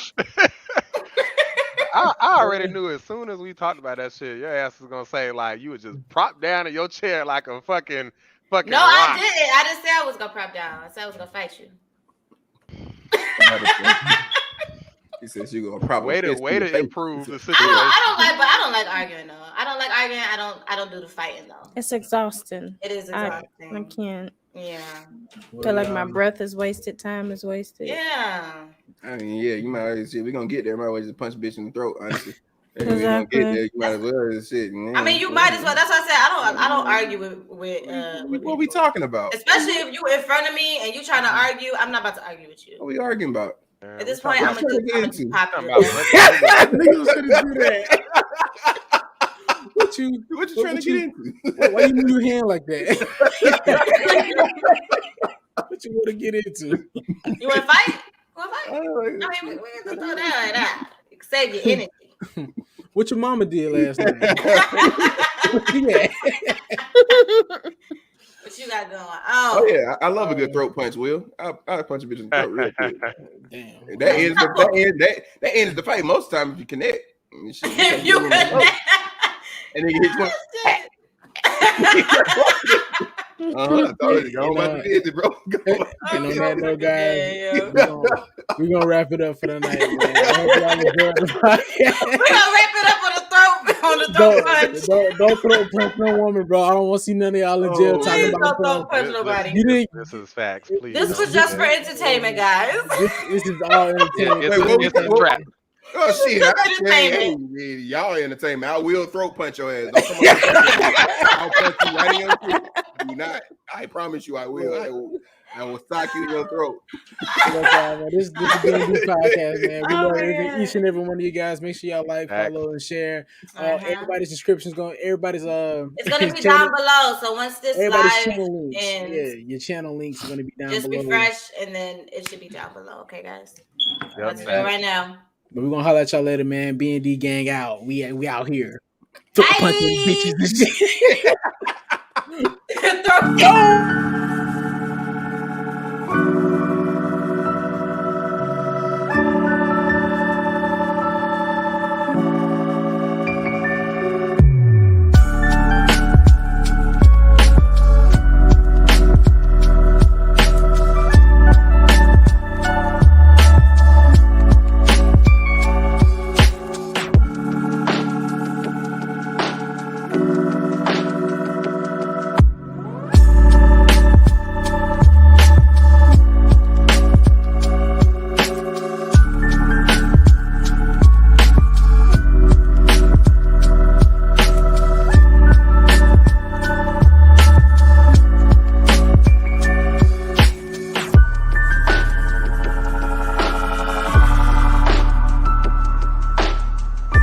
I already knew as soon as we talked about that shit, your ass was gonna say like you was just propped down in your chair like a fucking No, rock. I didn't. I didn't say I was gonna prop down. I said I was gonna fight you. He says you gonna probably way to improve the situation. I don't like arguing though. I don't like arguing. I don't do the fighting though. It's exhausting. It is exhausting. I can't. Yeah. Feel like my breath is wasted. Time is wasted. Yeah. I mean, yeah, you might as well. We're gonna get there. Might as well just punch a bitch in the throat. Honestly, Exactly. we gonna get there. You might as well. Shit. I mean, you might as well. That's what I said. I don't argue with what we talking about? Especially if you in front of me and you trying to argue. I'm not about to argue with you. What we arguing about? At this point, I'm gonna just pop you. What you trying to get into? Why you move your hand like that? What you want to get into? You want to fight? I mean, we can throw that like that. Save your energy. What your mama did last night? What you got going? Oh yeah, I love a good throat punch, Will. I'll punch a bitch in the throat real quick. Damn. That ends the fight most of the time if you connect. If you connect. And then you hit one. I thought it was going about the visit, bro. And on that note, guys, we're gonna wrap it up for the night, man. I hope y'all enjoyed the podcast. We're gonna wrap it up on the throat punch. Don't throat punch no woman, bro. I don't want to see none of y'all in jail talking about don't throat punch nobody. This is facts, please. This was just for entertainment, guys. This is all entertainment. It's a trap. Oh shit! Y'all entertainment. I will throat punch your ass. I'll punch you right in your throat. Do not. I promise you, I will. I will sock you in your throat. This is the B&B podcast, man. We love each and every one of you guys. Make sure y'all like, follow, and share. Everybody's description's going. Everybody's It's gonna be down below. So once this live and your channel links are gonna be down below. Just refresh, and then it should be down below. Okay, guys. Let's do it right now. But we're gonna holler at y'all later, man. B&D gang out. We out here. Throw punching bitches and shit.